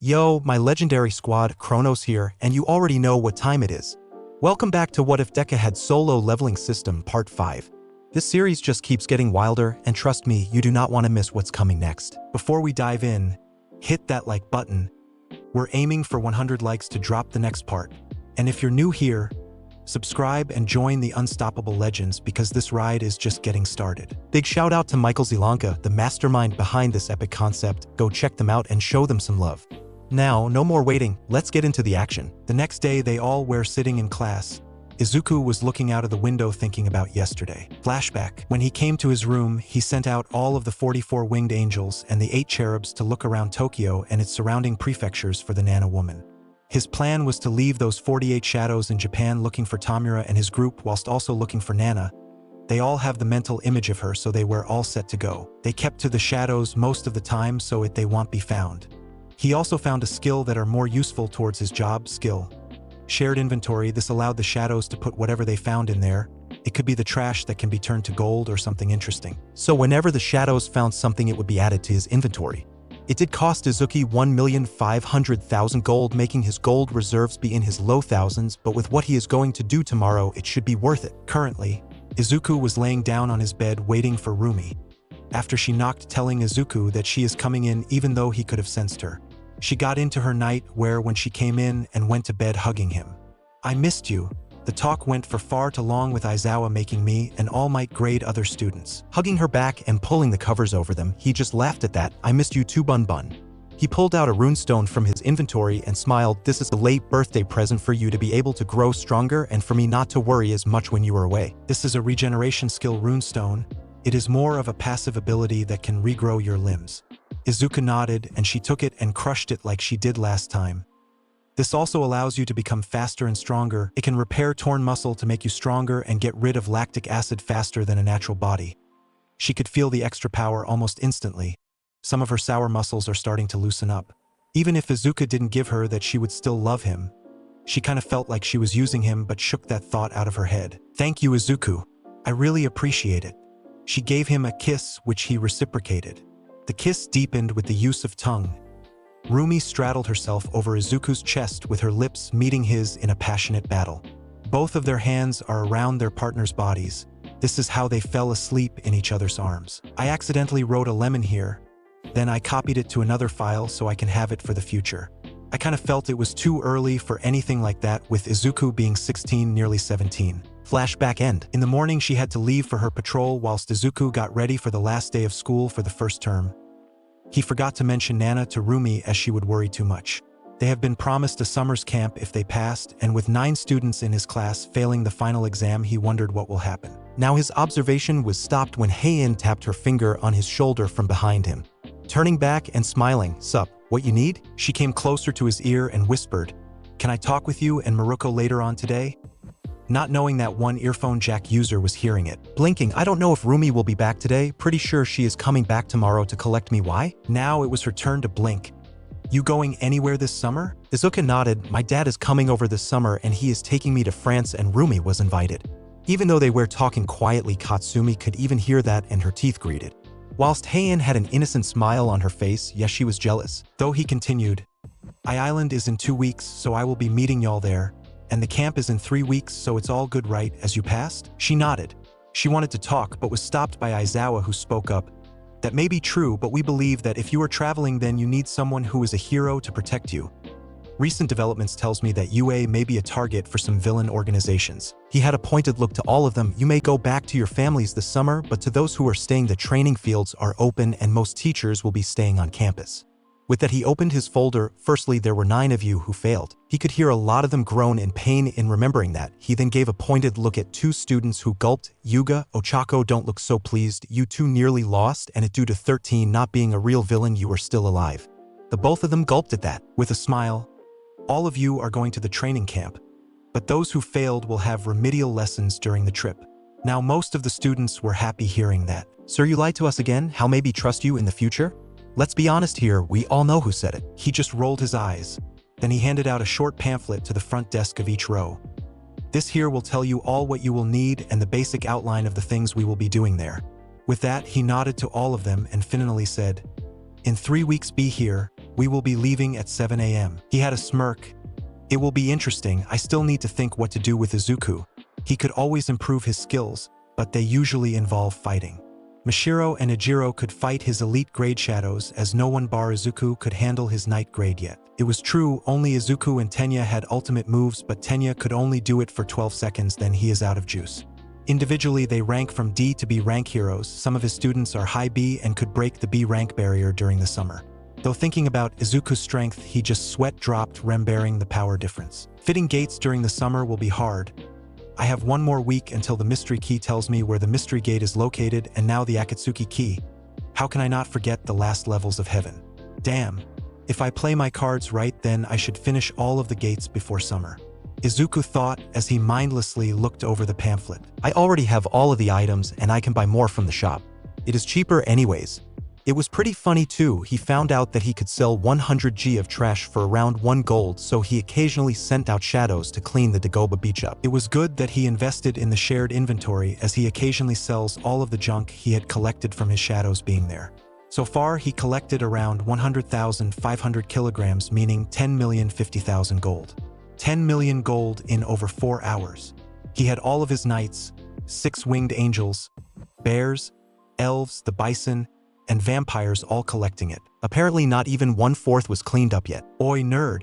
Yo, my legendary squad, Chronos here, and you already know what time it is. Welcome back to What If Deku Had Solo Leveling System Part 5. This series just keeps getting wilder, and trust me, you do not want to miss what's coming next. Before we dive in, hit that like button. We're aiming for 100 likes to drop the next part. And if you're new here, subscribe and join the Unstoppable Legends because this ride is just getting started. Big shout out to Michael Zelanka, the mastermind behind this epic concept. Go check them out and show them some love. Now, no more waiting, let's get into the action. The next day, they all were sitting in class. Izuku was looking out of the window thinking about yesterday. Flashback. When he came to his room, he sent out all of the 44 winged angels and the 8 cherubs to look around Tokyo and its surrounding prefectures for the Nana woman. His plan was to leave those 48 shadows in Japan looking for Tamura and his group whilst also looking for Nana. They all have the mental image of her, so they were all set to go. They kept to the shadows most of the time so they won't be found. He also found a skill that are more useful towards his job skill. Shared inventory. This allowed the shadows to put whatever they found in there. It could be the trash that can be turned to gold or something interesting. So whenever the shadows found something, it would be added to his inventory. It did cost Izuku 1,500,000 gold, making his gold reserves be in his low thousands, but with what he is going to do tomorrow, it should be worth it. Currently, Izuku was laying down on his bed waiting for Rumi. After she knocked, telling Izuku that she is coming in even though he could have sensed her. She got into her night wear when she came in and went to bed hugging him. I missed you. The talk went for far too long with Aizawa making me and All Might grade other students. Hugging her back and pulling the covers over them, he just laughed at that. I missed you too, Bun Bun. He pulled out a runestone from his inventory and smiled. This is a late birthday present for you to be able to grow stronger and for me not to worry as much when you are away. This is a regeneration skill runestone. It is more of a passive ability that can regrow your limbs. Izuku nodded, and she took it and crushed it like she did last time. This also allows you to become faster and stronger. It can repair torn muscle to make you stronger and get rid of lactic acid faster than a natural body. She could feel the extra power almost instantly. Some of her sour muscles are starting to loosen up. Even if Izuku didn't give her that she would still love him, she kind of felt like she was using him but shook that thought out of her head. Thank you, Izuku. I really appreciate it. She gave him a kiss, which he reciprocated. The kiss deepened with the use of tongue. Rumi straddled herself over Izuku's chest with her lips meeting his in a passionate battle. Both of their hands are around their partners' bodies. This is how they fell asleep in each other's arms. I accidentally wrote a lemon here. Then I copied it to another file so I can have it for the future. I kind of felt it was too early for anything like that with Izuku being 16, nearly 17. Flashback end. In the morning, she had to leave for her patrol whilst Izuku got ready for the last day of school for the first term. He forgot to mention Nana to Rumi as she would worry too much. They have been promised a summer's camp if they passed, and with 9 students in his class failing the final exam, he wondered what will happen. Now his observation was stopped when Heian tapped her finger on his shoulder from behind him. Turning back and smiling, "Sup, what you need?" She came closer to his ear and whispered, "Can I talk with you and Maruko later on today?" Not knowing that one earphone jack user was hearing it. Blinking, I don't know if Rumi will be back today. Pretty sure she is coming back tomorrow to collect me. Why? Now it was her turn to blink. You going anywhere this summer? Izuku nodded. My dad is coming over this summer and he is taking me to France and Rumi was invited. Even though they were talking quietly, Katsumi could even hear that and her teeth gritted. Whilst Heian had an innocent smile on her face, yes, she was jealous. Though he continued, Island is in 2 weeks, so I will be meeting y'all there. And the camp is in 3 weeks, so it's all good, right, as you passed? She nodded. She wanted to talk, but was stopped by Aizawa, who spoke up. That may be true, but we believe that if you are traveling, then you need someone who is a hero to protect you. Recent developments tells me that UA may be a target for some villain organizations. He had a pointed look to all of them. You may go back to your families this summer, but to those who are staying, the training fields are open and most teachers will be staying on campus. With that, he opened his folder. Firstly, there were 9 of you who failed. He could hear a lot of them groan in pain in remembering that. He then gave a pointed look at 2 students who gulped. Yuga, Ochako, don't look so pleased. You 2 nearly lost, and it due to 13 not being a real villain, you are still alive. The both of them gulped at that. With a smile, all of you are going to the training camp, but those who failed will have remedial lessons during the trip. Now, most of the students were happy hearing that. Sir, you lied to us again? How maybe trust you in the future? Let's be honest here, we all know who said it. He just rolled his eyes. Then he handed out a short pamphlet to the front desk of each row. This here will tell you all what you will need and the basic outline of the things we will be doing there. With that, he nodded to all of them and finally said, In 3 weeks be here, We will be leaving at 7 a.m. He had a smirk. It will be interesting. I still need to think what to do with Izuku. He could always improve his skills, but they usually involve fighting. Mashiro and Ejiro could fight his elite grade shadows as no one bar Izuku could handle his night grade yet. It was true, only Izuku and Tenya had ultimate moves, but Tenya could only do it for 12 seconds, then he is out of juice. Individually, they rank from D to B rank heroes. Some of his students are high B and could break the B rank barrier during the summer. Though thinking about Izuku's strength, he just sweat-dropped, remembering the power difference. Fitting gates during the summer will be hard. I have one more week until the mystery key tells me where the mystery gate is located, and now the Akatsuki key. How can I not forget the last levels of heaven? Damn. If I play my cards right, then I should finish all of the gates before summer. Izuku thought as he mindlessly looked over the pamphlet. I already have all of the items and I can buy more from the shop. It is cheaper anyways. It was pretty funny too. He found out that he could sell 100 G of trash for around 1 gold, so he occasionally sent out shadows to clean the Dagoba beach up. It was good that he invested in the shared inventory, as he occasionally sells all of the junk he had collected from his shadows being there. So far, he collected around 100,500 kilograms, meaning 10,050,000 gold. 10 million gold in over 4 hours. He had all of his knights, 6 winged angels, bears, elves, the bison, and vampires all collecting it. Apparently not even 1/4 was cleaned up yet. Oi nerd,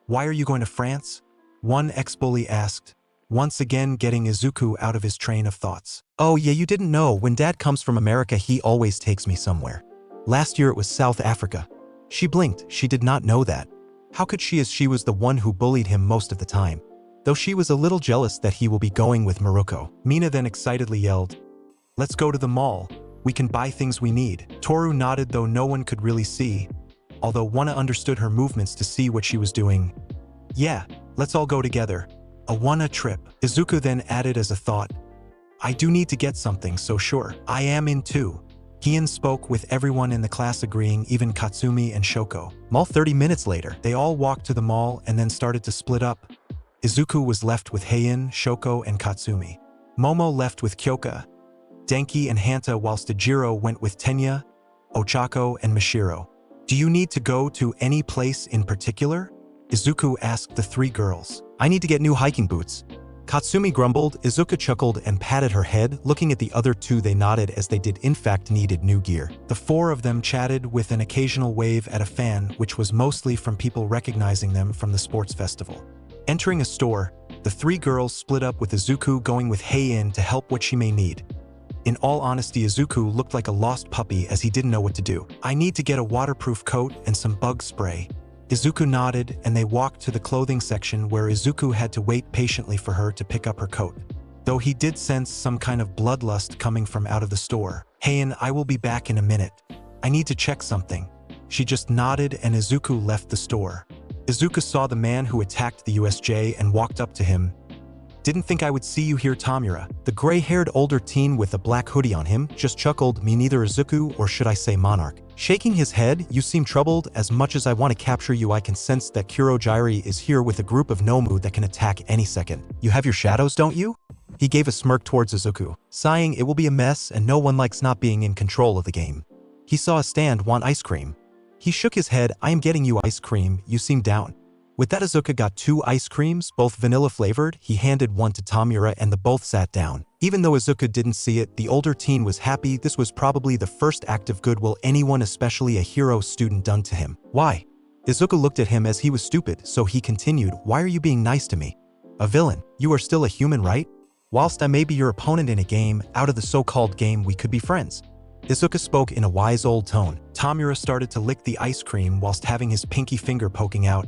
why are you going to France? One ex-bully asked, once again getting Izuku out of his train of thoughts. Oh yeah, you didn't know, when Dad comes from America he always takes me somewhere. Last year it was South Africa. She blinked, she did not know that. How could she, as she was the one who bullied him most of the time? Though she was a little jealous that he will be going with Morocco. Mina then excitedly yelled, "Let's go to the mall. We can buy things we need." Toru nodded, though no one could really see, although Wana understood her movements to see what she was doing. "Yeah, let's all go together. A Wana trip." Izuku then added as a thought, "I do need to get something, so sure. I am in too." Kian spoke with everyone in the class agreeing, even Katsumi and Shoko. Mall 30 minutes later, they all walked to the mall and then started to split up. Izuku was left with Heian, Shoko, and Katsumi. Momo left with Kyoka, Denki, and Hanta, whilst Ejiro went with Tenya, Ochako, and Mashiro. "Do you need to go to any place in particular?" Izuku asked the 3 girls. "I need to get new hiking boots." Katsumi grumbled. Izuku chuckled and patted her head. Looking at the other 2, they nodded, as they did in fact needed new gear. The 4 of them chatted, with an occasional wave at a fan, which was mostly from people recognizing them from the sports festival. Entering a store, the 3 girls split up, with Izuku going with Heian to help what she may need. In all honesty, Izuku looked like a lost puppy, as he didn't know what to do. "I need to get a waterproof coat and some bug spray." Izuku nodded, and they walked to the clothing section, where Izuku had to wait patiently for her to pick up her coat. Though he did sense some kind of bloodlust coming from out of the store. "Heian, I will be back in a minute. I need to check something." She just nodded, and Izuku left the store. Izuku saw the man who attacked the USJ and walked up to him. "Didn't think I would see you here, Tamura." The gray-haired older teen with a black hoodie on him just chuckled. "Me neither, Izuku, or should I say Monarch." Shaking his head, "You seem troubled. As much as I want to capture you, I can sense that Kurojirai is here with a group of Nomu that can attack any second. You have your shadows, don't you?" He gave a smirk towards Izuku, sighing, "It will be a mess, and no one likes not being in control of the game." He saw a stand. "Want ice cream?" He shook his head. "I am getting you ice cream. You seem down." With that, Izuku got 2 ice creams, both vanilla-flavored. He handed one to Tamura, and the both sat down. Even though Izuku didn't see it, the older teen was happy. This was probably the first act of goodwill anyone, especially a hero student, done to him. "Why?" Izuku looked at him as he was stupid, so he continued, "Why are you being nice to me? A villain. You are still a human, right? Whilst I may be your opponent in a game, out of the so-called game, we could be friends." Izuku spoke in a wise old tone. Tamura started to lick the ice cream whilst having his pinky finger poking out.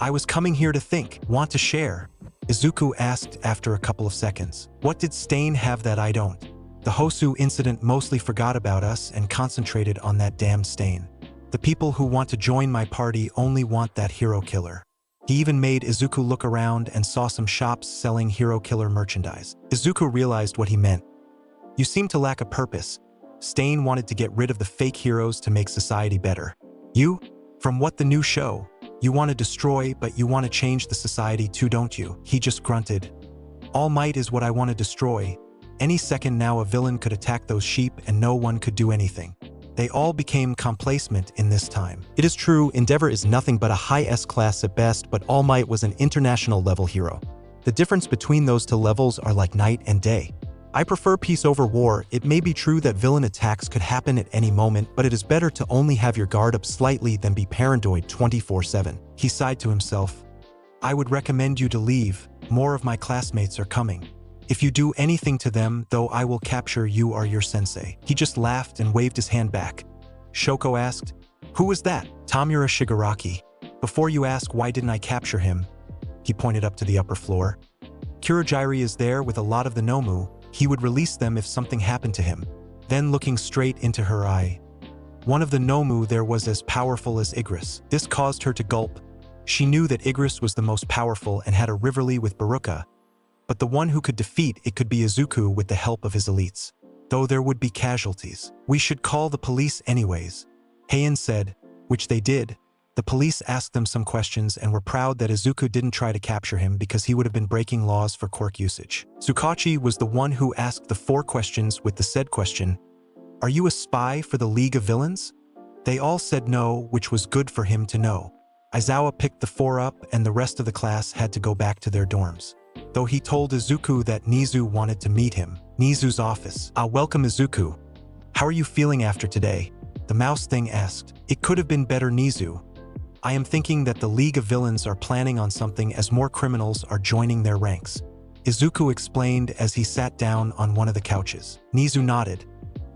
"I was coming here to think. Want to share?" Izuku asked after a couple of seconds. "What did Stain have that I don't?" The Hosu incident mostly forgot about us and concentrated on that damned Stain. "The people who want to join my party only want that hero killer." He even made Izuku look around and saw some shops selling hero killer merchandise. Izuku realized what he meant. "You seem to lack a purpose. Stain wanted to get rid of the fake heroes to make society better. You? From what the new show? You want to destroy, but you want to change the society too, don't you?" He just grunted. "All Might is what I want to destroy. Any second now a villain could attack those sheep and no one could do anything. They all became complacent in this time. It is true, Endeavor is nothing but a high S-class at best, but All Might was an international level hero. The difference between those two levels are like night and day. I prefer peace over war. It may be true that villain attacks could happen at any moment, but it is better to only have your guard up slightly than be paranoid 24/7. He sighed to himself. I would recommend you to leave. More of my classmates are coming. If you do anything to them, though, I will capture you or your sensei. He just laughed and waved his hand back. Shoko asked, Who was that? Tamura Shigaraki. Before you ask why didn't I capture him, he pointed up to the upper floor. Kurogiri is there with a lot of the Nomu. He would release them if something happened to him. Then looking straight into her eye. One of the Nomu there was as powerful as Igris. This caused her to gulp. She knew that Igris was the most powerful and had a rivalry with Baruka, but the one who could defeat it could be Izuku with the help of his elites. Though there would be casualties. We should call the police anyways, Heian said, which they did. The police asked them some questions and were proud that Izuku didn't try to capture him because he would have been breaking laws for quirk usage. Tsukachi was the one who asked the 4 questions with the said question, Are you a spy for the League of Villains? They all said no, which was good for him to know. Aizawa picked the 4 up and the rest of the class had to go back to their dorms. Though he told Izuku that Nizu wanted to meet him. Nizu's office. Welcome Izuku. How are you feeling after today? The mouse thing asked. It could have been better, Nizu. I am thinking that the League of Villains are planning on something as more criminals are joining their ranks. Izuku explained as he sat down on one of the couches. Nizu nodded,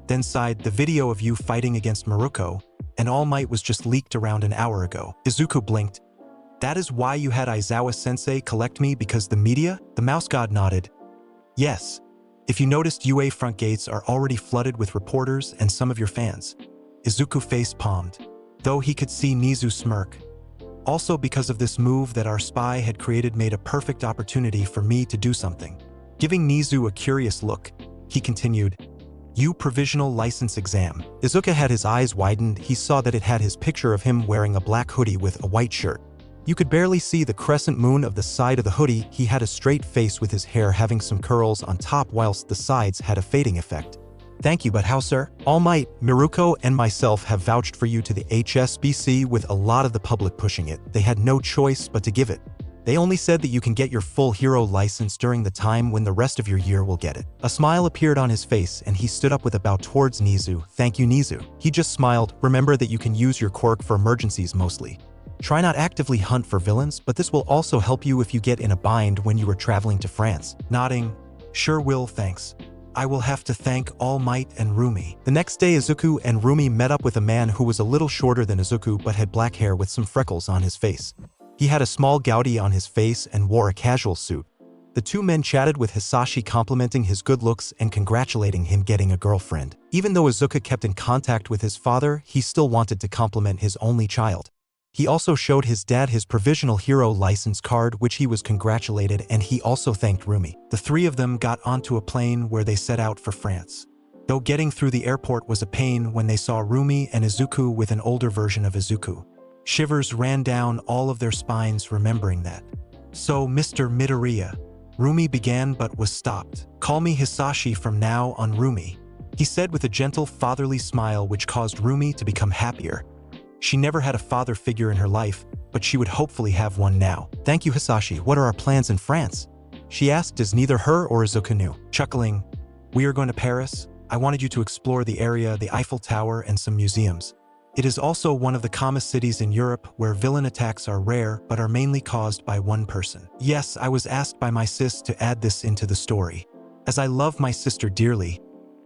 then sighed. The video of you fighting against Maruko and All Might was just leaked around an hour ago. Izuku blinked. That is why you had Aizawa-sensei collect me, because the media? The mouse god nodded. Yes. If you noticed, UA front gates are already flooded with reporters and some of your fans. Izuku face-palmed, though he could see Nizu smirk. Also because of this move that our spy had created made a perfect opportunity for me to do something. Giving Nizu a curious look, he continued, You provisional license exam. Izuku had his eyes widened. He saw that it had his picture of him wearing a black hoodie with a white shirt. You could barely see the crescent moon of the side of the hoodie. He had a straight face with his hair having some curls on top whilst the sides had a fading effect. Thank you, but how, sir? All Might, Miruko and myself have vouched for you to the HSBC with a lot of the public pushing it. They had no choice but to give it. They only said that you can get your full hero license during the time when the rest of your year will get it. A smile appeared on his face and he stood up with a bow towards Nizu. Thank you, Nizu. He just smiled. Remember that you can use your quirk for emergencies mostly. Try not actively hunt for villains, but this will also help you if you get in a bind when you are traveling to France. Nodding, Sure will, thanks. I will have to thank All Might and Rumi. The next day, Izuku and Rumi met up with a man who was a little shorter than Izuku but had black hair with some freckles on his face. He had a small goatee on his face and wore a casual suit. The 2 men chatted with Hisashi, complimenting his good looks and congratulating him getting a girlfriend. Even though Izuku kept in contact with his father, he still wanted to compliment his only child. He also showed his dad his provisional hero license card, which he was congratulated, and he also thanked Rumi. The 3 of them got onto a plane where they set out for France. Though getting through the airport was a pain when they saw Rumi and Izuku with an older version of Izuku. Shivers ran down all of their spines remembering that. So, Mr. Midoriya, Rumi began but was stopped. Call me Hisashi from now on, Rumi, he said with a gentle fatherly smile which caused Rumi to become happier. She never had a father figure in her life, but she would hopefully have one now. Thank you, Hisashi. What are our plans in France? She asked as neither her or Izuku knew. Chuckling, We are going to Paris. I wanted you to explore the area, the Eiffel Tower, and some museums. It is also one of the calmest cities in Europe where villain attacks are rare but are mainly caused by one person. Yes, I was asked by my sis to add this into the story. As I love my sister dearly,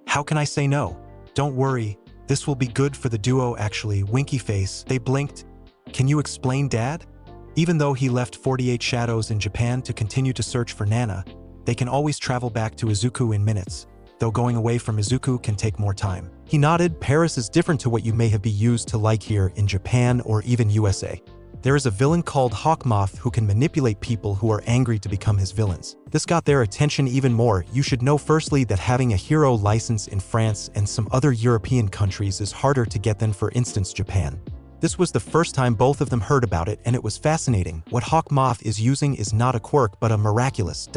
how can I say no? Don't worry. This will be good for the duo actually. Winky face. They blinked. Can you explain, Dad? Even though he left 48 Shadows in Japan to continue to search for Nana, they can always travel back to Izuku in minutes, though going away from Izuku can take more time. He nodded. Paris is different to what you may have been used to like here in Japan or even USA. There is a villain called Moth who can manipulate people who are angry to become his villains. This got their attention even more. You should know firstly that having a hero license in France and some other European countries is harder to get than, for instance, Japan. This was the first time both of them heard about it, and it was fascinating. What Moth is using is not a quirk but a miraculous.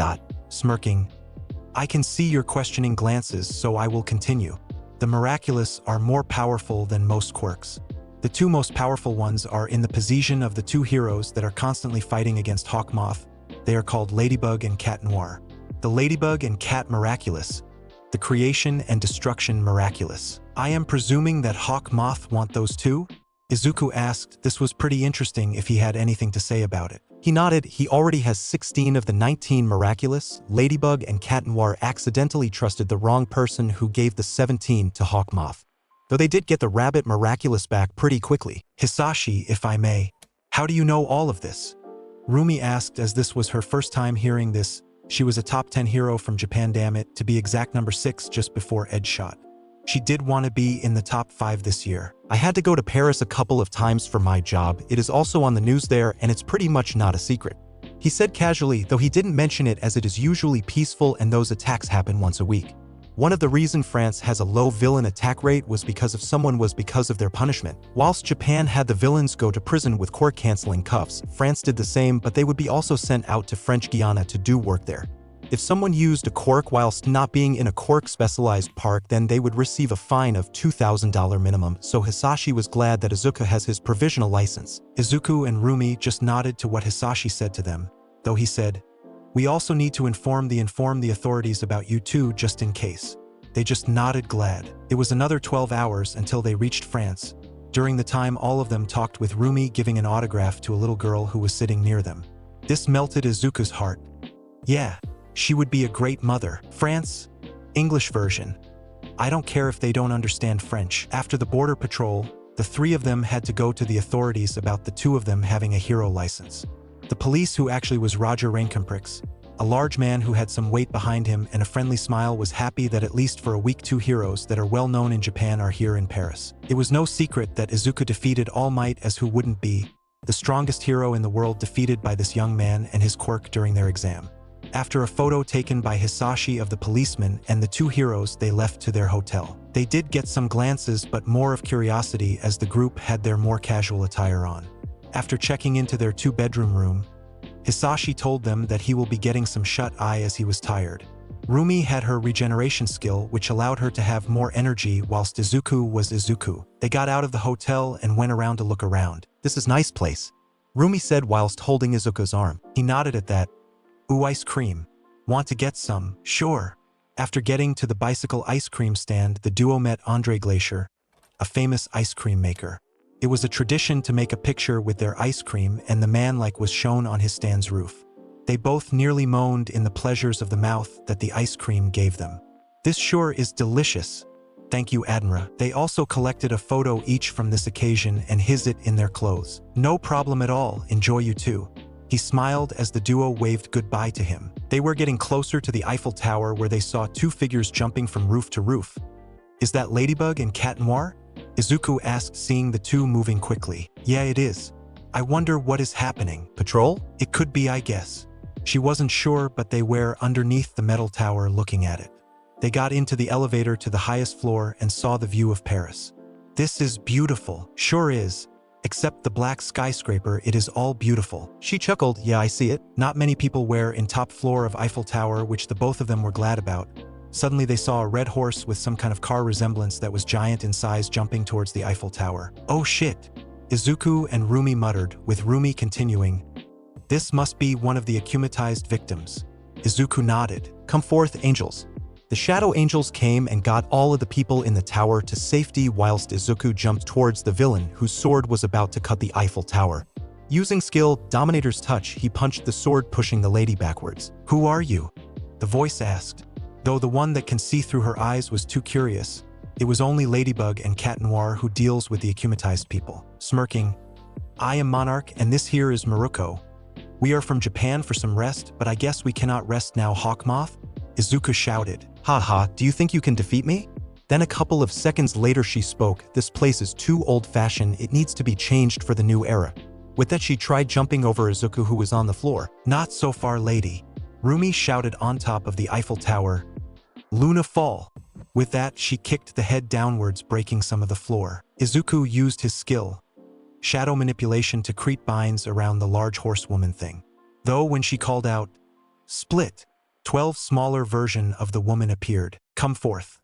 Smirking. I can see your questioning glances, so I will continue. The miraculous are more powerful than most quirks. The two most powerful ones are in the position of the two heroes that are constantly fighting against Hawk Moth. They are called Ladybug and Cat Noir. The Ladybug and Cat Miraculous. The creation and destruction miraculous. I am presuming that Hawk Moth want those too? Izuku asked. This was pretty interesting if he had anything to say about it. He nodded. He already has 16 of the 19 miraculous. Ladybug and Cat Noir accidentally trusted the wrong person who gave the 17 to Hawk Moth. Though they did get the rabbit miraculous back pretty quickly. Hisashi, if I may. How do you know all of this? Rumi asked as this was her first time hearing this. She was a top 10 hero from Japan, damn it, to be exact number 6 just before Ed shot. She did want to be in the top 5 this year. I had to go to Paris a couple of times for my job. It is also on the news there and it's pretty much not a secret. He said casually, though he didn't mention it as it is usually peaceful and those attacks happen once a week. One of the reasons France has a low villain attack rate was because of their punishment. Whilst Japan had the villains go to prison with court-canceling cuffs, France did the same, but they would be also sent out to French Guiana to do work there. If someone used a quirk whilst not being in a quirk-specialized park, then they would receive a fine of $2,000 minimum, so Hisashi was glad that Izuku has his provisional license. Izuku and Rumi just nodded to what Hisashi said to them, though he said, "We also need to inform the authorities about you too, just in case." They just nodded glad. It was another 12 hours until they reached France. During the time, all of them talked with Rumi giving an autograph to a little girl who was sitting near them. This melted Izuku's heart. Yeah, she would be a great mother. France? English version. I don't care if they don't understand French. After the border patrol, the three of them had to go to the authorities about the two of them having a hero license. The police, who actually was Roger Raincomprix, a large man who had some weight behind him and a friendly smile, was happy that at least for a week 2 heroes that are well known in Japan are here in Paris. It was no secret that Izuku defeated All Might, as who wouldn't be, the strongest hero in the world, defeated by this young man and his quirk during their exam. After a photo taken by Hisashi of the policeman and the 2 heroes, they left to their hotel. They did get some glances, but more of curiosity as the group had their more casual attire on. After checking into their 2-bedroom room, Hisashi told them that he will be getting some shut-eye as he was tired. Rumi had her regeneration skill, which allowed her to have more energy, whilst Izuku was Izuku. They got out of the hotel and went around to look around. "This is nice place," Rumi said whilst holding Izuku's arm. He nodded at that. "Ooh, ice cream. Want to get some?" "Sure." After getting to the bicycle ice cream stand, the duo met Andre Glacier, a famous ice cream maker. It was a tradition to make a picture with their ice cream, and the man was shown on his stand's roof. They both nearly moaned in the pleasures of the mouth that the ice cream gave them. "This sure is delicious. Thank you, Admira." They also collected a photo each from this occasion and hid it in their clothes. "No problem at all, enjoy you too." He smiled as the duo waved goodbye to him. They were getting closer to the Eiffel Tower, where they saw 2 figures jumping from roof to roof. "Is that Ladybug and Cat Noir?" Izuku asked, seeing the 2 moving quickly. "Yeah, it is. I wonder what is happening." "Patrol? It could be, I guess." She wasn't sure, but they were underneath the metal tower looking at it. They got into the elevator to the highest floor and saw the view of Paris. "This is beautiful." "Sure is. Except the black skyscraper, it is all beautiful." She chuckled. "Yeah, I see it." Not many people were in top floor of Eiffel Tower, which the both of them were glad about. Suddenly they saw a red horse with some kind of car resemblance that was giant in size jumping towards the Eiffel Tower. "Oh shit," Izuku and Rumi muttered, with Rumi continuing, "This must be one of the akumatized victims." Izuku nodded. "Come forth, angels." The shadow angels came and got all of the people in the tower to safety, whilst Izuku jumped towards the villain whose sword was about to cut the Eiffel Tower. Using skill, Dominator's Touch, he punched the sword, pushing the lady backwards. "Who are you?" the voice asked. Though the one that can see through her eyes was too curious, it was only Ladybug and Cat Noir who deals with the akumatized people. Smirking, "I am Monarch, and this here is Maruko. We are from Japan for some rest, but I guess we cannot rest now, Hawk Moth?" Izuku shouted. "Haha, do you think you can defeat me?" Then a couple of seconds later she spoke. "This place is too old-fashioned, it needs to be changed for the new era." With that she tried jumping over Izuku, who was on the floor. "Not so far, lady," Rumi shouted on top of the Eiffel Tower. "Luna fall." With that she kicked the head downwards, breaking some of the floor. Izuku used his skill, shadow manipulation, to create binds around the large horsewoman thing. Though when she called out, "Split," 12 smaller version of the woman appeared. "Come forth."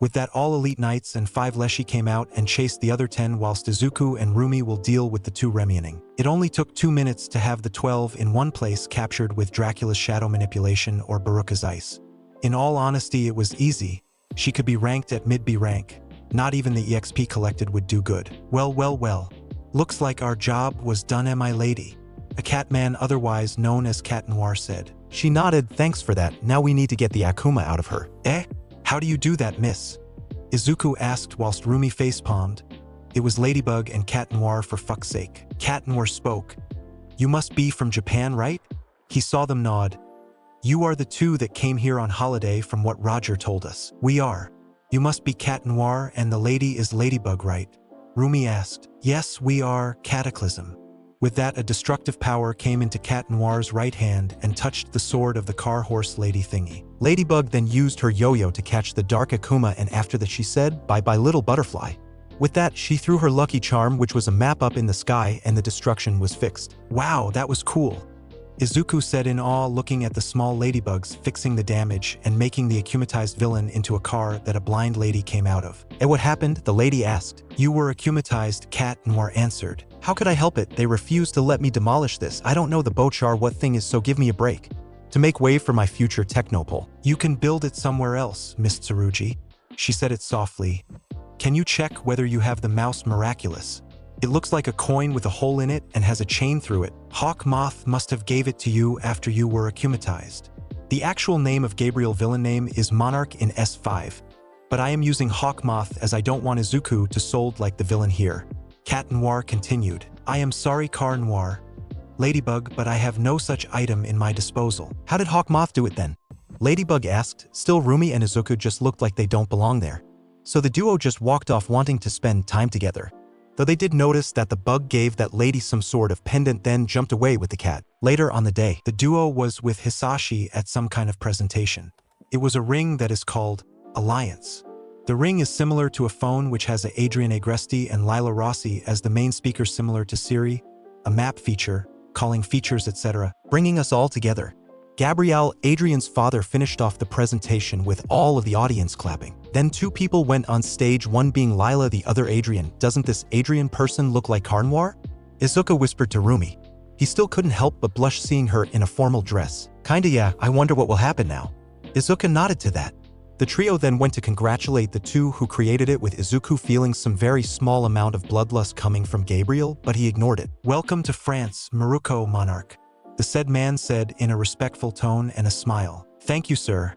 With that, all elite knights and 5 Leshy came out and chased the other 10 whilst Izuku and Rumi will deal with the 2 remaining. It only took 2 minutes to have the 12 in one place captured with Dracula's shadow manipulation or Baruka's ice. In all honesty, it was easy. She could be ranked at mid-B rank. Not even the EXP collected would do good. Well. Looks like our job was done, my lady. A catman otherwise known as Cat Noir said. She nodded, thanks for that, now we need to get the Akuma out of her. Eh? How do you do that, miss? Izuku asked whilst Rumi facepalmed. It was Ladybug and Cat Noir, for fuck's sake. Cat Noir spoke. You must be from Japan, right? He saw them nod. You are the 2 that came here on holiday from what Roger told us. We are. You must be Cat Noir and the lady is Ladybug, right? Rumi asked. Yes, we are, Cataclysm. With that, a destructive power came into Cat Noir's right hand and touched the sword of the car horse lady thingy. Ladybug then used her yo-yo to catch the dark Akuma, and after that she said, bye-bye little butterfly. With that, she threw her lucky charm, which was a map up in the sky, and the destruction was fixed. Wow, that was cool. Izuku said in awe, looking at the small ladybugs fixing the damage and making the akumatized villain into a car that a blind lady came out of. And what happened? The lady asked. You were akumatized, Cat Noir answered. How could I help it? They refused to let me demolish this. I don't know the Bochar what thing is, so give me a break. To make way for my future technopole. You can build it somewhere else, Miss Tsurugi. She said it softly. Can you check whether you have the mouse miraculous? It looks like a coin with a hole in it and has a chain through it. Hawk Moth must have gave it to you after you were akumatized. The actual name of Gabriel villain name is Monarch in S5. But I am using Hawk Moth as I don't want Izuku to sold like the villain here. Cat Noir continued. I am sorry, Car Noir. Ladybug, but I have no such item in my disposal. How did Hawk Moth do it then? Ladybug asked. Still, Rumi and Izuku just looked like they don't belong there. So the duo just walked off wanting to spend time together. Though they did notice that the bug gave that lady some sort of pendant, then jumped away with the cat. Later on the day, the duo was with Hisashi at some kind of presentation. It was a ring that is called Alliance. The ring is similar to a phone which has a Adrian Agresti and Lila Rossi as the main speaker, similar to Siri, a map feature, calling features, etc., bringing us all together. Gabriel, Adrian's father, finished off the presentation with all of the audience clapping. Then 2 people went on stage, one being Lila, the other Adrian. Doesn't this Adrian person look like Car Noir? Izuku whispered to Rumi. He still couldn't help but blush seeing her in a formal dress. Kinda, yeah, I wonder what will happen now. Izuku nodded to that. The trio then went to congratulate the 2 who created it, with Izuku feeling some very small amount of bloodlust coming from Gabriel, but he ignored it. Welcome to France, Maruko Monarch. The said man said in a respectful tone and a smile. Thank you, sir.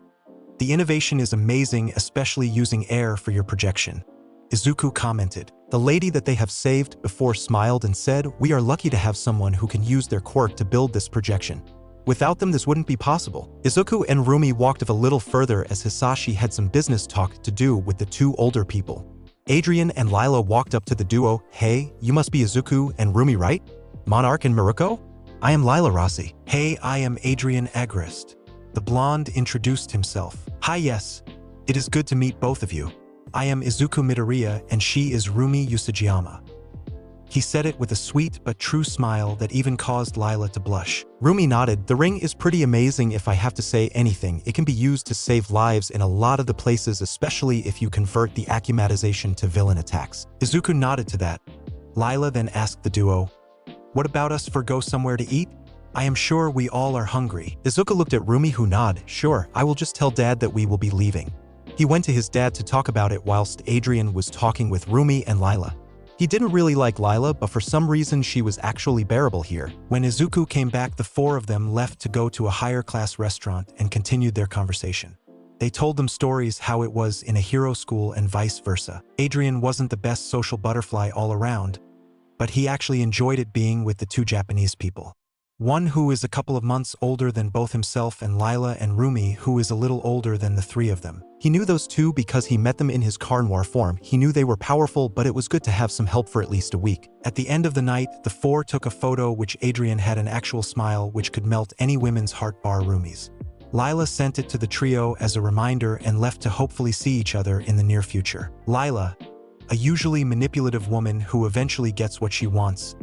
The innovation is amazing, especially using air for your projection. Izuku commented. The lady that they have saved before smiled and said, we are lucky to have someone who can use their quirk to build this projection. Without them, this wouldn't be possible. Izuku and Rumi walked a little further as Hisashi had some business talk to do with the 2 older people. Adrian and Lila walked up to the duo. Hey, you must be Izuku and Rumi, right? Monarch and Maruko? I am Lila Rossi. Hey, I am Adrian Agrest. The blonde introduced himself. Hi, yes. It is good to meet both of you. I am Izuku Midoriya and she is Rumi Usajiyama. He said it with a sweet but true smile that even caused Lila to blush. Rumi nodded. The ring is pretty amazing, if I have to say anything. It can be used to save lives in a lot of the places, especially if you convert the akumatization to villain attacks. Izuku nodded to that. Lila then asked the duo, what about us for go somewhere to eat? I am sure we all are hungry. Izuku looked at Rumi, who nodded. Sure, I will just tell Dad that we will be leaving. He went to his dad to talk about it whilst Adrian was talking with Rumi and Lila. He didn't really like Lila, but for some reason she was actually bearable here. When Izuku came back, the 4 of them left to go to a higher class restaurant and continued their conversation. They told them stories how it was in a hero school and vice versa. Adrian wasn't the best social butterfly all around, but he actually enjoyed it being with the 2 Japanese people. One who is a couple of months older than both himself and Lila, and Rumi, who is a little older than the 3 of them. He knew those 2 because he met them in his Car Noir form. He knew they were powerful, but it was good to have some help for at least a week. At the end of the night, the 4 took a photo which Adrian had an actual smile which could melt any women's heart bar Rumi's. Lila sent it to the trio as a reminder and left to hopefully see each other in the near future. Lila, a usually manipulative woman who eventually gets what she wants,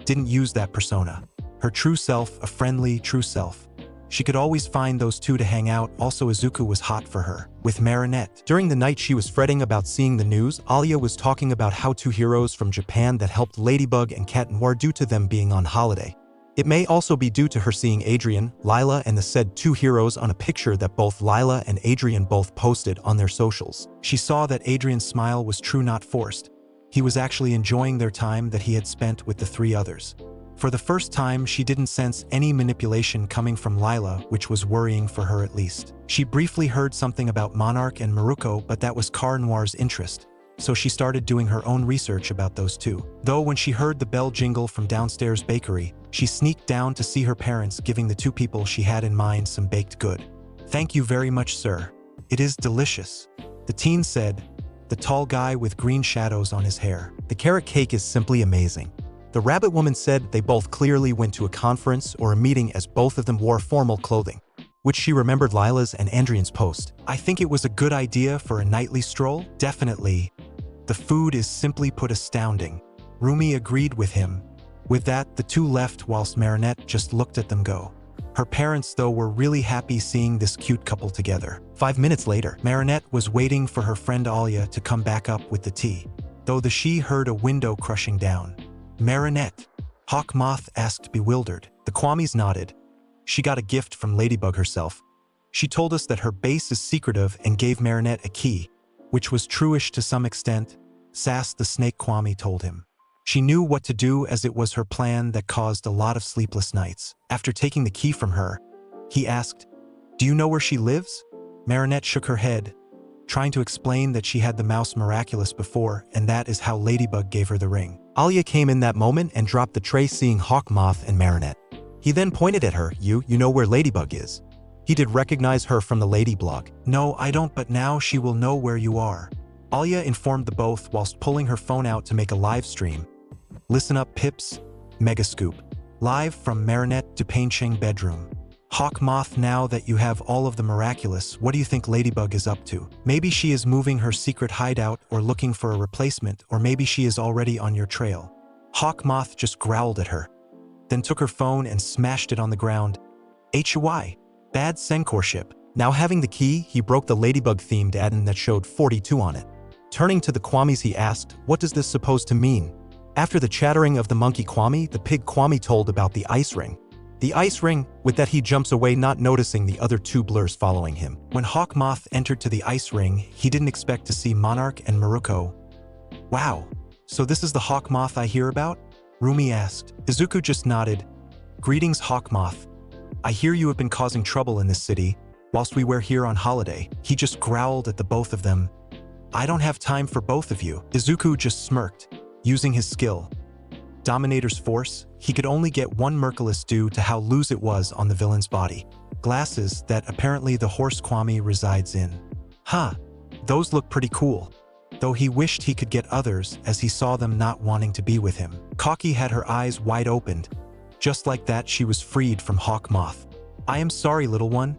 didn't use that persona. Her true self, a friendly, true self. She could always find those two to hang out. Also, Izuku was hot for her. With Marinette. During the night she was fretting about seeing the news, Alia was talking about how two heroes from Japan that helped Ladybug and Cat Noir due to them being on holiday. It may also be due to her seeing Adrian, Lila, and the said two heroes on a picture that both Lila and Adrian both posted on their socials. She saw that Adrian's smile was true, not forced. He was actually enjoying their time that he had spent with the three others. For the first time, she didn't sense any manipulation coming from Lila, which was worrying for her at least. She briefly heard something about Monarch and Maruko, but that was Car Noir's interest. So she started doing her own research about those two. Though when she heard the bell jingle from downstairs bakery, she sneaked down to see her parents giving the two people she had in mind some baked good. "Thank you very much, sir. It is delicious," the teen said, the tall guy with green shadows on his hair. "The carrot cake is simply amazing." The rabbit woman said they both clearly went to a conference or a meeting as both of them wore formal clothing, which she remembered Lila's and Andrian's post. "I think it was a good idea for a nightly stroll." "Definitely. The food is simply put astounding." Rumi agreed with him. With that, the two left whilst Marinette just looked at them go. Her parents, though, were really happy seeing this cute couple together. 5 minutes later, Marinette was waiting for her friend Alia to come back up with the tea, though she heard a window crushing down. "Marinette?" Hawk Moth asked, bewildered. The Kwamis nodded. "She got a gift from Ladybug herself. She told us that her base is secretive and gave Marinette a key, which was truish to some extent," Sass the Snake Kwami told him. She knew what to do as it was her plan that caused a lot of sleepless nights. After taking the key from her, he asked, "Do you know where she lives?" Marinette shook her head, trying to explain that she had the mouse miraculous before, and that is how Ladybug gave her the ring. Alia came in that moment and dropped the tray seeing Hawk Moth and Marinette. He then pointed at her. You know where Ladybug is?" He did recognize her from the Lady blog. "No, I don't, but now she will know where you are," Alia informed the both whilst pulling her phone out to make a live stream. "Listen up, Pips. Mega Scoop. Live from Marinette Dupaincheng bedroom. Hawk Moth, now that you have all of the miraculous, what do you think Ladybug is up to? Maybe she is moving her secret hideout or looking for a replacement, or maybe she is already on your trail." Hawk Moth just growled at her, then took her phone and smashed it on the ground. "HY. Bad censorship." Now having the key, he broke the Ladybug-themed add-in that showed 42 on it. Turning to the Kwamis, he asked, "What does this supposed to mean?" After the chattering of the monkey Kwami, the pig Kwami told about the ice ring. The ice ring, with that he jumps away, not noticing the other two blurs following him. When Hawk Moth entered to the ice ring, he didn't expect to see Monarch and Maruko. "Wow, so this is the Hawk Moth I hear about?" Rumi asked. Izuku just nodded. "Greetings, Hawk Moth. I hear you have been causing trouble in this city, whilst we were here on holiday." He just growled at the both of them. "I don't have time for both of you." Izuku just smirked. Using his skill, Dominator's Force, he could only get one Merciless due to how loose it was on the villain's body. Glasses that apparently the horse Kwami resides in. Huh, those look pretty cool. Though he wished he could get others as he saw them not wanting to be with him. Kaki had her eyes wide opened. Just like that, she was freed from Hawk Moth. "I am sorry, little one.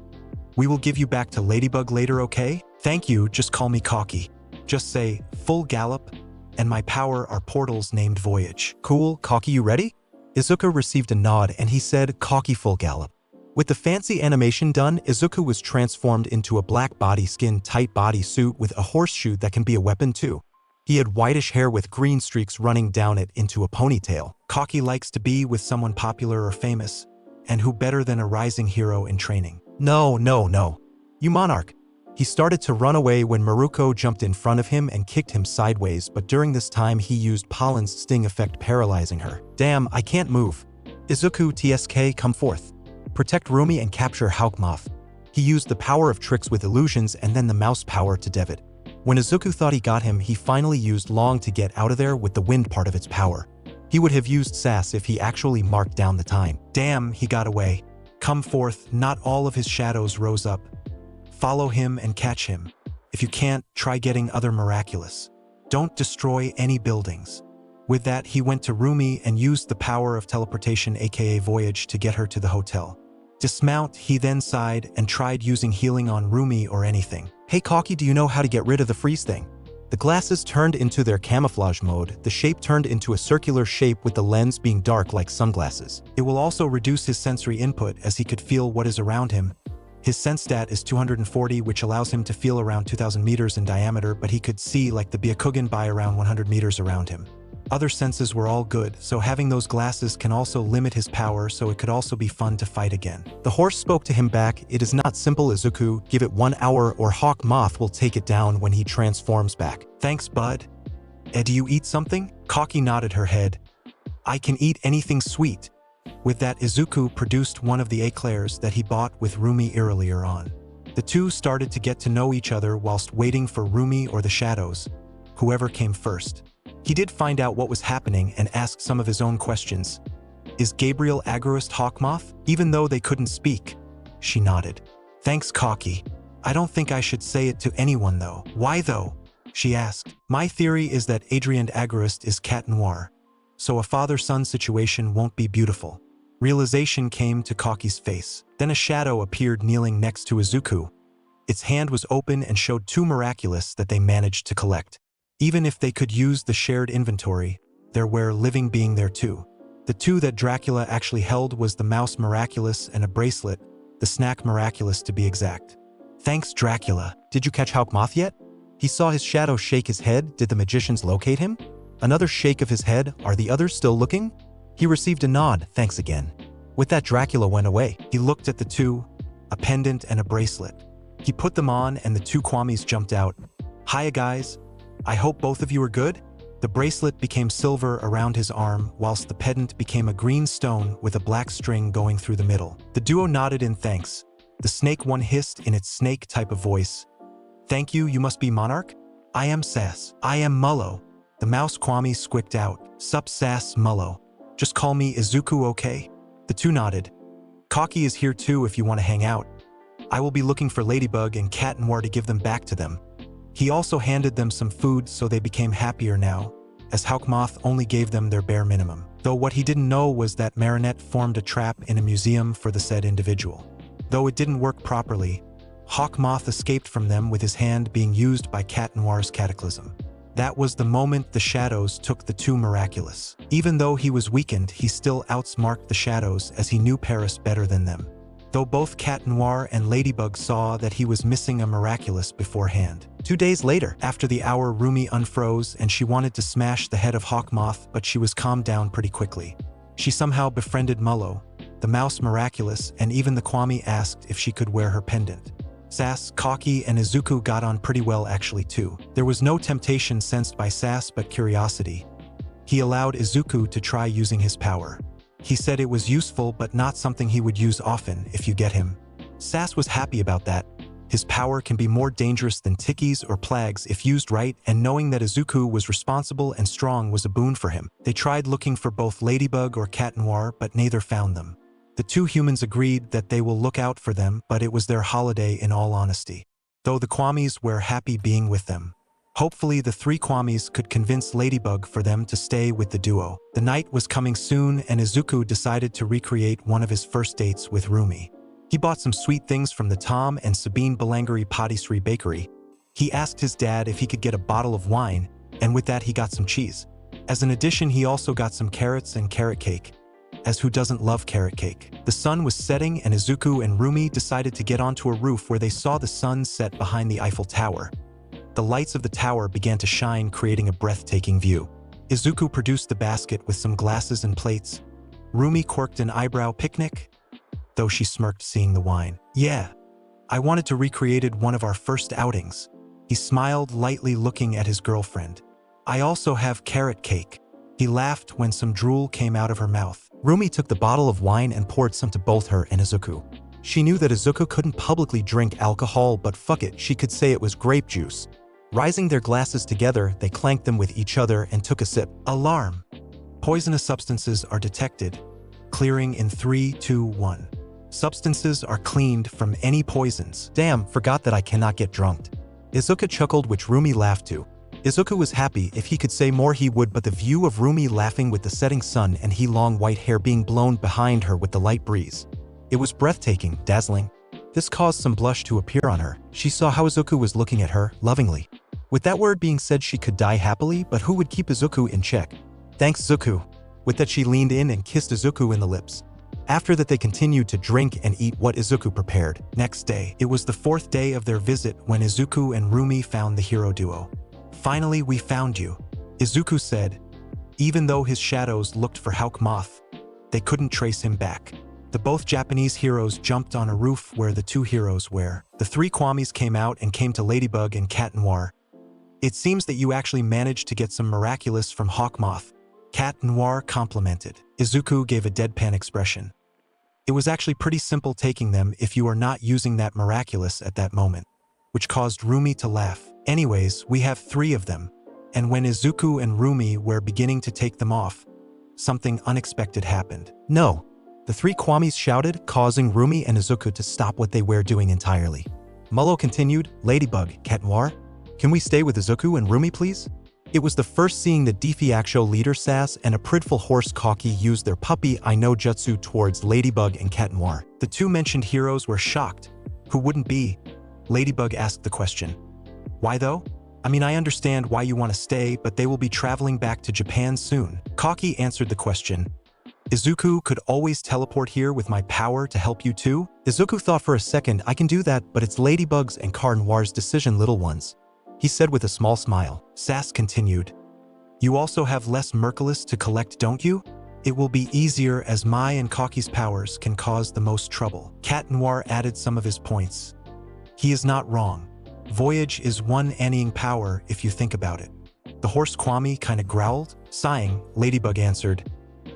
We will give you back to Ladybug later, okay? Thank you, just call me Kaki. Just say, full gallop, and my power are portals named Voyage." "Cool, Kaki, you ready?" Izuku received a nod and he said, "Kaki full gallop." With the fancy animation done, Izuku was transformed into a black body skin tight body suit with a horseshoe that can be a weapon too. He had whitish hair with green streaks running down it into a ponytail. Kaki likes to be with someone popular or famous, and who better than a rising hero in training? No. You Monarch. He started to run away when Maruko jumped in front of him and kicked him sideways, but during this time he used Pollen's sting effect, paralyzing her. "Damn, I can't move. Izuku TSK, come forth. Protect Rumi and capture Hawk Moth." He used the power of tricks with illusions and then the mouse power to dev it. When Izuku thought he got him, he finally used Long to get out of there with the wind part of its power. He would have used Sass if he actually marked down the time. Damn, he got away. Come forth, not all of his shadows rose up. Follow him and catch him. If you can't, try getting other miraculous. Don't destroy any buildings. With that, he went to Rumi and used the power of teleportation aka Voyage to get her to the hotel. Dismount, he then sighed and tried using healing on Rumi or anything. "Hey Kaki, do you know how to get rid of the freeze thing?" The glasses turned into their camouflage mode, the shape turned into a circular shape with the lens being dark like sunglasses. It will also reduce his sensory input as he could feel what is around him. His sense stat is 240, which allows him to feel around 2,000 meters in diameter, but he could see like the Byakugan by around 100 meters around him. Other senses were all good, so having those glasses can also limit his power, so it could also be fun to fight again. The horse spoke to him back. It is not simple, Izuku. Give it 1 hour or Hawk Moth will take it down when he transforms back. Thanks, bud. Do you eat something? Kaki nodded her head. I can eat anything sweet. With that, Izuku produced one of the eclairs that he bought with Rumi earlier on. The two started to get to know each other whilst waiting for Rumi or the shadows, whoever came first. He did find out what was happening and asked some of his own questions. Is Gabriel Agorist Hawkmoth? Even though they couldn't speak. She nodded. Thanks, Kaki. I don't think I should say it to anyone though. Why though? She asked. My theory is that Adrien Agorist is Cat Noir, so a father-son situation won't be beautiful. Realization came to Kaki's face. Then a shadow appeared kneeling next to Izuku. Its hand was open and showed 2 miraculous that they managed to collect. Even if they could use the shared inventory, there were living being there too. The 2 that Dracula actually held was the mouse miraculous and a bracelet, the snack miraculous to be exact. Thanks, Dracula. Did you catch Hawk Moth yet? He saw his shadow shake his head. Did the magicians locate him? Another shake of his head. Are the others still looking? He received a nod. Thanks again. With that, Dracula went away. He looked at the 2, a pendant and a bracelet. He put them on and the 2 Kwamis jumped out. Hiya guys. I hope both of you are good. The bracelet became silver around his arm, whilst the pendant became a green stone with a black string going through the middle. The duo nodded in thanks. The snake one hissed in its snake type of voice. Thank you, you must be Monarch? I am Sass. I am Mullo. The mouse Kwami squeaked out. Sup Sass Mullo. Just call me Izuku, okay? The 2 nodded. Kaki is here too if you want to hang out. I will be looking for Ladybug and Cat Noir to give them back to them. He also handed them some food so they became happier now, as Hawkmoth only gave them their bare minimum. Though what he didn't know was that Marinette formed a trap in a museum for the said individual. Though it didn't work properly, Hawkmoth escaped from them with his hand being used by Cat Noir's cataclysm. That was the moment the shadows took the 2 miraculous. Even though he was weakened, he still outsmarted the shadows as he knew Paris better than them. Though both Cat Noir and Ladybug saw that he was missing a miraculous beforehand. 2 days later, after the hour, Rumi unfroze and she wanted to smash the head of Hawkmoth, but she was calmed down pretty quickly. She somehow befriended Mullo, the mouse miraculous, and even the Kwami asked if she could wear her pendant. Sass, Kaki, and Izuku got on pretty well actually too. There was no temptation sensed by Sass but curiosity. He allowed Izuku to try using his power. He said it was useful but not something he would use often if you get him. Sass was happy about that. His power can be more dangerous than Tiki's or Plague's if used right, and knowing that Izuku was responsible and strong was a boon for him. They tried looking for both Ladybug or Cat Noir but neither found them. The 2 humans agreed that they will look out for them, but it was their holiday in all honesty. Though the Kwamis were happy being with them. Hopefully the 3 Kwamis could convince Ladybug for them to stay with the duo. The night was coming soon and Izuku decided to recreate one of his first dates with Rumi. He bought some sweet things from the Tom and Sabine Belangeri Patisserie Bakery. He asked his dad if he could get a bottle of wine, and with that he got some cheese. As an addition, he also got some carrots and carrot cake. As who doesn't love carrot cake? The sun was setting and Izuku and Rumi decided to get onto a roof where they saw the sun set behind the Eiffel Tower. The lights of the tower began to shine, creating a breathtaking view. Izuku produced the basket with some glasses and plates. Rumi quirked an eyebrow. Picnic? Though she smirked seeing the wine. Yeah, I wanted to recreate one of our first outings. He smiled lightly looking at his girlfriend. I also have carrot cake. He laughed when some drool came out of her mouth. Rumi took the bottle of wine and poured some to both her and Izuku. She knew that Izuku couldn't publicly drink alcohol, but fuck it, she could say it was grape juice. Rising their glasses together, they clanked them with each other and took a sip. Alarm! Poisonous substances are detected. Clearing in 3, 2, 1. Substances are cleaned from any poisons. Damn, forgot that I cannot get drunk. Izuku chuckled, which Rumi laughed too. Izuku was happy. If he could say more he would, but the view of Rumi laughing with the setting sun and he long white hair being blown behind her with the light breeze. It was breathtaking, dazzling. This caused some blush to appear on her. She saw how Izuku was looking at her, lovingly. With that word being said, she could die happily, but who would keep Izuku in check? Thanks, Zuko. With that, she leaned in and kissed Izuku in the lips. After that, they continued to drink and eat what Izuku prepared. Next day, it was the 4th day of their visit when Izuku and Rumi found the hero duo. Finally, we found you, Izuku said. Even though his shadows looked for Moth, they couldn't trace him back. The both Japanese heroes jumped on a roof where the two heroes were. The 3 Kwamis came out and came to Ladybug and Cat Noir. It seems that you actually managed to get some miraculous from Moth, Cat Noir complimented. Izuku gave a deadpan expression. It was actually pretty simple taking them if you are not using that miraculous at that moment, which caused Rumi to laugh. Anyways, we have 3 of them, and when Izuku and Rumi were beginning to take them off, something unexpected happened. No, the 3 Kwamis shouted, causing Rumi and Izuku to stop what they were doing entirely. Mullo continued, Ladybug, Cat Noir, can we stay with Izuku and Rumi, please? It was the first seeing the Defiaxio leader Sass and a prideful horse Kaki use their puppy I know jutsu towards Ladybug and Cat Noir. The 2 mentioned heroes were shocked. Who wouldn't be? Ladybug asked the question. Why though? I mean, I understand why you want to stay, but they will be traveling back to Japan soon. Kaki answered the question. Izuku could always teleport here with my power to help you too? Izuku thought for a second, I can do that, but it's Ladybug's and Cat Noir's decision, little ones. He said with a small smile. Sass continued. You also have less Merciless to collect, don't you? It will be easier as my and Kaki's powers can cause the most trouble. Cat Noir added some of his points. He is not wrong. Voyage is one anying power if you think about it. The horse Kwami kinda growled. Sighing, Ladybug answered.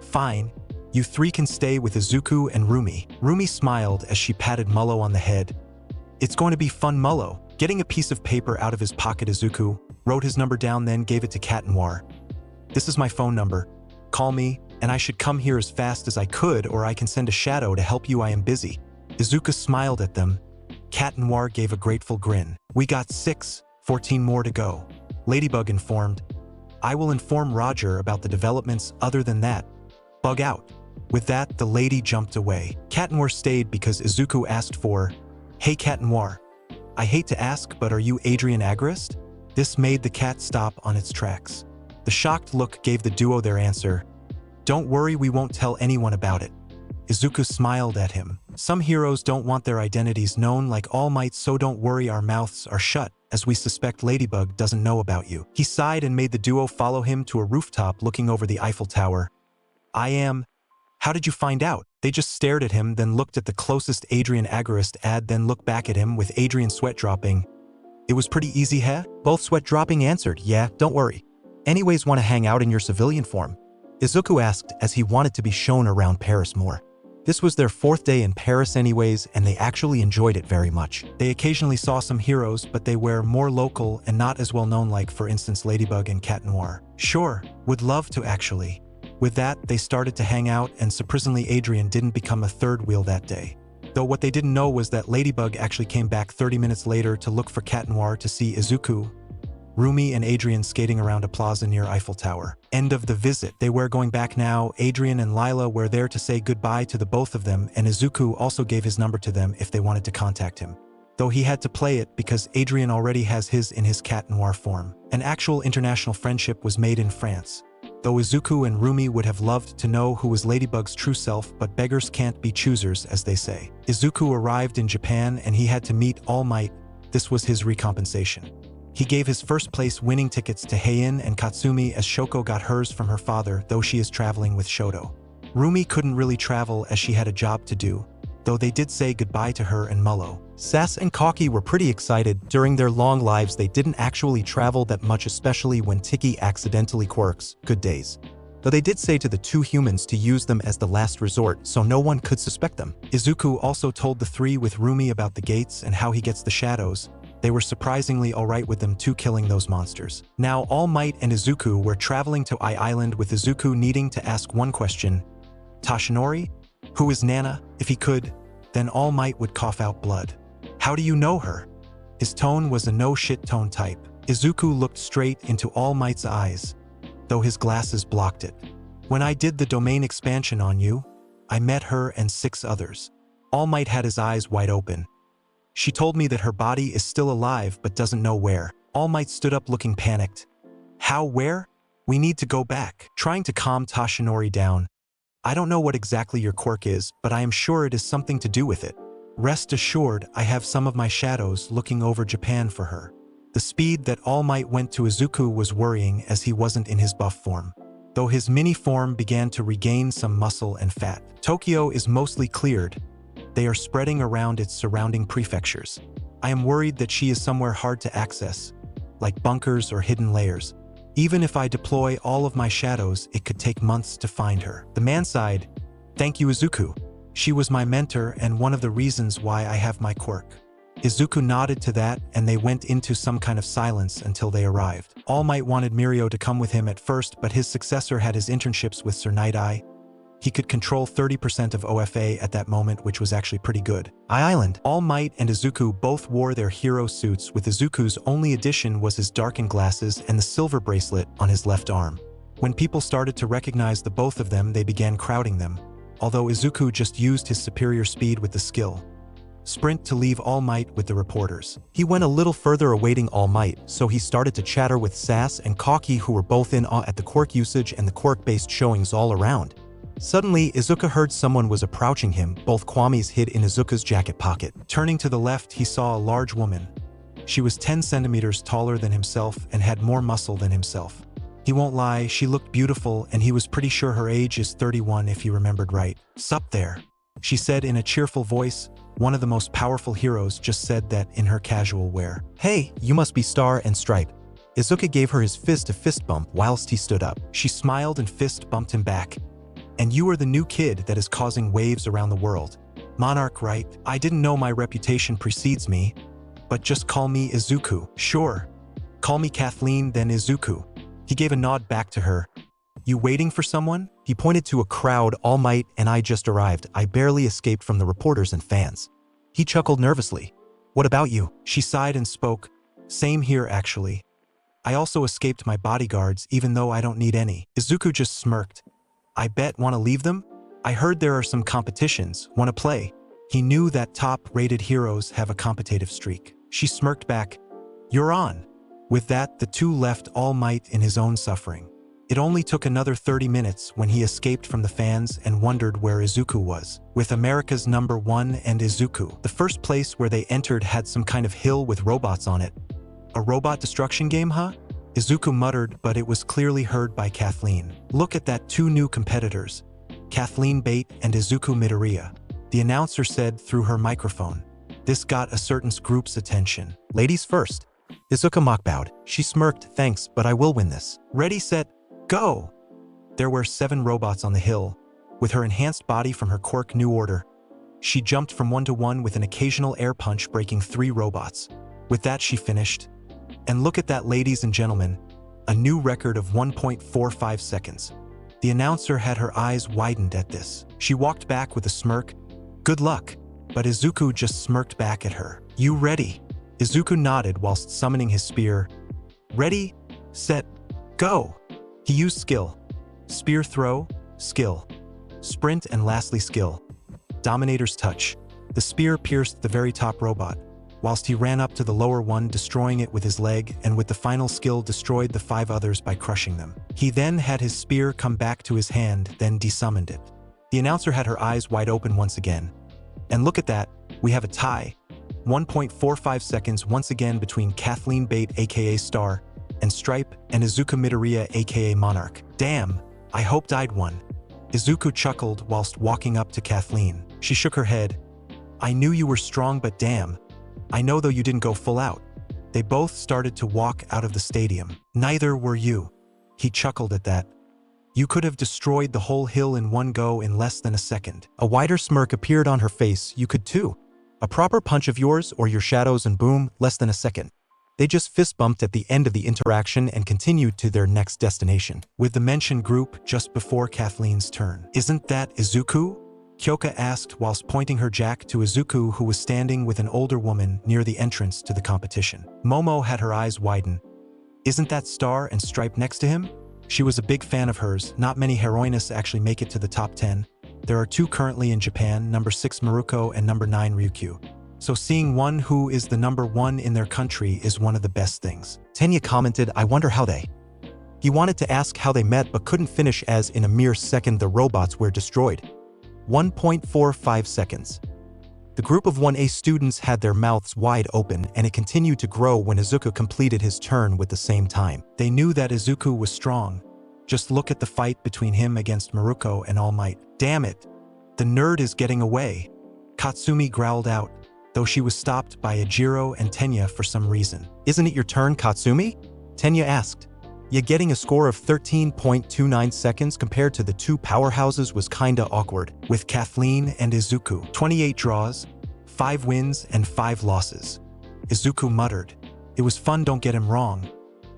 Fine, you 3 can stay with Izuku and Rumi. Rumi smiled as she patted Mullo on the head. It's going to be fun, Mullo. Getting a piece of paper out of his pocket, Izuku wrote his number down, then gave it to Cat Noir. This is my phone number. Call me, and I should come here as fast as I could, or I can send a shadow to help you. I am busy. Izuku smiled at them. Cat Noir gave a grateful grin. We got 14 more to go. Ladybug informed. I will inform Roger about the developments. Other than that, bug out. With that, the lady jumped away. Cat Noir stayed because Izuku asked for, Hey Cat Noir. I hate to ask, but are you Adrian Agrest? This made the cat stop on its tracks. The shocked look gave the duo their answer. Don't worry, we won't tell anyone about it. Izuku smiled at him. Some heroes don't want their identities known like All Might, so don't worry, our mouths are shut, as we suspect Ladybug doesn't know about you. He sighed and made the duo follow him to a rooftop looking over the Eiffel Tower. How did you find out? They just stared at him, then looked at the closest Adrian Agrest ad, then looked back at him with Adrian sweat dropping. It was pretty easy, huh? Both sweat dropping answered, yeah, don't worry. Anyways, want to hang out in your civilian form? Izuku asked as he wanted to be shown around Paris more. This was their 4th day in Paris anyways, and they actually enjoyed it very much. They occasionally saw some heroes, but they were more local and not as well known, like for instance Ladybug and Cat Noir. Sure, would love to actually. With that, they started to hang out, and surprisingly Adrian didn't become a 3rd wheel that day. Though what they didn't know was that Ladybug actually came back 30 minutes later to look for Cat Noir to see Izuku, Rumi and Adrian skating around a plaza near Eiffel Tower. End of the visit. They were going back now. Adrian and Lila were there to say goodbye to the both of them, and Izuku also gave his number to them if they wanted to contact him. Though he had to play it because Adrian already has his in his Cat Noir form. An actual international friendship was made in France. Though Izuku and Rumi would have loved to know who was Ladybug's true self, but beggars can't be choosers, as they say. Izuku arrived in Japan and he had to meet All Might. This was his recompensation. He gave his first place winning tickets to Heian and Katsumi as Shoko got hers from her father, though she is traveling with Shoto. Rumi couldn't really travel as she had a job to do, though they did say goodbye to her and Mullo. Sass and Kaki were pretty excited. During their long lives they didn't actually travel that much, especially when Tiki accidentally quirks. Good days. Though they did say to the 2 humans to use them as the last resort so no one could suspect them. Izuku also told the 3 with Rumi about the gates and how he gets the shadows. They were surprisingly alright with them too, killing those monsters. Now All Might and Izuku were traveling to Island with Izuku needing to ask one question. Tashinori? Who is Nana? If he could, then All Might would cough out blood. How do you know her? His tone was a no-shit tone type. Izuku looked straight into All Might's eyes, though his glasses blocked it. When I did the domain expansion on you, I met her and 6 others. All Might had his eyes wide open. She told me that her body is still alive but doesn't know where. All Might stood up looking panicked. How, where? We need to go back. Trying to calm Toshinori down. I don't know what exactly your quirk is, but I am sure it is something to do with it. Rest assured, I have some of my shadows looking over Japan for her. The speed that All Might went to Izuku was worrying as he wasn't in his buff form. Though his mini form began to regain some muscle and fat. Tokyo is mostly cleared. They are spreading around its surrounding prefectures. I am worried that she is somewhere hard to access, like bunkers or hidden layers. Even if I deploy all of my shadows, it could take months to find her. The man sighed. Thank you, Izuku. She was my mentor and one of the reasons why I have my quirk. Izuku nodded to that and they went into some kind of silence until they arrived. All Might wanted Mirio to come with him at first, but his successor had his internships with Sir Night-Eye. He could control 30% of OFA at that moment, which was actually pretty good. Island. All Might and Izuku both wore their hero suits, with Izuku's only addition was his darkened glasses and the silver bracelet on his left arm. When people started to recognize the both of them, they began crowding them, although Izuku just used his superior speed with the skill sprint to leave All Might with the reporters. He went a little further awaiting All Might, so he started to chatter with Sass and Kaki, who were both in awe at the quirk usage and the quirk-based showings all around. Suddenly, Izuku heard someone was approaching him, both kwamis hid in Izuku's jacket pocket. Turning to the left, he saw a large woman. She was 10 centimeters taller than himself and had more muscle than himself. He won't lie, she looked beautiful and he was pretty sure her age is 31 if he remembered right. "Sup there," she said in a cheerful voice. One of the most powerful heroes just said that in her casual wear. "Hey, you must be Star and Stripe." Izuku gave her his fist-to-fist bump whilst he stood up. She smiled and fist bumped him back. "And you are the new kid that is causing waves around the world. Monarch, right? I didn't know my reputation precedes me, but just call me Izuku." "Sure. Call me Kathleen, then Izuku." He gave a nod back to her. "You waiting for someone?" He pointed to a crowd. "All Might and I just arrived. I barely escaped from the reporters and fans." He chuckled nervously. "What about you?" She sighed and spoke. "Same here, actually. I also escaped my bodyguards, even though I don't need any." Izuku just smirked. "I bet want to leave them? I heard there are some competitions. Want to play?" He knew that top-rated heroes have a competitive streak. She smirked back. "You're on." With that, the two left All Might in his own suffering. It only took another 30 minutes when he escaped from the fans and wondered where Izuku was. With America's #1 and Izuku, the first place where they entered had some kind of hill with robots on it. "A robot destruction game, huh?" Izuku muttered, but it was clearly heard by Kathleen. "Look at that, two new competitors, Kathleen Bate and Izuku Midoriya," the announcer said through her microphone. This got a certain group's attention. "Ladies first." Izuku mock bowed. She smirked, "Thanks, but I will win this." Ready, set, go! There were 7 robots on the hill. With her enhanced body from her quirk New Order, she jumped from 1-to-1 with an occasional air punch, breaking 3 robots. With that, she finished. And look at that, ladies and gentlemen, a new record of 1.45 seconds. The announcer had her eyes widened at this. She walked back with a smirk. "Good luck." But Izuku just smirked back at her. "You ready?" Izuku nodded whilst summoning his spear. "Ready, set, go!" He used skill, spear throw, skill, sprint, and lastly skill, Dominator's Touch. The spear pierced the very top robot, whilst he ran up to the lower one, destroying it with his leg, and with the final skill destroyed the 5 others by crushing them. He then had his spear come back to his hand, then desummoned it. The announcer had her eyes wide open once again. And look at that, we have a tie. 1.45 seconds once again between Kathleen Bate aka Star and Stripe and Izuku Midoriya aka Monarch. "Damn, I hoped I'd won." Izuku chuckled whilst walking up to Kathleen. She shook her head. "I knew you were strong, but damn. I know, though you didn't go full out." They both started to walk out of the stadium. "Neither were you." He chuckled at that. "You could have destroyed the whole hill in one go in less than a second." A wider smirk appeared on her face. "You could too. A proper punch of yours or your shadows and boom, less than a second." They just fist bumped at the end of the interaction and continued to their next destination, with the mentioned group just before Kathleen's turn. "Isn't that Izuku?" Kyoka asked whilst pointing her jack to Izuku, who was standing with an older woman near the entrance to the competition. Momo had her eyes widen. "Isn't that Star and Stripe next to him?" She was a big fan of hers. Not many heroines actually make it to the top 10. There are 2 currently in Japan, number 6 Maruko and number 9 Ryukyu. So seeing one who is the number one in their country is one of the best things. Tenya commented, I wonder how they. He wanted to ask how they met but couldn't finish as in a mere second the robots were destroyed. 1.45 seconds. The group of 1A students had their mouths wide open and it continued to grow when Izuku completed his turn with the same time. They knew that Izuku was strong. Just look at the fight between him against Maruko and All Might. Damn it! The nerd is getting away. Katsumi growled out, though she was stopped by Ejiro and Tenya for some reason. Isn't it your turn, Katsumi? Tenya asked. Yeah, getting a score of 13.29 seconds compared to the two powerhouses was kinda awkward, with Kathleen and Izuku. 28 draws, 5 wins, and 5 losses. Izuku muttered. It was fun, don't get him wrong,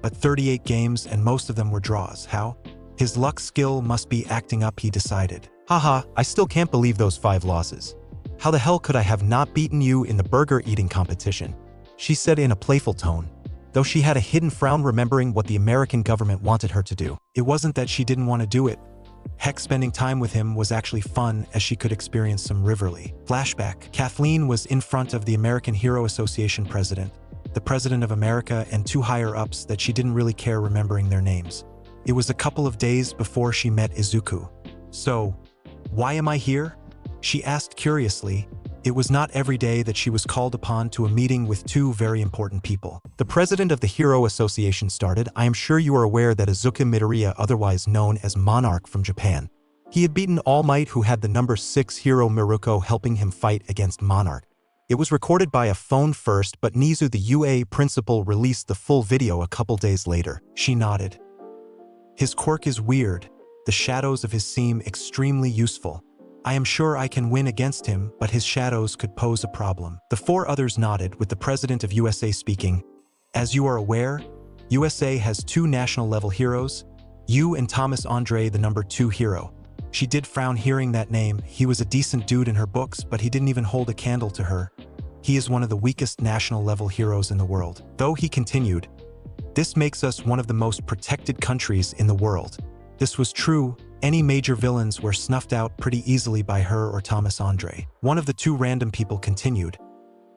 but 38 games and most of them were draws. How? His luck skill must be acting up, he decided. Haha, I still can't believe those 5 losses. How the hell could I have not beaten you in the burger eating competition? She said in a playful tone, though she had a hidden frown remembering what the American government wanted her to do. It wasn't that she didn't want to do it. Heck, spending time with him was actually fun as she could experience some rivalry. Flashback. Kathleen was in front of the American Hero Association president, the president of America, and 2 higher-ups that she didn't really care remembering their names. It was a couple of days before she met Izuku. So, why am I here? She asked curiously. It was not every day that she was called upon to a meeting with 2 very important people. The president of the Hero Association started. I am sure you are aware that Izuku Midoriya, otherwise known as Monarch from Japan. He had beaten All Might, who had the number 6 hero Miruko helping him fight against Monarch. It was recorded by a phone first, but Nizu, the UA principal, released the full video a couple days later. She nodded. His quirk is weird. The shadows of his seem extremely useful. I am sure I can win against him, but his shadows could pose a problem. The 4 others nodded, with the president of USA speaking. As you are aware, USA has 2 national-level heroes, you and Thomas Andre, the number 2 hero. She did frown hearing that name. He was a decent dude in her books, but he didn't even hold a candle to her. He is one of the weakest national-level heroes in the world. Though he continued, this makes us one of the most protected countries in the world. This was true. Any major villains were snuffed out pretty easily by her or Thomas Andre. One of the 2 random people continued.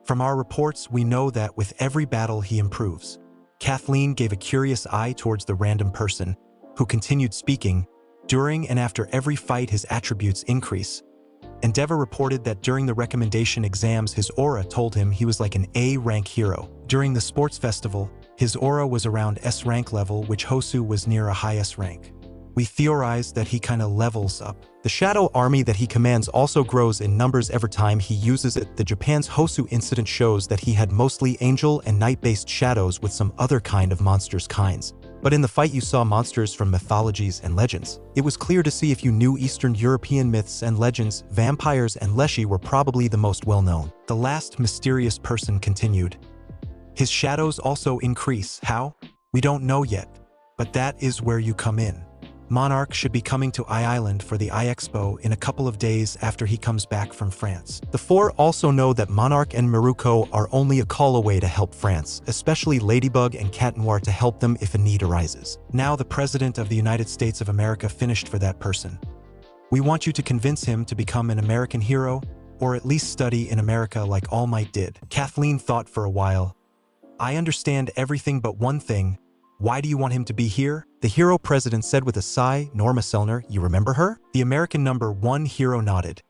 From our reports, we know that with every battle he improves. Kathleen gave a curious eye towards the random person, who continued speaking. During and after every fight his attributes increase. Endeavor reported that during the recommendation exams his aura told him he was like an A-rank hero. During the sports festival, his aura was around S-rank level, which Hosu was near a high S-rank. We theorize that he kinda levels up. The shadow army that he commands also grows in numbers every time he uses it. The Japan's Hosu incident shows that he had mostly angel and night-based shadows with some other kind of monsters kinds. But in the fight you saw monsters from mythologies and legends. It was clear to see if you knew Eastern European myths and legends, vampires and leshy were probably the most well-known. The last mysterious person continued. His shadows also increase. How? We don't know yet. But that is where you come in. Monarch should be coming to I-Island for the I-Expo in a couple of days after he comes back from France. The 4 also know that Monarch and Maruko are only a call away to help France, especially Ladybug and Cat Noir to help them if a need arises. Now the President of the United States of America finished for that person. We want you to convince him to become an American hero, or at least study in America like All Might did. Kathleen thought for a while. I understand everything but one thing. Why do you want him to be here? The hero president said with a sigh. Norma Selner, you remember her? The American number 1 hero nodded.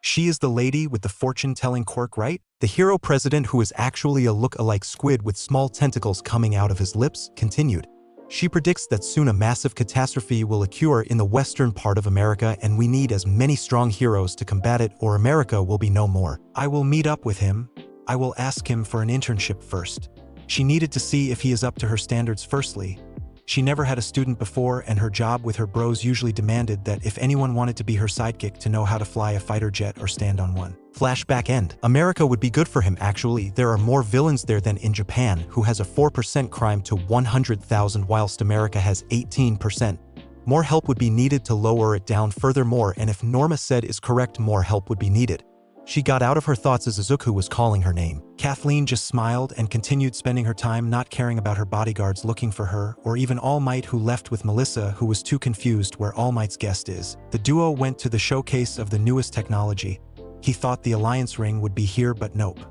She is the lady with the fortune-telling quirk, right? The hero president, who is actually a look-alike squid with small tentacles coming out of his lips, continued. She predicts that soon a massive catastrophe will occur in the western part of America and we need as many strong heroes to combat it or America will be no more. I will meet up with him. I will ask him for an internship first. She needed to see if he is up to her standards firstly. She never had a student before and her job with her bros usually demanded that if anyone wanted to be her sidekick to know how to fly a fighter jet or stand on one. Flashback end. America would be good for him actually. There are more villains there than in Japan, who has a 4% crime to 100,000 whilst America has 18%. More help would be needed to lower it down furthermore, and if Norma said is correct, more help would be needed. She got out of her thoughts as Izuku was calling her name. Kathleen just smiled and continued spending her time not caring about her bodyguards looking for her, or even All Might, who left with Melissa, who was too confused where All Might's guest is. The duo went to the showcase of the newest technology. He thought the Alliance ring would be here, but nope.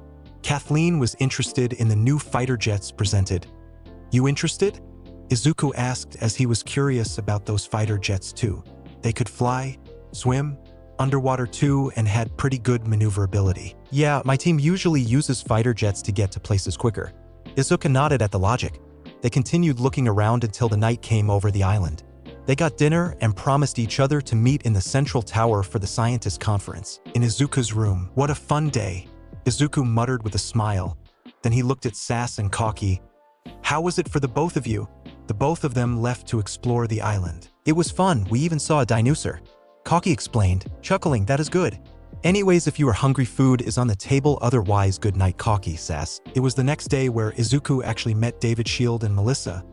Kathleen was interested in the new fighter jets presented. You interested? Izuku asked as he was curious about those fighter jets too. They could fly, swim, underwater too, and had pretty good maneuverability. Yeah, my team usually uses fighter jets to get to places quicker. Izuku nodded at the logic. They continued looking around until the night came over the island. They got dinner and promised each other to meet in the central tower for the scientist conference. In Izuku's room. What a fun day, Izuku muttered with a smile. Then he looked at Sass and Kaki. How was it for the both of you? The both of them left to explore the island. It was fun, we even saw a dinosaur. Kaki explained, chuckling, that is good. Anyways, if you are hungry, food is on the table, otherwise good night, Kaki, Sass. It was the next day where Izuku actually met David, Shield, and Melissa.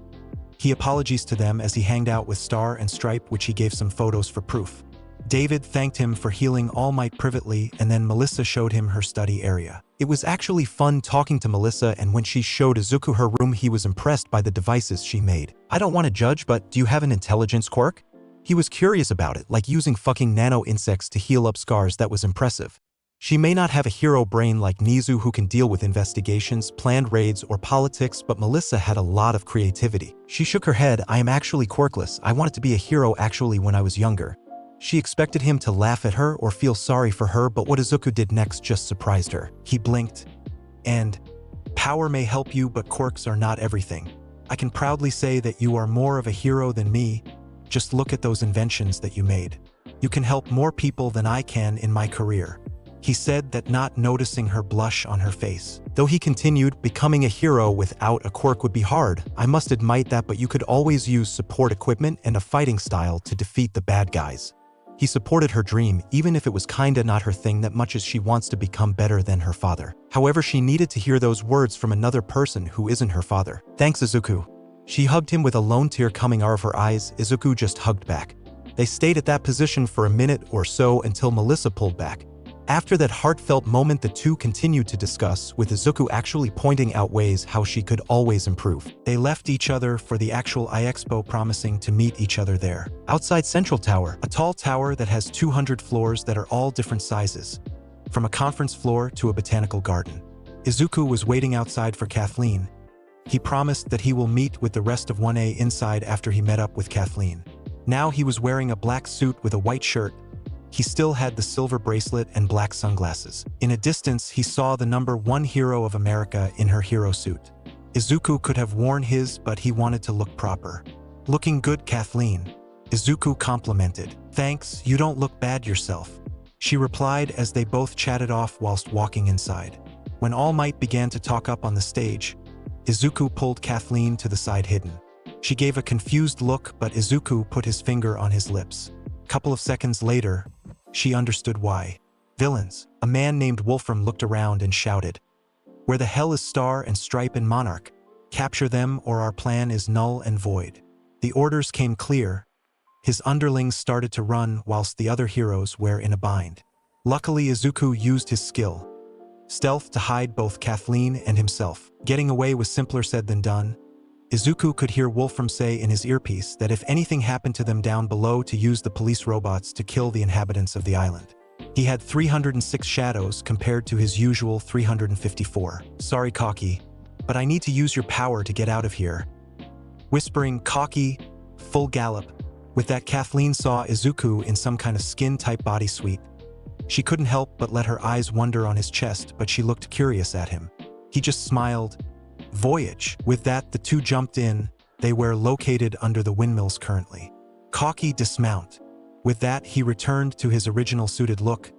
He apologized to them as he hanged out with Star and Stripe, which he gave some photos for proof. David thanked him for healing All Might privately, and then Melissa showed him her study area. It was actually fun talking to Melissa, and when she showed Izuku her room, he was impressed by the devices she made. I don't want to judge, but do you have an intelligence quirk? He was curious about it, like using fucking nano insects to heal up scars. That was impressive. She may not have a hero brain like Nizu who can deal with investigations, planned raids, or politics, but Melissa had a lot of creativity. She shook her head. I am actually quirkless. I wanted to be a hero actually when I was younger. She expected him to laugh at her or feel sorry for her, but what Izuku did next just surprised her. He blinked. And, power may help you, but quirks are not everything. I can proudly say that you are more of a hero than me. Just look at those inventions that you made. You can help more people than I can in my career. He said that, not noticing her blush on her face. Though he continued, becoming a hero without a quirk would be hard. I must admit that, but you could always use support equipment and a fighting style to defeat the bad guys. He supported her dream, even if it was kinda not her thing that much as she wants to become better than her father. However, she needed to hear those words from another person who isn't her father. Thanks, Izuku. She hugged him with a lone tear coming out of her eyes. Izuku just hugged back. They stayed at that position for a minute or so until Melissa pulled back. After that heartfelt moment, the two continued to discuss, with Izuku actually pointing out ways how she could always improve. They left each other for the actual iExpo, promising to meet each other there. Outside Central Tower, a tall tower that has 200 floors that are all different sizes, from a conference floor to a botanical garden. Izuku was waiting outside for Kathleen. He promised that he will meet with the rest of 1A inside after he met up with Kathleen. Now he was wearing a black suit with a white shirt. He still had the silver bracelet and black sunglasses. In a distance, he saw the #1 hero of America in her hero suit. Izuku could have worn his, but he wanted to look proper. Looking good, Kathleen. Izuku complimented. Thanks, you don't look bad yourself. She replied as they both chatted off whilst walking inside. When All Might began to talk up on the stage, Izuku pulled Kathleen to the side hidden. She gave a confused look, but Izuku put his finger on his lips. Couple of seconds later, she understood why. Villains. A man named Wolfram looked around and shouted, "Where the hell is Star and Stripe and Monarch? Capture them or our plan is null and void." The orders came clear. His underlings started to run whilst the other heroes were in a bind. Luckily, Izuku used his skill, stealth, to hide both Kathleen and himself. Getting away was simpler said than done. Izuku could hear Wolfram say in his earpiece that if anything happened to them down below, to use the police robots to kill the inhabitants of the island. He had 306 shadows compared to his usual 354. Sorry, Kaki, but I need to use your power to get out of here. Whispering Kaki, full gallop. With that, Kathleen saw Izuku in some kind of skin-type bodysuit. She couldn't help but let her eyes wander on his chest, but she looked curious at him. He just smiled. Voyage. With that, the two jumped in. They were located under the windmills currently. Kaki, dismount. With that, he returned to his original suited look.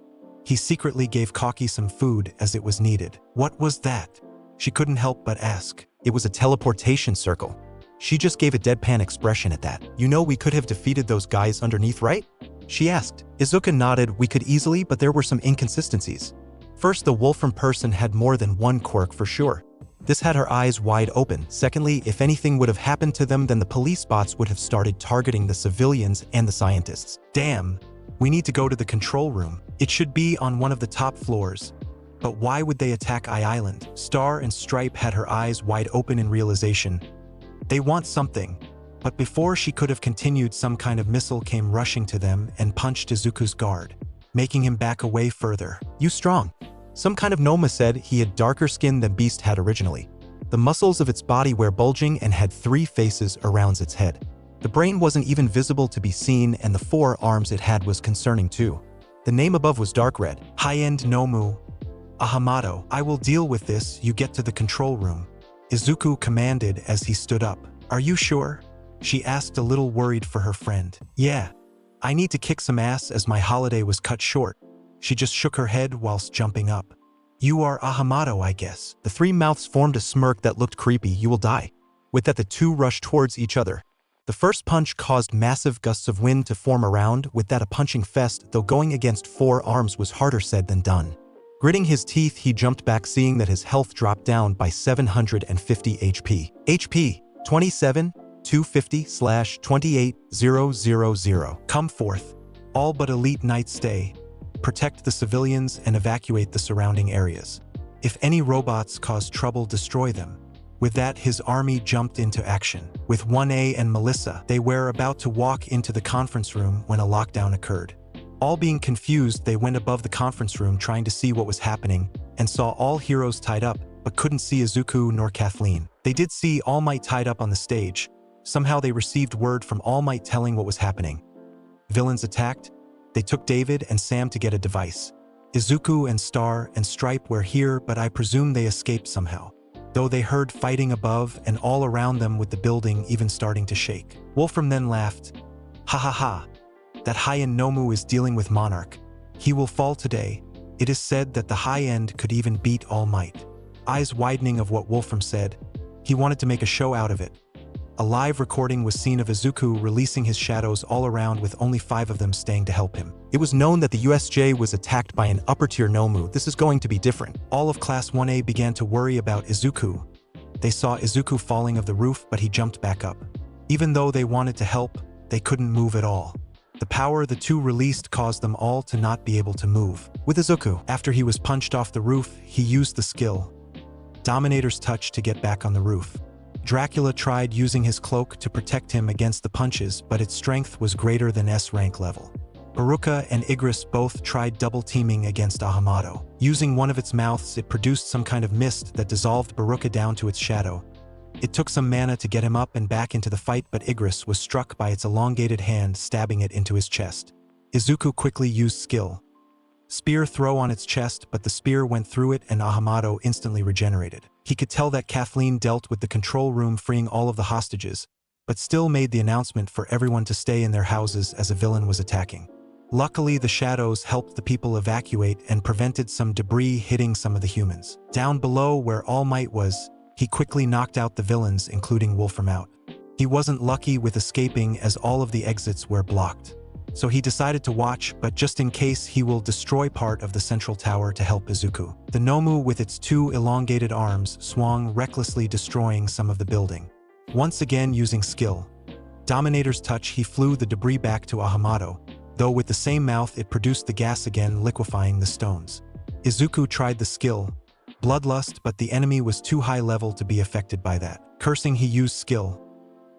He secretly gave Kaki some food as it was needed. What was that? She couldn't help but ask. It was a teleportation circle. She just gave a deadpan expression at that. You know, we could have defeated those guys underneath, right? She asked. Izuku nodded. We could easily, but there were some inconsistencies. First, the Wolfram person had more than one quirk for sure. This had her eyes wide open. Secondly, if anything would have happened to them, then the police bots would have started targeting the civilians and the scientists. Damn, we need to go to the control room. It should be on one of the top floors. But why would they attack Island? Star and Stripe had her eyes wide open in realization. They want something. But before she could have continued, some kind of missile came rushing to them and punched Izuku's guard, making him back away further. You strong. Some kind of Nomu said he had darker skin than Beast had originally. The muscles of its body were bulging and had 3 faces around its head. The brain wasn't even visible to be seen, and the 4 arms it had was concerning too. The name above was dark red. High-end Nomu. Ahamato, I will deal with this, you get to the control room. Izuku commanded as he stood up. Are you sure? She asked, a little worried for her friend. Yeah. I need to kick some ass as my holiday was cut short. She just shook her head whilst jumping up. You are Ahamato, I guess. The 3 mouths formed a smirk that looked creepy. You will die. With that, the 2 rushed towards each other. The first punch caused massive gusts of wind to form around, with that a punching fest, though going against 4 arms was harder said than done. Gritting his teeth, he jumped back, seeing that his health dropped down by 750 HP. HP 27 250/28000. Come forth. All but elite knights stay. Protect the civilians and evacuate the surrounding areas. If any robots cause trouble, destroy them. With that, his army jumped into action. With 1A and Melissa, they were about to walk into the conference room when a lockdown occurred. All being confused, they went above the conference room trying to see what was happening and saw all heroes tied up, but couldn't see Izuku nor Kathleen. They did see All Might tied up on the stage. Somehow they received word from All Might telling what was happening. Villains attacked. They took David and Sam to get a device. Izuku and Star and Stripe were here, but I presume they escaped somehow. Though they heard fighting above and all around them, with the building even starting to shake. Wolfram then laughed. Ha ha ha. That high-end Nomu is dealing with Monarch. He will fall today. It is said that the high-end could even beat All Might. Eyes widening of what Wolfram said. He wanted to make a show out of it. A live recording was seen of Izuku releasing his shadows all around, with only 5 of them staying to help him. It was known that the USJ was attacked by an upper-tier Nomu. This is going to be different. All of Class 1A began to worry about Izuku. They saw Izuku falling of the roof, but he jumped back up. Even though they wanted to help, they couldn't move at all. The power the 2 released caused them all to not be able to move. With Izuku, after he was punched off the roof, he used the skill Dominator's Touch to get back on the roof. Dracula tried using his cloak to protect him against the punches, but its strength was greater than S rank level. Baruka and Igris both tried double-teaming against Ahamato. Using one of its mouths, it produced some kind of mist that dissolved Baruka down to its shadow. It took some mana to get him up and back into the fight, but Igris was struck by its elongated hand, stabbing it into his chest. Izuku quickly used skill Spear throw on its chest, but the spear went through it and Ahamato instantly regenerated. He could tell that Kathleen dealt with the control room, freeing all of the hostages, but still made the announcement for everyone to stay in their houses as a villain was attacking. Luckily, the shadows helped the people evacuate and prevented some debris hitting some of the humans. Down below where All Might was, he quickly knocked out the villains, including Wolfram out. He wasn't lucky with escaping as all of the exits were blocked. So he decided to watch, but just in case, he will destroy part of the central tower to help Izuku. The Nomu with its 2 elongated arms swung recklessly, destroying some of the building. Once again using skill Dominator's Touch, he flew the debris back to Ahamato, though with the same mouth it produced the gas again, liquefying the stones. Izuku tried the skill Bloodlust, but the enemy was too high level to be affected by that. Cursing, he used skill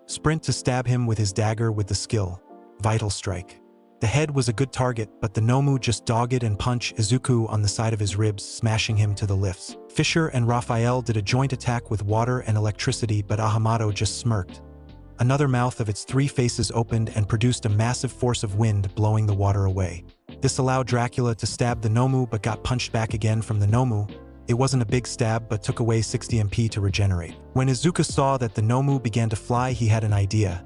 Sprint to stab him with his dagger with the skill Vital Strike. The head was a good target, but the Nomu just dogged and punched Izuku on the side of his ribs, smashing him to the lifts. Fisher and Raphael did a joint attack with water and electricity, but Ahamato just smirked. Another mouth of its 3 faces opened and produced a massive force of wind, blowing the water away. This allowed Dracula to stab the Nomu, but got punched back again from the Nomu. It wasn't a big stab, but took away 60 MP to regenerate. When Izuku saw that the Nomu began to fly, he had an idea.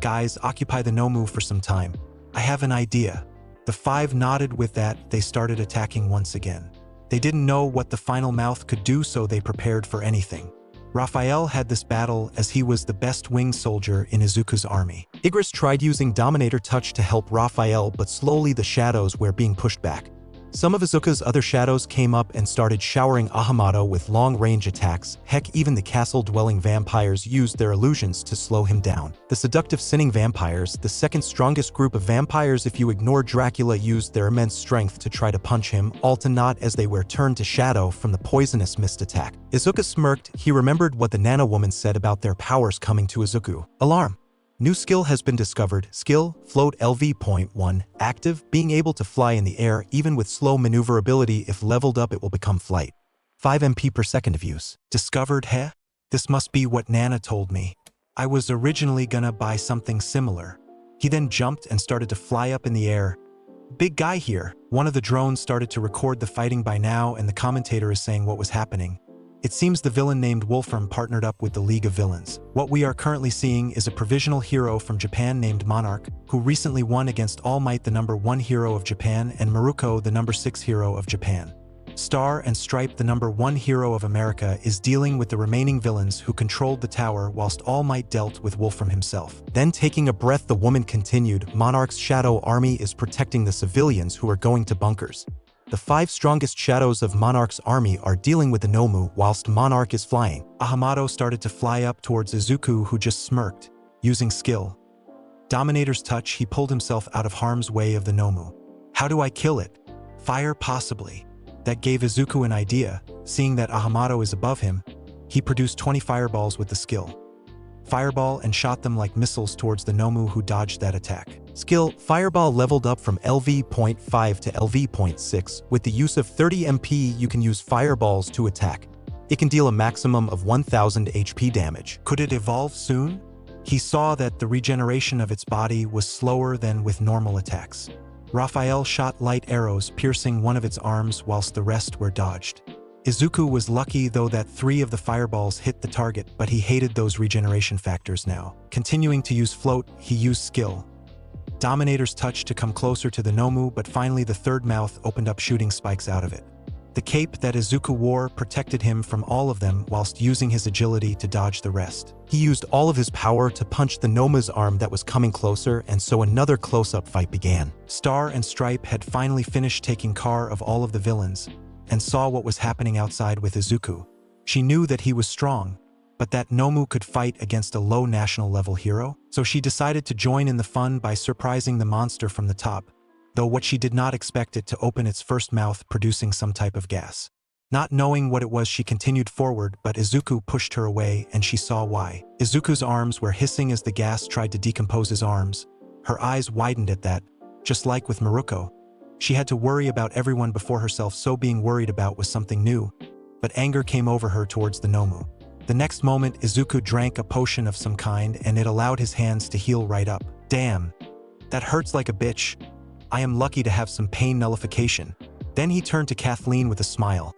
Guys, occupy the Nomu for some time. I have an idea. The 5 nodded. With that, they started attacking once again. They didn't know what the final mouth could do, so they prepared for anything. Raphael had this battle as he was the best winged soldier in Izuku's army. Igris tried using Dominator Touch to help Raphael, but slowly the shadows were being pushed back. Some of Izuku's other shadows came up and started showering Ahamato with long-range attacks. Heck, even the castle-dwelling vampires used their illusions to slow him down. The seductive sinning vampires, the second strongest group of vampires if you ignore Dracula, used their immense strength to try to punch him, all to naught as they were turned to shadow from the poisonous mist attack. Izuku smirked. He remembered what the Nano Woman said about their powers coming to Izuku. Alarm! New skill has been discovered. Skill, float LV.1, active, being able to fly in the air even with slow maneuverability. If leveled up it will become flight. 5 MP per second of use. Discovered, heh? This must be what Nana told me. I was originally gonna buy something similar. He then jumped and started to fly up in the air. Big guy here. One of the drones started to record the fighting by now, and the commentator is saying what was happening. It seems the villain named Wolfram partnered up with the League of Villains. What we are currently seeing is a provisional hero from Japan named Monarch, who recently won against All Might, the #1 hero of Japan, and Maruko, the #6 hero of Japan. Star and Stripe, the #1 hero of America, is dealing with the remaining villains who controlled the tower, whilst All Might dealt with Wolfram himself. Then, taking a breath, the woman continued, Monarch's shadow army is protecting the civilians who are going to bunkers. The 5 strongest shadows of Monarch's army are dealing with the Nomu whilst Monarch is flying. Ahamato started to fly up towards Izuku, who just smirked. Using skill Dominator's touch, he pulled himself out of harm's way of the Nomu. How do I kill it? Fire, possibly. That gave Izuku an idea. Seeing that Ahamato is above him, he produced 20 fireballs with the skill Fireball and shot them like missiles towards the Nomu, who dodged that attack. Skill Fireball leveled up from LV.5 to LV.6. With the use of 30 MP, you can use fireballs to attack. It can deal a maximum of 1000 HP damage. Could it evolve soon? He saw that the regeneration of its body was slower than with normal attacks. Raphael shot light arrows, piercing one of its arms whilst the rest were dodged. Izuku was lucky though that 3 of the fireballs hit the target, but he hated those regeneration factors now. Continuing to use float, he used skill Dominator's touch to come closer to the Nomu, but finally the third mouth opened up, shooting spikes out of it. The cape that Izuku wore protected him from all of them whilst using his agility to dodge the rest. He used all of his power to punch the Nomu's arm that was coming closer, and so another close-up fight began. Star and Stripe had finally finished taking care of all of the villains and saw what was happening outside with Izuku. She knew that he was strong, but that Nomu could fight against a low national level hero, so she decided to join in the fun by surprising the monster from the top, though what she did not expect it to open its first mouth, producing some type of gas. Not knowing what it was, she continued forward, but Izuku pushed her away, and she saw why. Izuku's arms were hissing as the gas tried to decompose his arms. Her eyes widened at that, just like with Maruko. She had to worry about everyone before herself, so being worried about was something new, but anger came over her towards the Nomu. The next moment, Izuku drank a potion of some kind, and it allowed his hands to heal right up. Damn, that hurts like a bitch. I am lucky to have some pain nullification. Then he turned to Kathleen with a smile.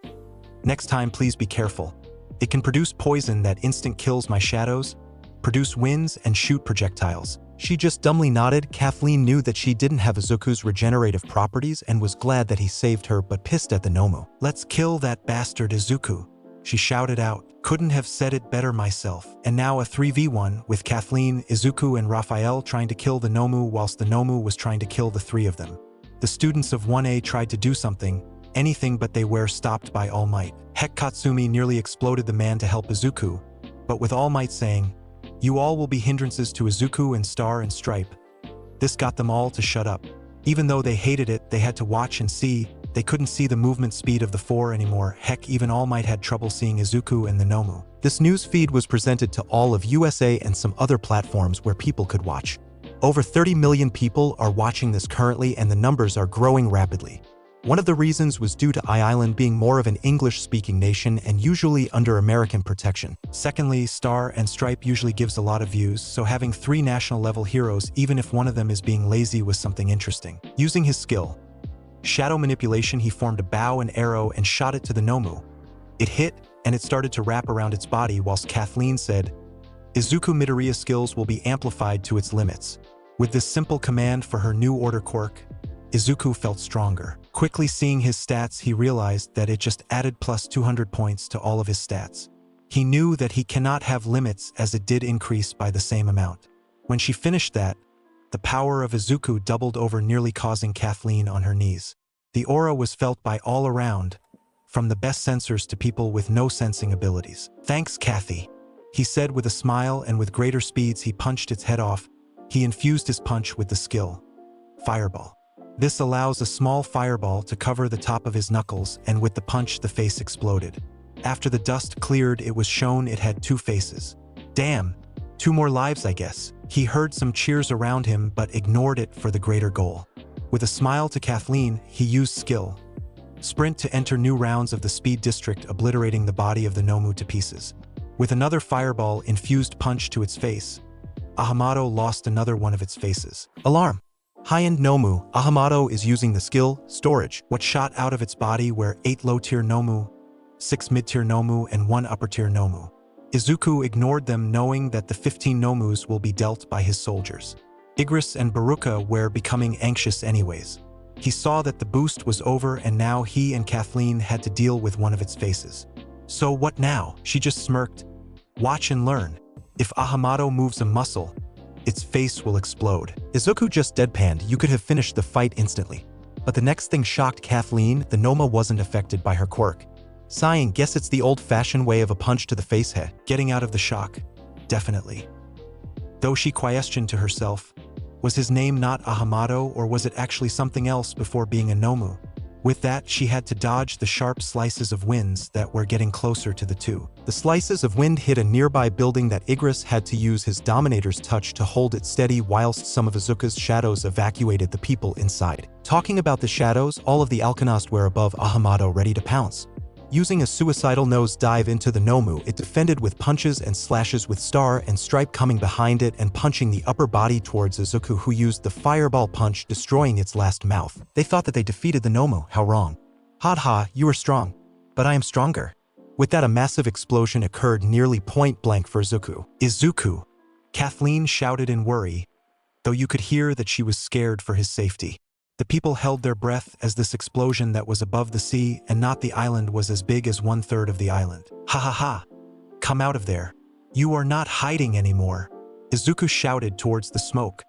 Next time, please be careful. It can produce poison that instant kills my shadows, produce winds, and shoot projectiles. She just dumbly nodded. Kathleen knew that she didn't have Izuku's regenerative properties and was glad that he saved her, but pissed at the Nomu. Let's kill that bastard Izuku, she shouted out. Couldn't have said it better myself. And now a 3v1 with Kathleen, Izuku, and Raphael trying to kill the Nomu, whilst the Nomu was trying to kill the 3 of them. The students of 1A tried to do something, anything, but they were stopped by All Might. Heck, Katsumi nearly exploded the man to help Izuku, but with All Might saying, "You all will be hindrances to Izuku and Star and Stripe." This got them all to shut up. Even though they hated it, they had to watch and see. They couldn't see the movement speed of the 4 anymore. Heck, even All Might had trouble seeing Izuku and the Nomu. This news feed was presented to all of USA and some other platforms where people could watch. Over 30 million people are watching this currently, and the numbers are growing rapidly. One of the reasons was due to Island being more of an English-speaking nation and usually under American protection. Secondly, Star and Stripe usually gives a lot of views, so having 3 national-level heroes, even if one of them is being lazy, was something interesting. Using his skill Shadow Manipulation, he formed a bow and arrow and shot it to the Nomu. It hit, and it started to wrap around its body, whilst Kathleen said, Izuku Midoriya skills will be amplified to its limits. With this simple command for her new order quirk, Izuku felt stronger. Quickly seeing his stats, he realized that it just added plus 200 points to all of his stats. He knew that he cannot have limits, as it did increase by the same amount. When she finished that, the power of Izuku doubled over, nearly causing Kathleen on her knees. The aura was felt by all around, from the best sensors to people with no sensing abilities. "Thanks, Kathy," he said with a smile, and with greater speeds he punched its head off. He infused his punch with the skill Fireball. This allows a small fireball to cover the top of his knuckles, and with the punch the face exploded. After the dust cleared, it was shown it had 2 faces. Damn, 2 more lives, I guess. He heard some cheers around him but ignored it for the greater goal. With a smile to Kathleen, he used skill. Sprint to enter new rounds of the Speed District, obliterating the body of the Nomu to pieces. With another fireball-infused punch to its face, Ahamato lost another one of its faces. Alarm! High-end Nomu, Ahamato is using the skill, Storage. What shot out of its body were 8 low-tier Nomu, 6 mid-tier Nomu, and 1 upper-tier Nomu. Izuku ignored them, knowing that the 15 Nomus will be dealt by his soldiers. Igris and Baruka were becoming anxious anyways. He saw that the boost was over and now he and Kathleen had to deal with one of its faces. So what now? She just smirked. Watch and learn. If Ahamato moves a muscle, its face will explode. Izuku just deadpanned. You could have finished the fight instantly. But the next thing shocked Kathleen. The Noma wasn't affected by her quirk. Sighing, guess it's the old-fashioned way of a punch to the face head. Getting out of the shock. Definitely. Though she questioned to herself, was his name not Ahamato or was it actually something else before being a Nomu? With that, she had to dodge the sharp slices of winds that were getting closer to the two. The slices of wind hit a nearby building that Igris had to use his Dominator's touch to hold it steady whilst some of Izuku's shadows evacuated the people inside. Talking about the shadows, all of the Alchemist were above Ahamato ready to pounce. Using a suicidal nose dive into the Nomu, it defended with punches and slashes with Star and Stripe coming behind it and punching the upper body towards Izuku, who used the fireball punch, destroying its last mouth. They thought that they defeated the Nomu. How wrong. Ha, you are strong. But I am stronger. With that, a massive explosion occurred nearly point blank for Izuku. Izuku! Kathleen shouted in worry, though you could hear that she was scared for his safety. The people held their breath as this explosion that was above the sea and not the island was as big as 1/3 of the island. Ha. Come out of there. You are not hiding anymore. Izuku shouted towards the smoke,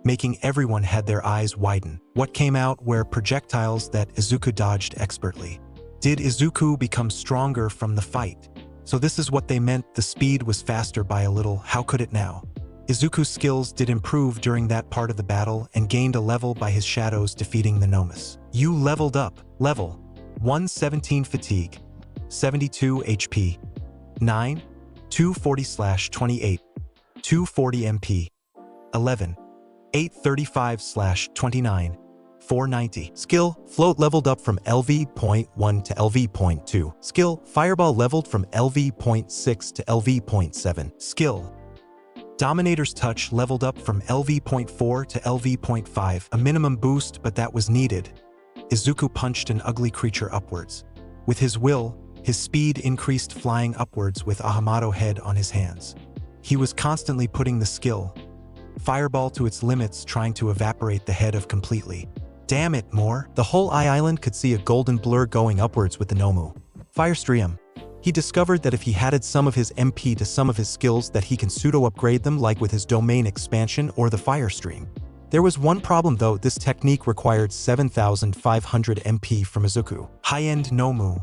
making everyone had their eyes widen. What came out were projectiles that Izuku dodged expertly. Did Izuku become stronger from the fight? So this is what they meant, the speed was faster by a little. How could it now? Izuku's skills did improve during that part of the battle and gained a level by his shadows defeating the Nomus. You leveled up. Level 117 fatigue, 72 HP, 9, 240/28, 240 MP, 11, 835/29, 490. Skill, Float leveled up from LV.1 to LV.2. Skill, Fireball leveled from LV.6 to LV.7. Skill, Dominator's Touch leveled up from LV.4 to LV.5, a minimum boost, but that was needed. Izuku punched an ugly creature upwards. With his will, his speed increased, flying upwards with Ahamato head on his hands. He was constantly putting the skill, Fireball to its limits, trying to evaporate the head of completely. Damn it, more. The whole island could see a golden blur going upwards with the Nomu. Firestream. He discovered that if he added some of his MP to some of his skills that he can pseudo-upgrade them, like with his domain expansion or the fire stream. There was one problem though, this technique required 7,500 MP from Izuku. High-end Nomu.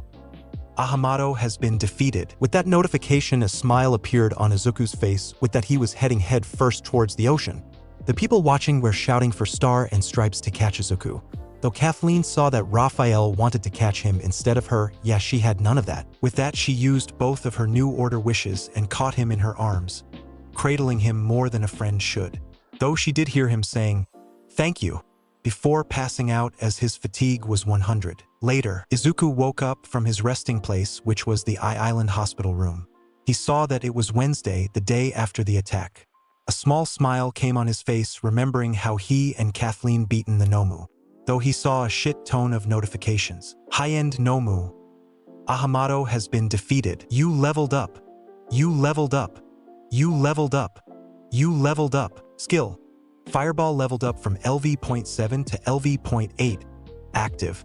Ahamato has been defeated. With that notification, a smile appeared on Izuku's face, with that he was heading head first towards the ocean. The people watching were shouting for Star and Stripes to catch Izuku. Though Kathleen saw that Raphael wanted to catch him instead of her, yeah, she had none of that. With that, she used both of her New Order wishes and caught him in her arms, cradling him more than a friend should. Though she did hear him saying, "Thank you," before passing out as his fatigue was 100. Later, Izuku woke up from his resting place, which was the Island hospital room. He saw that it was Wednesday, the day after the attack. A small smile came on his face, remembering how he and Kathleen beaten the Nomu. Though he saw a shit ton of notifications. High-end Nomu. Ahamato has been defeated. You leveled up. You leveled up. You leveled up. You leveled up. Skill. Fireball leveled up from LV.7 to LV.8. Active.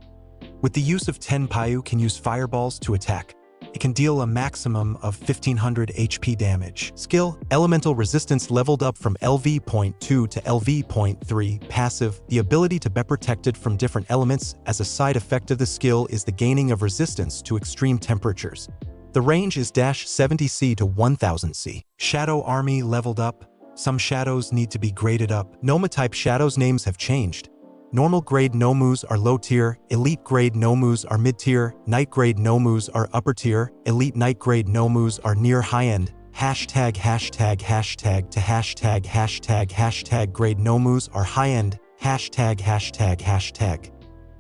With the use of 10 Payu can use fireballs to attack. It can deal a maximum of 1500 HP damage. Skill, Elemental Resistance leveled up from LV.2 to LV.3. Passive, the ability to be protected from different elements. As a side effect of the skill is the gaining of resistance to extreme temperatures. The range is -70C to 1000C. Shadow Army leveled up. Some shadows need to be graded up. Noma-type shadows names have changed. Normal grade Nomus are low tier, elite grade Nomus are mid tier, night grade Nomus are upper tier, elite night grade Nomus are near high end, Hashtag hashtag hashtag to hashtag hashtag hashtag grade Nomus are high-end. Hashtag hashtag hashtag.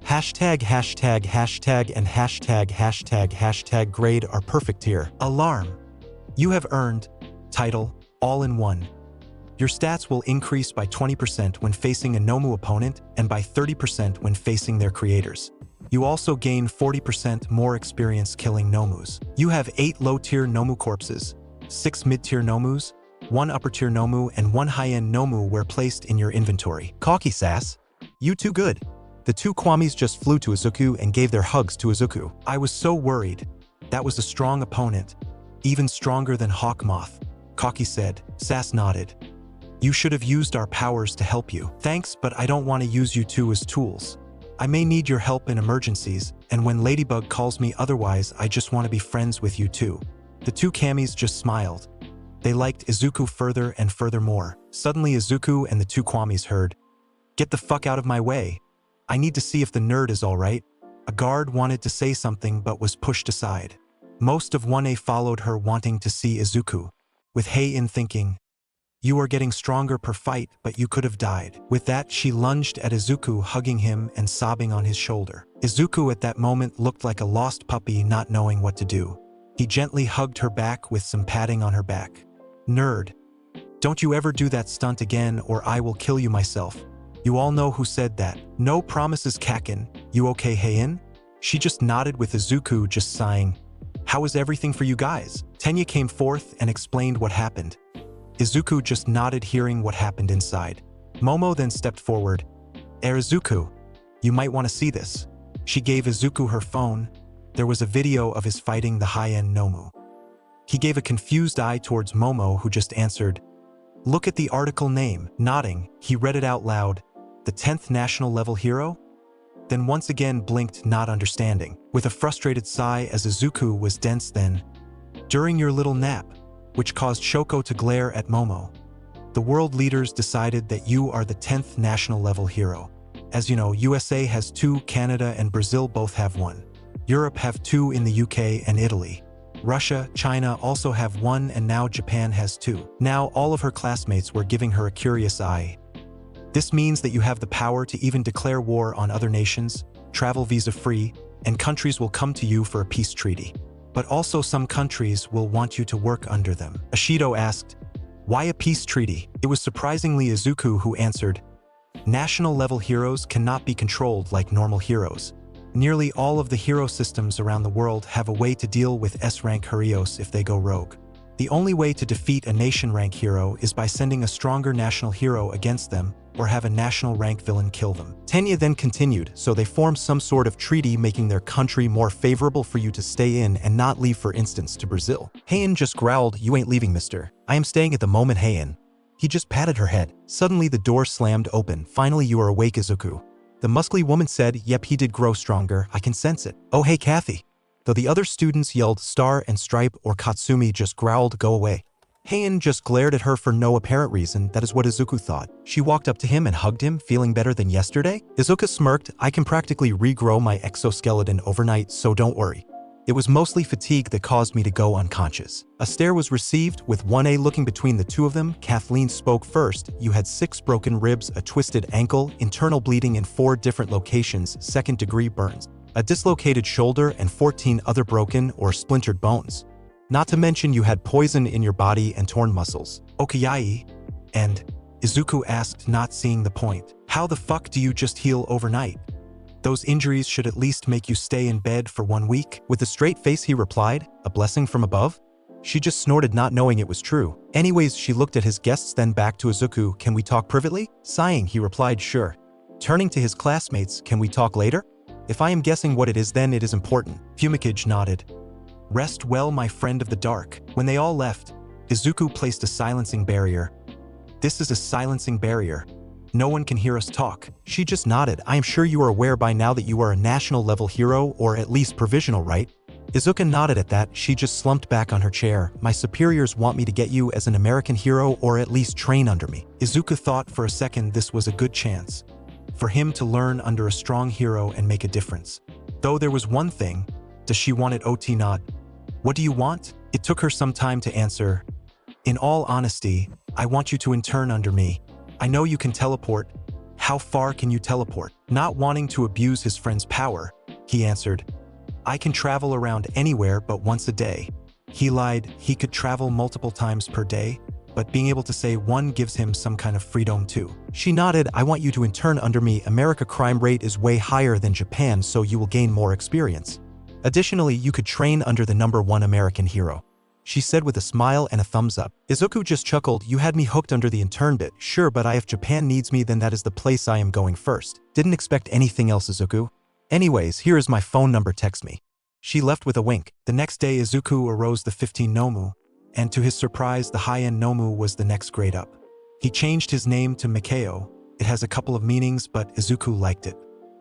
Hashtag hashtag hashtag and hashtag hashtag hashtag grade are perfect tier. Alarm. You have earned title all in one. Your stats will increase by 20% when facing a Nomu opponent and by 30% when facing their creators. You also gain 40% more experience killing Nomus. You have 8 low-tier Nomu corpses, 6 mid-tier Nomus, 1 upper-tier Nomu, and 1 high-end Nomu were placed in your inventory. Cocky sass. You too good. The 2 Kwamis just flew to Izuku and gave their hugs to Izuku. I was so worried. That was a strong opponent. Even stronger than Hawk Moth. Cocky said. Sass nodded. You should have used our powers to help you. Thanks, but I don't want to use you two as tools. I may need your help in emergencies, and when Ladybug calls me otherwise, I just want to be friends with you too. The 2 Kamis just smiled. They liked Izuku further and furthermore. Suddenly Izuku and the 2 Kwamis heard, "Get the fuck out of my way. I need to see if the nerd is alright." A guard wanted to say something but was pushed aside. Most of 1A followed her wanting to see Izuku, with Hei-in thinking, "You are getting stronger per fight, but you could have died." With that, she lunged at Izuku, hugging him and sobbing on his shoulder. Izuku at that moment looked like a lost puppy not knowing what to do. He gently hugged her back with some patting on her back. "Nerd. Don't you ever do that stunt again or I will kill you myself." You all know who said that. No promises, Kakin. You okay, Hei-in? She just nodded with Izuku just sighing. "How is everything for you guys?" Tenya came forth and explained what happened. Izuku just nodded, hearing what happened inside. Momo then stepped forward. Izuku, you might want to see this." She gave Izuku her phone. There was a video of his fighting the high-end Nomu. He gave a confused eye towards Momo, who just answered, "Look at the article name." Nodding, he read it out loud. "The 10th national level hero?" Then once again blinked, not understanding, with a frustrated sigh as Izuku was dense then. "During your little nap," which caused Shoko to glare at Momo. "The world leaders decided that you are the 10th national level hero. As you know, USA has 2, Canada and Brazil both have 1. Europe have 2 in the UK and Italy. Russia, China also have 1 and now Japan has 2. Now all of her classmates were giving her a curious eye. This means that you have the power to even declare war on other nations, travel visa-free, and countries will come to you for a peace treaty. But also some countries will want you to work under them." Ashido asked, "Why a peace treaty?" It was surprisingly Izuku who answered, "National-level heroes cannot be controlled like normal heroes. Nearly all of the hero systems around the world have a way to deal with S-rank heroes if they go rogue. The only way to defeat a nation-rank hero is by sending a stronger national hero against them, or have a national-rank villain kill them." Tenya then continued, "So they formed some sort of treaty making their country more favorable for you to stay in and not leave, for instance, to Brazil." Hei-in just growled, "You ain't leaving, mister. I am staying at the moment, Hei-in." He just patted her head. Suddenly the door slammed open. "Finally you are awake, Izuku." The muscly woman said, "Yep, he did grow stronger. I can sense it." "Oh hey, Kathy." Though the other students yelled Star and Stripe or Katsumi just growled, "Go away." Hei-in just glared at her for no apparent reason. That is what Izuku thought. She walked up to him and hugged him, feeling better than yesterday. Izuku smirked, "I can practically regrow my exoskeleton overnight, so don't worry. It was mostly fatigue that caused me to go unconscious." A stare was received, with 1A looking between the two of them. Kathleen spoke first. "You had 6 broken ribs, a twisted ankle, internal bleeding in 4 different locations, second-degree burns, a dislocated shoulder, and 14 other broken or splintered bones. Not to mention you had poison in your body and torn muscles." "Okayai?" And Izuku asked, not seeing the point. "How the fuck do you just heal overnight? Those injuries should at least make you stay in bed for 1 week." With a straight face he replied, "A blessing from above?" She just snorted, not knowing it was true. Anyways, she looked at his guests, then back to Izuku. "Can we talk privately?" Sighing, he replied, "Sure." Turning to his classmates, "Can we talk later? If I am guessing what it is, then it is important." Fumikage nodded. "Rest well, my friend of the dark." When they all left, Izuku placed a silencing barrier. "This is a silencing barrier. No one can hear us talk." She just nodded. "I am sure you are aware by now that you are a national-level hero, or at least provisional, right?" Izuku nodded at that. She just slumped back on her chair. "My superiors want me to get you as an American hero, or at least train under me." Izuku thought for a second this was a good chance for him to learn under a strong hero and make a difference. Though there was one thing, does she want it OT not? "What do you want?" It took her some time to answer. In all honesty, I want you to intern under me. I know you can teleport. How far can you teleport? Not wanting to abuse his friend's power, he answered, I can travel around anywhere but once a day. He lied, he could travel multiple times per day, but being able to say one gives him some kind of freedom too. She nodded, I want you to intern under me. America crime rate is way higher than Japan, so you will gain more experience. Additionally, you could train under the #1 American hero. She said with a smile and a thumbs up. Izuku just chuckled, you had me hooked under the intern bit. Sure, but if Japan needs me, then that is the place I am going first. Didn't expect anything else, Izuku. Anyways, here is my phone number, text me. She left with a wink. The next day, Izuku arose the 15 Nomu, and to his surprise, the high-end Nomu was the next grade up. He changed his name to Mikao. It has a couple of meanings, but Izuku liked it.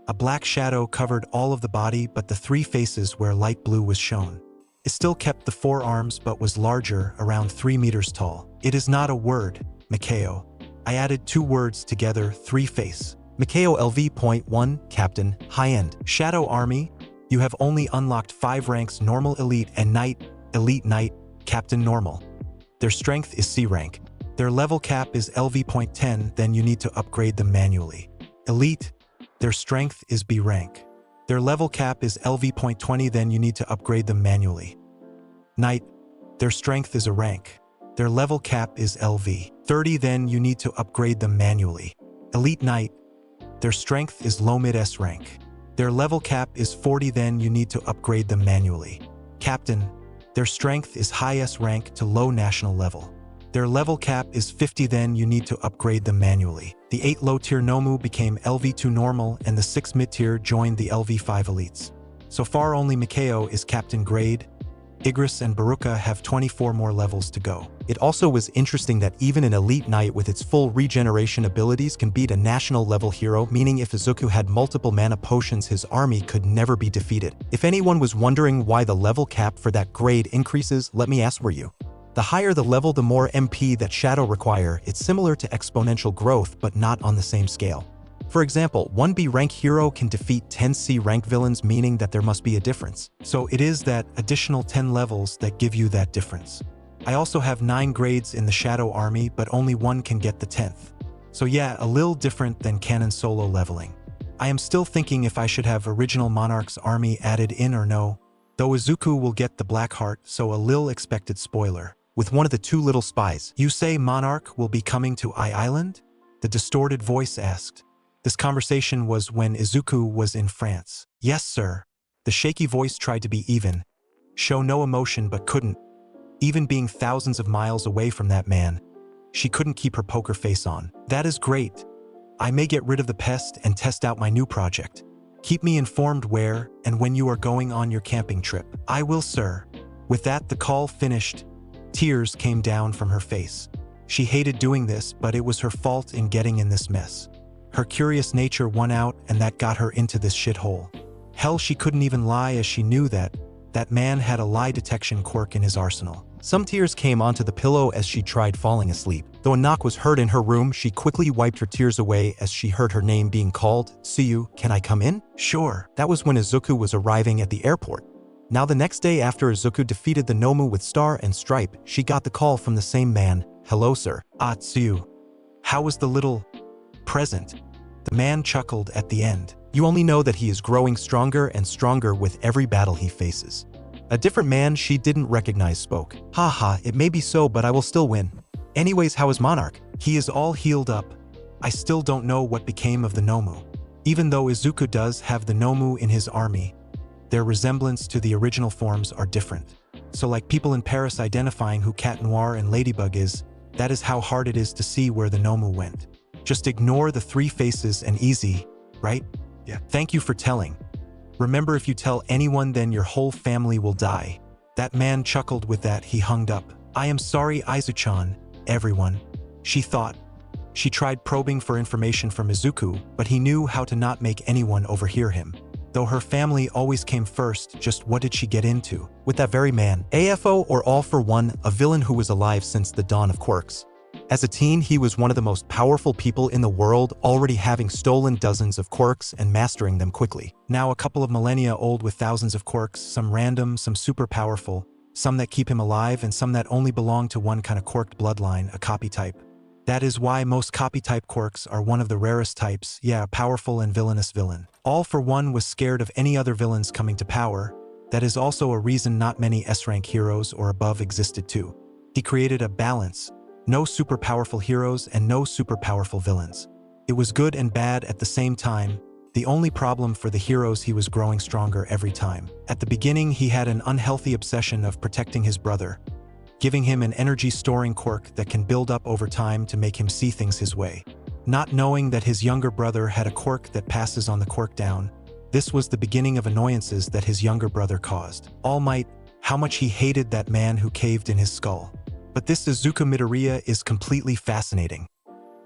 A black shadow covered all of the body, but the 3 faces where light blue was shown. It still kept the 4 arms but was larger, around 3 meters tall. It is not a word, Mikao. I added 2 words together, 3 face. Mikao LV.1, Captain, High-End, Shadow Army. You have only unlocked 5 ranks, Normal, Elite, and Knight, Elite, Knight, Captain, Normal. Their strength is C rank. Their level cap is LV.10, then you need to upgrade them manually. Elite, their strength is B rank. Their level cap is LV.20, then you need to upgrade them manually. Knight, their strength is a rank. Their level cap is LV.30, then you need to upgrade them manually. Elite Knight, their strength is low mid S rank. Their level cap is 40, then you need to upgrade them manually. Captain, their strength is high S rank to low national level. Their level cap is 50, then you need to upgrade them manually. The 8 low-tier Nomu became LV2 normal, and the 6 mid-tier joined the LV5 elites. So far only Mikao is captain grade. Igris and Baruka have 24 more levels to go. It also was interesting that even an elite knight with its full regeneration abilities can beat a national level hero, meaning if Izuku had multiple mana potions, his army could never be defeated. If anyone was wondering why the level cap for that grade increases, let me ask, were you? The higher the level, the more MP that Shadow require. It's similar to exponential growth, but not on the same scale. For example, 1B rank hero can defeat 10 C rank villains, meaning that there must be a difference. So it is that additional 10 levels that give you that difference. I also have 9 grades in the Shadow Army, but only 1 can get the 10th. So yeah, a little different than canon solo leveling. I am still thinking if I should have original Monarch's army added in or no, though Izuku will get the Black Heart, so a lil expected spoiler. With one of the 2 little spies. You say Monarch will be coming to Island? The distorted voice asked. This conversation was when Izuku was in France. Yes, sir. The shaky voice tried to be even. Show no emotion but couldn't. Even being thousands of miles away from that man, she couldn't keep her poker face on. That is great. I may get rid of the pest and test out my new project. Keep me informed where and when you are going on your camping trip. I will, sir. With that, the call finished. Tears came down from her face. She hated doing this, but it was her fault in getting in this mess. Her curious nature won out, and that got her into this shithole. Hell, she couldn't even lie, as she knew that man had a lie detection quirk in his arsenal. Some tears came onto the pillow as she tried falling asleep. Though a knock was heard in her room, she quickly wiped her tears away as she heard her name being called. Tsuyu, can I come in? Sure. That was when Izuku was arriving at the airport. Now the next day after Izuku defeated the Nomu with Star and Stripe, she got the call from the same man. Hello, sir. Ah, Tsuyu. How was the little present? The man chuckled at the end. You only know that he is growing stronger and stronger with every battle he faces. A different man she didn't recognize spoke. Haha, it may be so, but I will still win. Anyways, how is Monarch? He is all healed up. I still don't know what became of the Nomu. Even though Izuku does have the Nomu in his army, their resemblance to the original forms are different. So like people in Paris identifying who Cat Noir and Ladybug is, that is how hard it is to see where the Nomu went. Just ignore the 3 faces and easy, right? Yeah. Thank you for telling. Remember, if you tell anyone, then your whole family will die. That man chuckled. With that, he hung up. I am sorry, Aizu-chan, everyone. She thought. She tried probing for information from Izuku, but he knew how to not make anyone overhear him. Though her family always came first, just what did she get into? With that very man, AFO or All for One, a villain who was alive since the dawn of quirks. As a teen, he was one of the most powerful people in the world, already having stolen dozens of quirks and mastering them quickly. Now a couple of millennia old with thousands of quirks, some random, some super powerful. some that keep him alive and some that only belong to one kind of quirked bloodline, a copy type. That is why most copy type quirks are one of the rarest types, yeah, a powerful and villainous villain. All for One was scared of any other villains coming to power. That is also a reason not many S-rank heroes or above existed too. He created a balance. No super powerful heroes and no super powerful villains. It was good and bad at the same time. The only problem for the heroes, he was growing stronger every time. At the beginning, he had an unhealthy obsession of protecting his brother, giving him an energy-storing quirk that can build up over time to make him see things his way. Not knowing that his younger brother had a quirk that passes on the quirk down, this was the beginning of annoyances that his younger brother caused. All Might, how much he hated that man who caved in his skull. But this Izuku Midoriya is completely fascinating.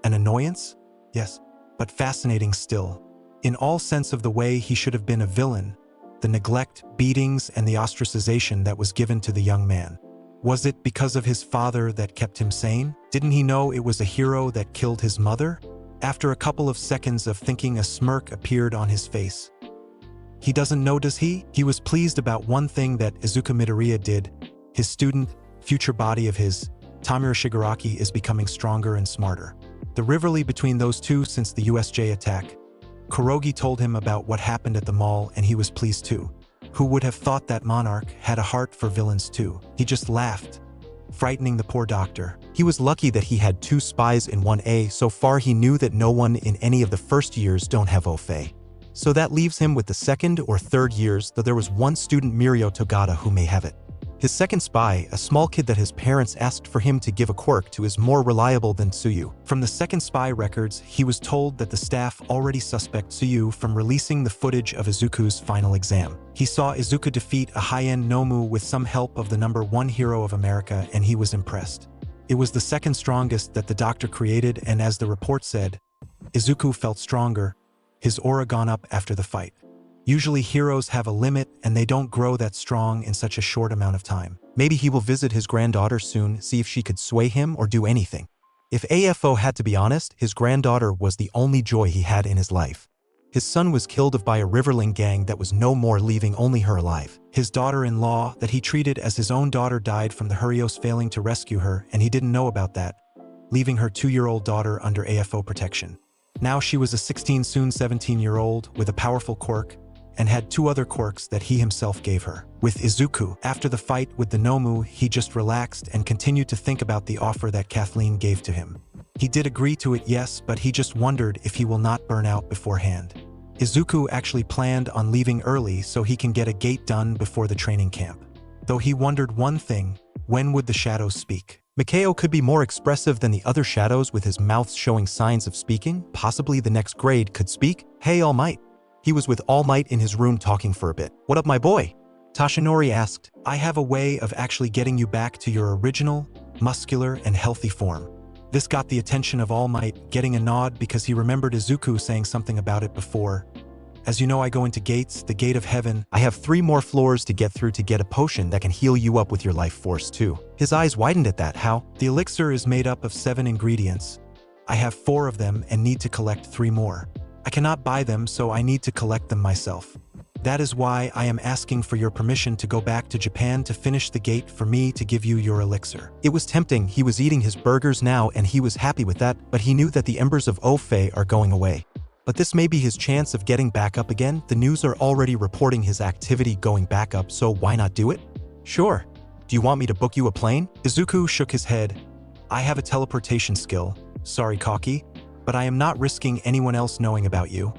An annoyance? Yes, but fascinating still. In all sense of the way he should have been a villain, the neglect, beatings, and the ostracization that was given to the young man. Was it because of his father that kept him sane? Didn't he know it was a hero that killed his mother? After a couple of seconds of thinking, a smirk appeared on his face. He doesn't know, does he? He was pleased about one thing that Izuku Midoriya did. His student, future body of his, Tamura Shigaraki, is becoming stronger and smarter. The rivalry between those two since the USJ attack. Kurogi told him about what happened at the mall and he was pleased too. Who would have thought that monarch had a heart for villains too? He just laughed, frightening the poor doctor. He was lucky that he had 2 spies in 1A. So far he knew that no one in any of the first years don't have OFE. So that leaves him with the second or third years, though there was one student, Mirio Togata, who may have it. His second spy, a small kid that his parents asked for him to give a quirk to, is more reliable than Tsuyu. From the second spy records, he was told that the staff already suspect Tsuyu from releasing the footage of Izuku's final exam. He saw Izuku defeat a high-end Nomu with some help of the #1 hero of America, and he was impressed. It was the second strongest that the doctor created, and as the report said, Izuku felt stronger, his aura gone up after the fight. Usually heroes have a limit and they don't grow that strong in such a short amount of time. Maybe he will visit his granddaughter soon, see if she could sway him or do anything. If AFO had to be honest, his granddaughter was the only joy he had in his life. His son was killed by a Riverling gang that was no more, leaving only her alive. His daughter-in-law, that he treated as his own daughter, died from the Hurios failing to rescue her, and he didn't know about that, leaving her 2-year-old daughter under AFO protection. Now she was a 16, soon 17-year-old, with a powerful quirk, and had 2 other quirks that he himself gave her. With Izuku, after the fight with the Nomu, he just relaxed and continued to think about the offer that Kathleen gave to him. He did agree to it, yes, but he just wondered if he will not burn out beforehand. Izuku actually planned on leaving early so he can get a gate done before the training camp. Though he wondered one thing, when would the shadows speak? Mikao could be more expressive than the other shadows with his mouth showing signs of speaking. Possibly the next grade could speak. Hey, All Might. He was with All Might in his room talking for a bit. What up, my boy? Tashinori asked. I have a way of actually getting you back to your original, muscular, and healthy form. This got the attention of All Might, getting a nod because he remembered Izuku saying something about it before. As you know, I go into gates, the gate of heaven. I have 3 more floors to get through to get a potion that can heal you up with your life force too. His eyes widened at that. How? The elixir is made up of 7 ingredients. I have 4 of them and need to collect 3 more. I cannot buy them, so I need to collect them myself. That is why I am asking for your permission to go back to Japan to finish the gate for me to give you your elixir. It was tempting. He was eating his burgers now and he was happy with that, but he knew that the embers of OFE are going away. But this may be his chance of getting back up again. The news are already reporting his activity going back up, so why not do it? Sure. Do you want me to book you a plane? Izuku shook his head. I have a teleportation skill. Sorry, Kaki, but I am not risking anyone else knowing about you.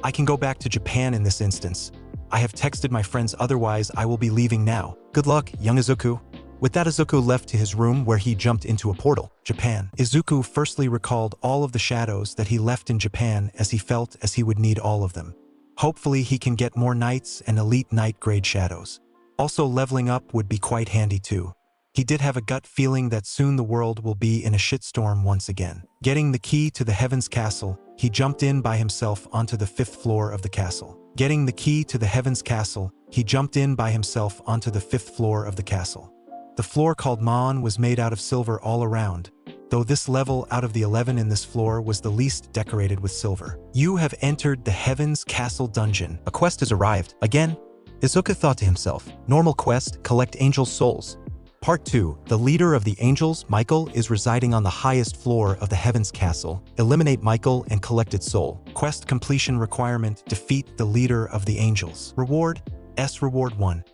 I can go back to Japan in this instance. I have texted my friends, otherwise I will be leaving now. Good luck, young Izuku. With that, Izuku left to his room where he jumped into a portal. Japan. Izuku firstly recalled all of the shadows that he left in Japan as he felt as he would need all of them. Hopefully he can get more knights and elite knight grade shadows. Also, leveling up would be quite handy too. He did have a gut feeling that soon the world will be in a shitstorm once again. Getting the key to the Heaven's Castle, he jumped in by himself onto the 5th floor of the castle. Getting the key to the Heaven's Castle, he jumped in by himself onto the 5th floor of the castle. The floor called Mon was made out of silver all around, though this level out of the 11 in this floor was the least decorated with silver. You have entered the Heaven's Castle dungeon. A quest has arrived. Again? Izuku thought to himself, normal quest, collect angels' souls. Part 2. The leader of the angels, Michael, is residing on the highest floor of the Heaven's Castle. Eliminate Michael and collect its soul. Quest completion requirement, defeat the leader of the angels. Reward, S Reward 1.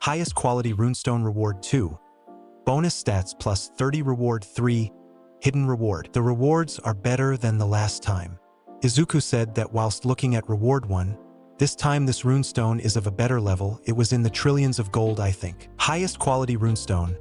Highest quality runestone reward 2. Bonus stats plus 30 reward 3. Hidden reward. The rewards are better than the last time. Izuku said that whilst looking at reward 1, this time this runestone is of a better level. It was in the trillions of gold, I think. Highest quality runestone.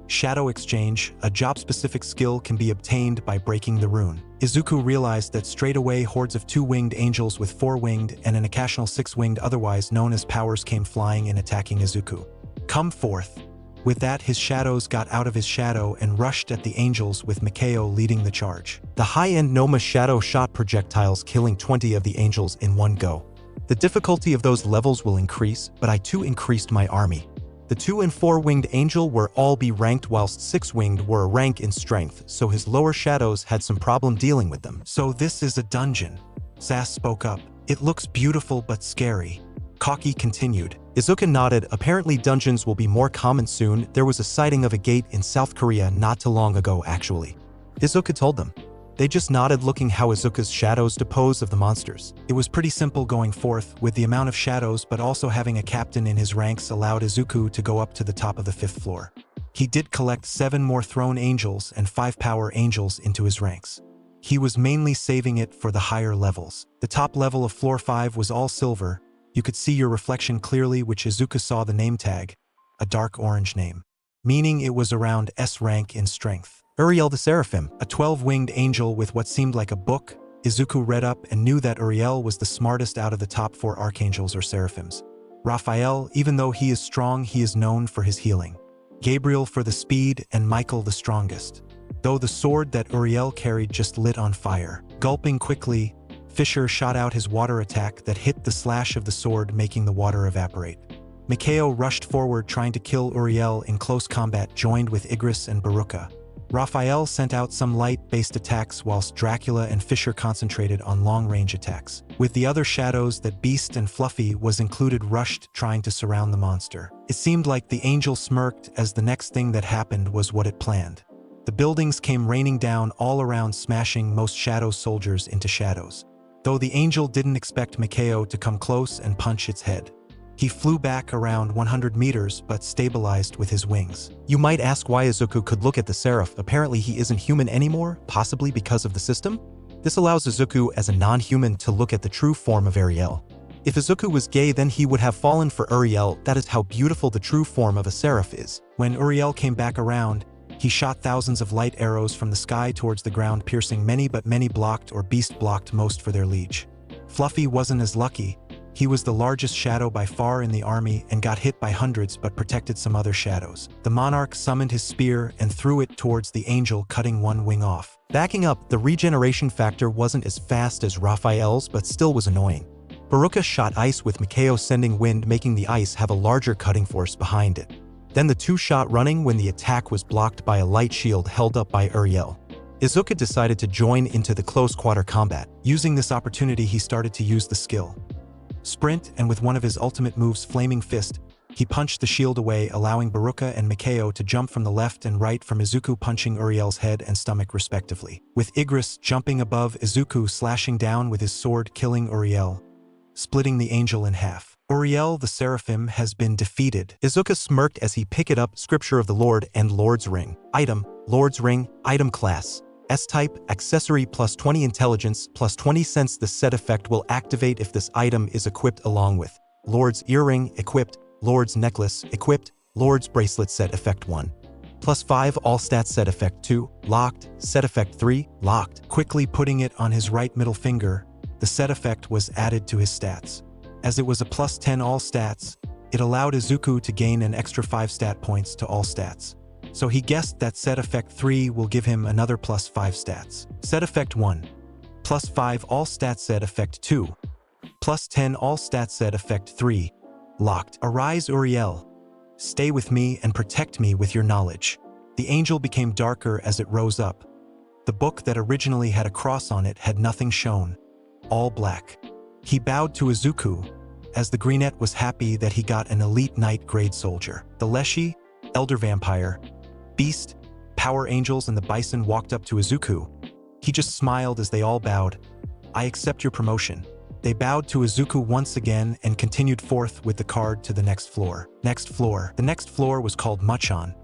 Shadow Exchange, a job-specific skill can be obtained by breaking the rune. Izuku realized that straight away hordes of 2-winged angels with 4-winged and an occasional 6-winged otherwise known as powers came flying and attacking Izuku. Come forth. With that, his shadows got out of his shadow and rushed at the angels with Mikao leading the charge. The high-end Nomu shadow shot projectiles killing 20 of the angels in one go. The difficulty of those levels will increase, but I too increased my army. The 2- and 4-winged angel were all B ranked whilst 6-winged were a rank in strength, so his lower shadows had some problem dealing with them. So this is a dungeon. Sass spoke up. It looks beautiful but scary. Kaki continued. Izuku nodded. Apparently dungeons will be more common soon. There was a sighting of a gate in South Korea not too long ago actually. Izuku told them. They just nodded looking how Izuku's shadows dispose of the monsters. It was pretty simple going forth with the amount of shadows, but also having a captain in his ranks allowed Izuku to go up to the top of the 5th floor. He did collect 7 more throne angels and 5 power angels into his ranks. He was mainly saving it for the higher levels. The top level of floor 5 was all silver. You could see your reflection clearly, which Izuku saw the name tag, a dark orange name, meaning it was around S rank in strength. Uriel the Seraphim, a 12-winged angel with what seemed like a book. Izuku read up and knew that Uriel was the smartest out of the top 4 archangels or seraphims. Raphael, even though he is strong, he is known for his healing. Gabriel for the speed, and Michael the strongest. Though the sword that Uriel carried just lit on fire. Gulping quickly, Fisher shot out his water attack that hit the slash of the sword, making the water evaporate. Mikao rushed forward trying to kill Uriel in close combat, joined with Igris and Baruka. Raphael sent out some light-based attacks whilst Dracula and Fisher concentrated on long-range attacks. With the other shadows that Beast and Fluffy was included rushed trying to surround the monster. It seemed like the angel smirked as the next thing that happened was what it planned. The buildings came raining down all around, smashing most shadow soldiers into shadows. Though the angel didn't expect Mikao to come close and punch its head. He flew back around 100 meters but stabilized with his wings. You might ask why Izuku could look at the Seraph. Apparently he isn't human anymore, possibly because of the system? This allows Izuku as a non-human to look at the true form of Uriel. If Izuku was gay, then he would have fallen for Uriel. That is how beautiful the true form of a Seraph is. When Uriel came back around, he shot thousands of light arrows from the sky towards the ground, piercing many, but many blocked or Beast blocked most for their liege. Fluffy wasn't as lucky. He was the largest shadow by far in the army and got hit by hundreds but protected some other shadows. The monarch summoned his spear and threw it towards the angel, cutting one wing off. Backing up, the regeneration factor wasn't as fast as Raphael's but still was annoying. Baruka shot ice with Mikao sending wind, making the ice have a larger cutting force behind it. Then the 2 shot running when the attack was blocked by a light shield held up by Uriel. Izuku decided to join into the close quarter combat. Using this opportunity, he started to use the skill Sprint, and with one of his ultimate moves, Flaming Fist, he punched the shield away, allowing Baruka and Mikao to jump from the left and right from Izuku, punching Uriel's head and stomach respectively. With Igris jumping above Izuku, slashing down with his sword, killing Uriel, splitting the angel in half. Uriel the Seraphim has been defeated. Izuku smirked as he picked it up. Scripture of the Lord and Lord's Ring. Item, Lord's Ring, item class. S-type, accessory plus 20 intelligence plus 20 cents. The set effect will activate if this item is equipped along with Lord's Earring, equipped, Lord's Necklace, equipped, Lord's Bracelet. Set effect 1. Plus 5 all stats. Set effect 2, locked. Set effect 3, locked. Quickly putting it on his right middle finger, the set effect was added to his stats. As it was a plus 10 all stats, it allowed Izuku to gain an extra 5 stat points to all stats. So he guessed that set effect 3 will give him another plus 5 stats. Set effect 1. Plus 5 all stats. Set effect 2. Plus 10 all stats. Set effect 3. Locked. Arise Uriel. Stay with me and protect me with your knowledge. The angel became darker as it rose up. The book that originally had a cross on it had nothing shown. All black. He bowed to Izuku. as the Greenette was happy that he got an elite knight grade soldier. The Leshy, Elder Vampire, Beast, Power Angels and the Bison walked up to Izuku. He just smiled as they all bowed. "I accept your promotion." They bowed to Izuku once again and continued forth with the card to the next floor. The next floor was called Muchon.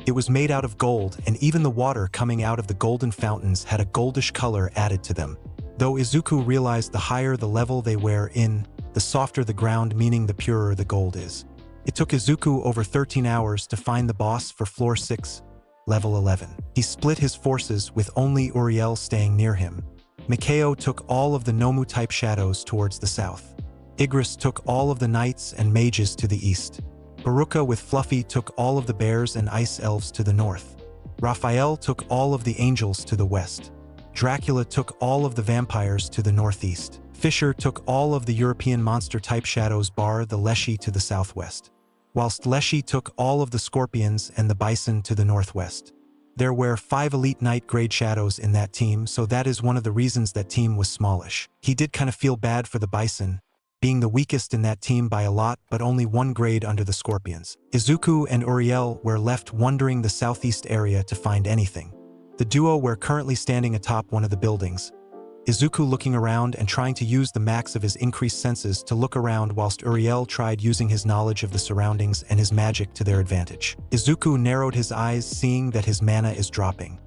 It was made out of gold, and even the water coming out of the golden fountains had a goldish color added to them. Though Izuku realized the higher the level they were in, the softer the ground, meaning the purer the gold is. It took Izuku over 13 hours to find the boss for floor 6, level 11. He split his forces with only Uriel staying near him. Mikao took all of the Nomu-type shadows towards the south. Igris took all of the knights and mages to the east. Baruka with Fluffy took all of the bears and ice elves to the north. Raphael took all of the angels to the west. Dracula took all of the vampires to the northeast. Fisher took all of the European monster-type shadows bar the Leshy to the southwest, whilst Leshy took all of the scorpions and the bison to the northwest. There were 5 elite knight grade shadows in that team, so that is one of the reasons that team was smallish. He did kind of feel bad for the bison, being the weakest in that team by a lot, but only 1 grade under the scorpions. Izuku and Uriel were left wandering the southeast area to find anything. The duo were currently standing atop one of the buildings. Izuku looking around and trying to use the max of his increased senses to look around, whilst Uriel tried using his knowledge of the surroundings and his magic to their advantage. Izuku narrowed his eyes, seeing that his mana is dropping.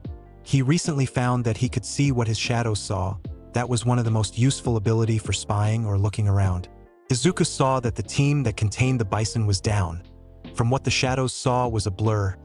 He recently found that he could see what his shadows saw. That was one of the most useful ability for spying or looking around. Izuku saw that the team that contained the bison was down. From what the shadows saw was a blur.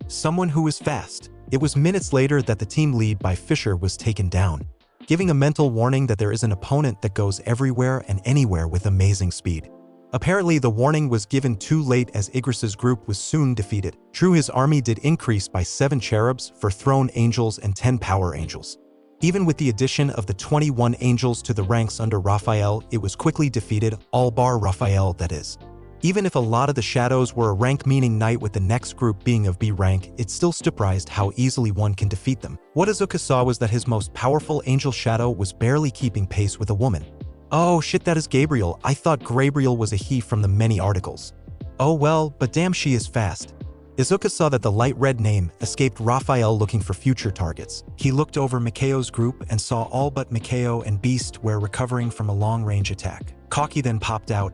Someone who was fast. It was minutes later that the team lead by Fisher was taken down, giving a mental warning that there is an opponent that goes everywhere and anywhere with amazing speed. Apparently the warning was given too late, as Igris's group was soon defeated. True, his army did increase by 7 cherubs for throne angels and 10 power angels. Even with the addition of the 21 angels to the ranks under Raphael, it was quickly defeated, all bar Raphael, that is. Even if a lot of the shadows were a rank meaning knight, with the next group being of B rank, it still surprised how easily one can defeat them. What Izuku saw was that his most powerful angel shadow was barely keeping pace with a woman. Oh shit, that is Gabriel. I thought Gabriel was a he from the many articles. Oh well, but damn, she is fast. Izuku saw that the light red name escaped Raphael looking for future targets. He looked over Mikao's group and saw all but Mikao and Beast were recovering from a long-range attack. Kaki then popped out.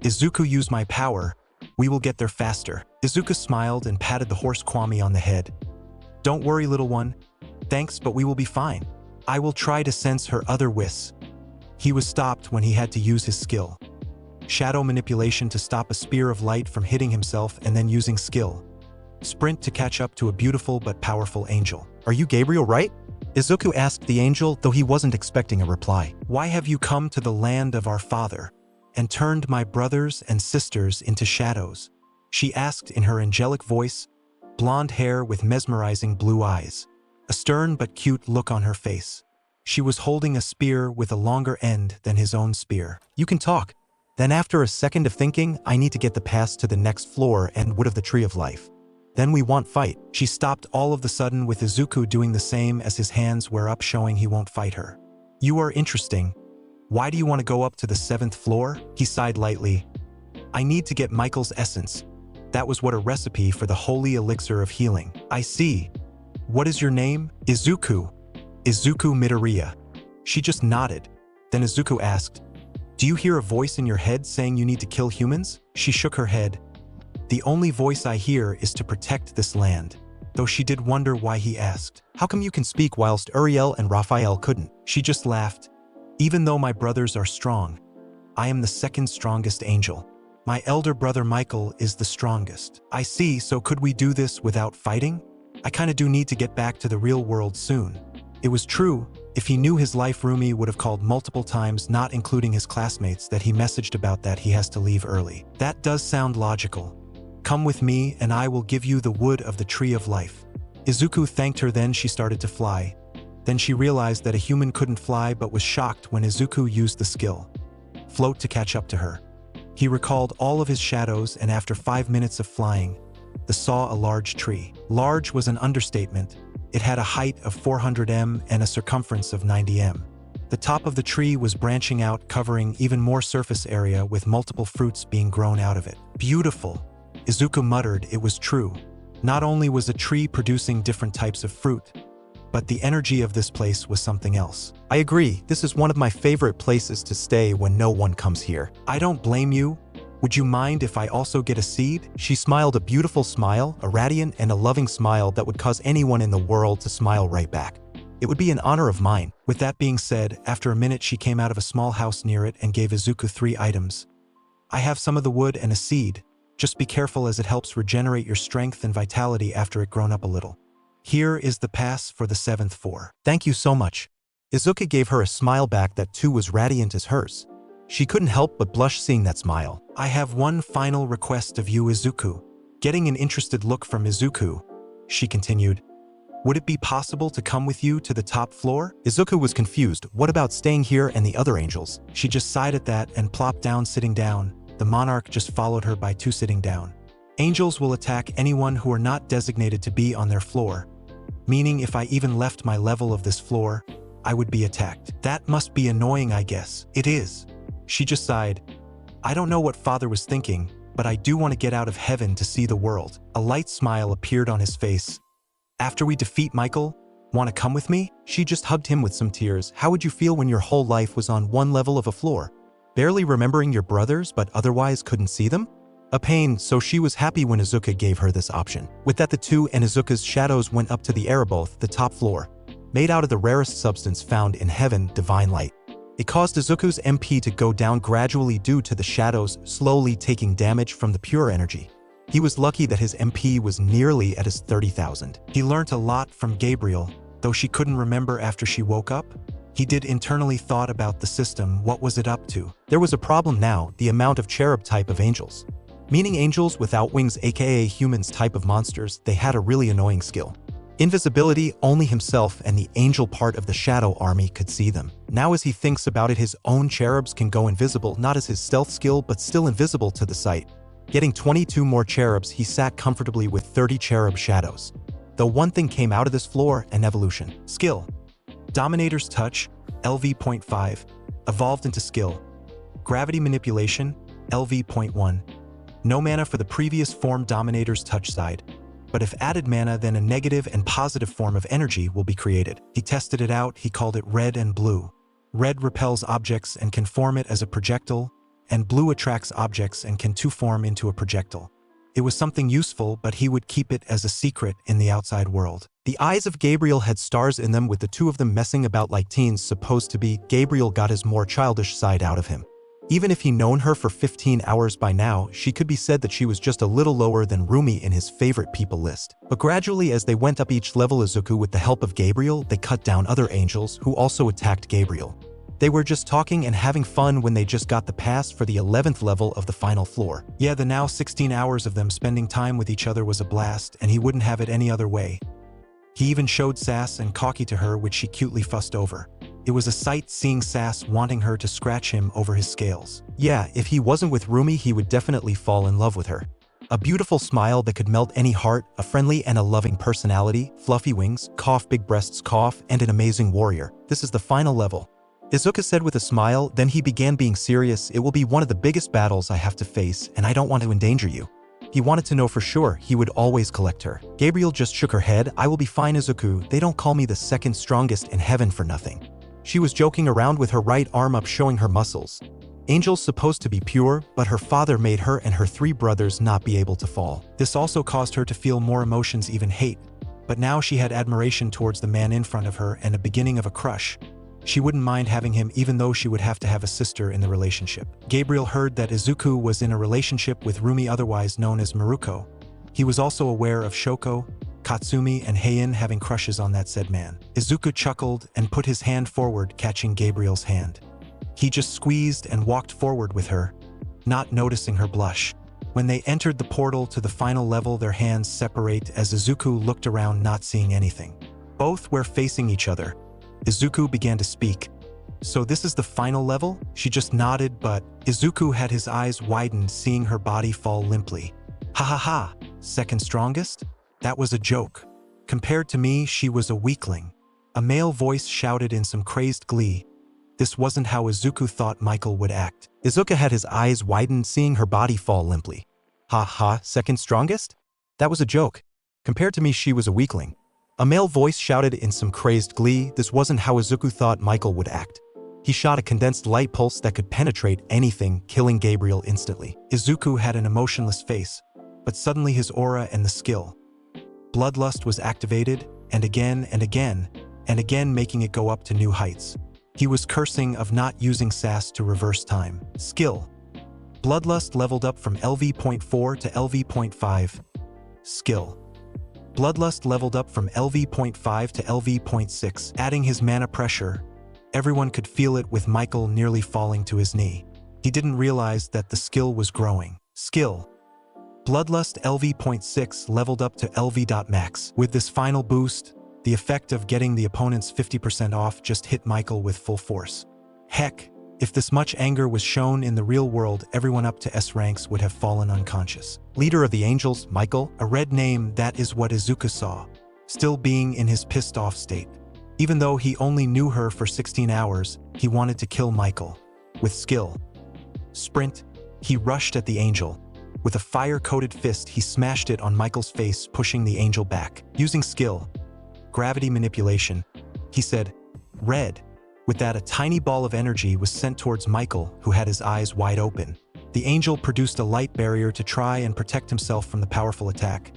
"Izuku, use my power. We will get there faster." Izuku smiled and patted the horse Kwame on the head. "Don't worry, little one. Thanks, but we will be fine. I will try to sense her other wisps." He was stopped when he had to use his skill. Shadow manipulation to stop a spear of light from hitting himself, and then using skill. Sprint to catch up to a beautiful but powerful angel. "Are you Gabriel, right?" Izuku asked the angel, though he wasn't expecting a reply. "Why have you come to the land of our father and turned my brothers and sisters into shadows?" she asked in her angelic voice, blonde hair with mesmerizing blue eyes, a stern but cute look on her face. She was holding a spear with a longer end than his own spear. "You can talk." Then after a second of thinking, "I need to get the pass to the next floor and wood of the tree of life. Then we won't fight." She stopped all of the sudden, with Izuku doing the same as his hands were up, showing he won't fight her. "You are interesting. Why do you want to go up to the 7th floor? He sighed lightly. "I need to get Michael's essence. That was what a recipe for the holy elixir of healing." "I see. What is your name?" "Izuku. Izuku Midoriya." She just nodded. Then Izuku asked, "Do you hear a voice in your head saying you need to kill humans?" She shook her head. "The only voice I hear is to protect this land." Though she did wonder why he asked, "How come you can speak whilst Uriel and Raphael couldn't?" She just laughed. "Even though my brothers are strong, I am the 2nd strongest angel. My elder brother Michael is the strongest." "I see, so could we do this without fighting? I kinda do need to get back to the real world soon." It was true. If he knew his life, Rumi would have called multiple times, not including his classmates that he messaged about that he has to leave early. "That does sound logical. Come with me and I will give you the wood of the tree of life." Izuku thanked her, then she started to fly. Then she realized that a human couldn't fly, but was shocked when Izuku used the skill float to catch up to her. He recalled all of his shadows, and after 5 minutes of flying, they saw a large tree. Large was an understatement. It had a height of 400 m and a circumference of 90 m. The top of the tree was branching out, covering even more surface area with multiple fruits being grown out of it. Beautiful. Izuku muttered it was true. Not only was a tree producing different types of fruit, but the energy of this place was something else. I agree, this is one of my favorite places to stay when no one comes here. I don't blame you. Would you mind if I also get a seed? She smiled a beautiful smile, a radiant and a loving smile that would cause anyone in the world to smile right back. It would be an honor of mine. With that being said, after a minute she came out of a small house near it and gave Izuku 3 items. I have some of the wood and a seed. Just be careful as it helps regenerate your strength and vitality after it grown up a little. Here is the pass for the 7th floor. Thank you so much. Izuku gave her a smile back that too was radiant as hers. She couldn't help but blush seeing that smile. I have one final request of you, Izuku. Getting an interested look from Izuku, she continued. Would it be possible to come with you to the top floor? Izuku was confused. What about staying here and the other angels? She just sighed at that and plopped down, sitting down. The monarch just followed her by 2 sitting down. Angels will attack anyone who are not designated to be on their floor. Meaning if I even left my level of this floor, I would be attacked. That must be annoying, I guess. It is. She just sighed. I don't know what father was thinking, but I do want to get out of heaven to see the world. A light smile appeared on his face. After we defeat Michael, want to come with me? She just hugged him with some tears. How would you feel when your whole life was on one level of a floor? Barely remembering your brothers, but otherwise couldn't see them? A pain, so she was happy when Izuku gave her this option. With that, the two and Izuku's shadows went up to the air, both the top floor, made out of the rarest substance found in heaven, divine light. It caused Izuku's MP to go down gradually due to the shadows slowly taking damage from the pure energy. He was lucky that his MP was nearly at his 30,000. He learnt a lot from Gabriel, though she couldn't remember after she woke up. He did internally thought about the system, what was it up to? There was a problem now, the amount of cherub type of angels. Meaning angels without wings, aka humans type of monsters, they had a really annoying skill. Invisibility, only himself and the angel part of the shadow army could see them. Now as he thinks about it, his own cherubs can go invisible, not as his stealth skill, but still invisible to the sight. Getting 22 more cherubs, he sat comfortably with 30 cherub shadows. Though one thing came out of this floor, an evolution. Skill. Dominator's Touch, LV.5, evolved into skill. Gravity Manipulation, LV.1. No mana for the previous form Dominator's Touch side. But if added mana, then a negative and positive form of energy will be created. He tested it out, he called it red and blue. Red repels objects and can form it as a projectile, and blue attracts objects and can too form into a projectile. It was something useful, but he would keep it as a secret in the outside world. The eyes of Gabriel had stars in them, with the two of them messing about like teens supposed to be. Gabriel got his more childish side out of him. Even if he'd known her for 15 hours by now, she could be said that she was just a little lower than Rumi in his favorite people list. But gradually as they went up each level, Izuku, with the help of Gabriel, they cut down other angels who also attacked Gabriel. They were just talking and having fun when they just got the pass for the 11th level of the final floor. Yeah, the now 16 hours of them spending time with each other was a blast, and he wouldn't have it any other way. He even showed sass and cocky to her, which she cutely fussed over. It was a sight seeing Sass wanting her to scratch him over his scales. Yeah, if he wasn't with Rumi, he would definitely fall in love with her. A beautiful smile that could melt any heart, a friendly and a loving personality, fluffy wings, cough, big breasts, cough, and an amazing warrior. This is the final level. Izuku said with a smile, then he began being serious. It will be one of the biggest battles I have to face, and I don't want to endanger you. He wanted to know for sure he would always collect her. Gabriel just shook her head. I will be fine, Izuku. They don't call me the second strongest in heaven for nothing. She was joking around with her right arm up, showing her muscles. Angel's supposed to be pure, but her father made her and her 3 brothers not be able to fall. This also caused her to feel more emotions, even hate. But now she had admiration towards the man in front of her and a beginning of a crush. She wouldn't mind having him, even though she would have to have a sister in the relationship. Gabriel heard that Izuku was in a relationship with Rumi, otherwise known as Maruko. He was also aware of Shoko, Katsumi, and Heian having crushes on that said man. Izuku chuckled and put his hand forward, catching Gabriel's hand. He just squeezed and walked forward with her, not noticing her blush. When they entered the portal to the final level, their hands separate as Izuku looked around, not seeing anything. Both were facing each other. Izuku began to speak. So this is the final level? She just nodded, but Izuku had his eyes widened, seeing her body fall limply. Ha ha ha, second strongest? That was a joke. Compared to me, she was a weakling. A male voice shouted in some crazed glee. This wasn't how Izuku thought Michael would act. Izuku had his eyes widened, seeing her body fall limply. Ha ha, second strongest? That was a joke. Compared to me, she was a weakling. A male voice shouted in some crazed glee. This wasn't how Izuku thought Michael would act. He shot a condensed light pulse that could penetrate anything, killing Gabriel instantly. Izuku had an emotionless face, but suddenly his aura and the skill. Bloodlust was activated, and again, making it go up to new heights. He was cursing of not using SAS to reverse time. Skill. Bloodlust leveled up from LV.4 to LV.5. Skill. Bloodlust leveled up from LV.5 to LV.6, adding his mana pressure. Everyone could feel it, with Michael nearly falling to his knee. He didn't realize that the skill was growing. Skill. Bloodlust LV.6 leveled up to LV.max. With this final boost, the effect of getting the opponent's 50% off just hit Michael with full force. Heck, if this much anger was shown in the real world, everyone up to S ranks would have fallen unconscious. Leader of the Angels, Michael, a red name, that is what Izuku saw, still being in his pissed off state. Even though he only knew her for 16 hours, he wanted to kill Michael. With skill. Sprint, he rushed at the angel. With a fire-coated fist, he smashed it on Michael's face, pushing the angel back. Using skill. Gravity manipulation, he said, "Red." With that, a tiny ball of energy was sent towards Michael, who had his eyes wide open. The angel produced a light barrier to try and protect himself from the powerful attack.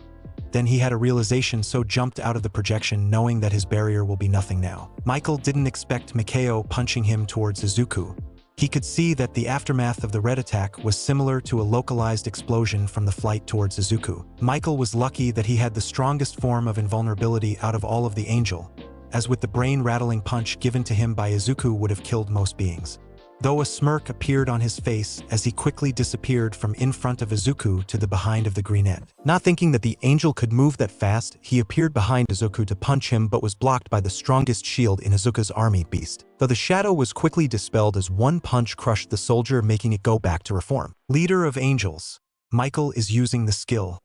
Then he had a realization, so jumped out of the projection, knowing that his barrier will be nothing now. Michael didn't expect MHA punching him towards Izuku. He could see that the aftermath of the red attack was similar to a localized explosion from the flight towards Izuku. Michael was lucky that he had the strongest form of invulnerability out of all of the angel, as with the brain-rattling punch given to him by Izuku would have killed most beings. Though a smirk appeared on his face as he quickly disappeared from in front of Izuku to the behind of the greenette. Not thinking that the angel could move that fast, he appeared behind Izuku to punch him, but was blocked by the strongest shield in Izuku's army, Beast. Though the shadow was quickly dispelled as one punch crushed the soldier, making it go back to reform. Leader of Angels, Michael is using the skill.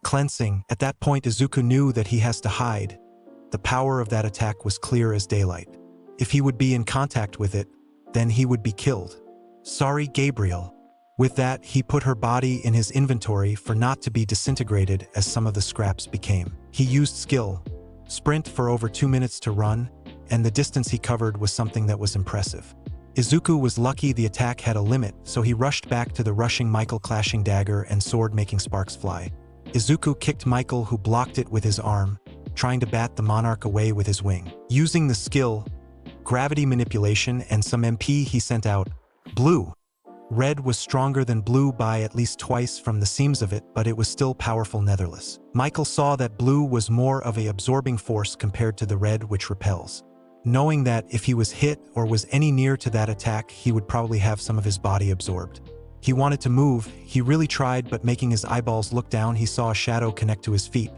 Cleansing. At that point, Izuku knew that he has to hide. The power of that attack was clear as daylight. If he would be in contact with it, then he would be killed. Sorry, Gabriel. With that, he put her body in his inventory for not to be disintegrated as some of the scraps became. He used skill. Sprint for over 2 minutes to run, and the distance he covered was something that was impressive. Izuku was lucky the attack had a limit, so he rushed back to the rushing Michael, clashing dagger and sword making sparks fly. Izuku kicked Michael, who blocked it with his arm, trying to bat the monarch away with his wing. Using the skill, gravity manipulation, and some MP, he sent out blue. Red was stronger than blue by at least twice from the seams of it, but it was still powerful nevertheless. Michael saw that blue was more of a absorbing force compared to the red, which repels. Knowing that if he was hit or was any near to that attack, he would probably have some of his body absorbed. He wanted to move, he really tried, but making his eyeballs look down, he saw a shadow connect to his feet.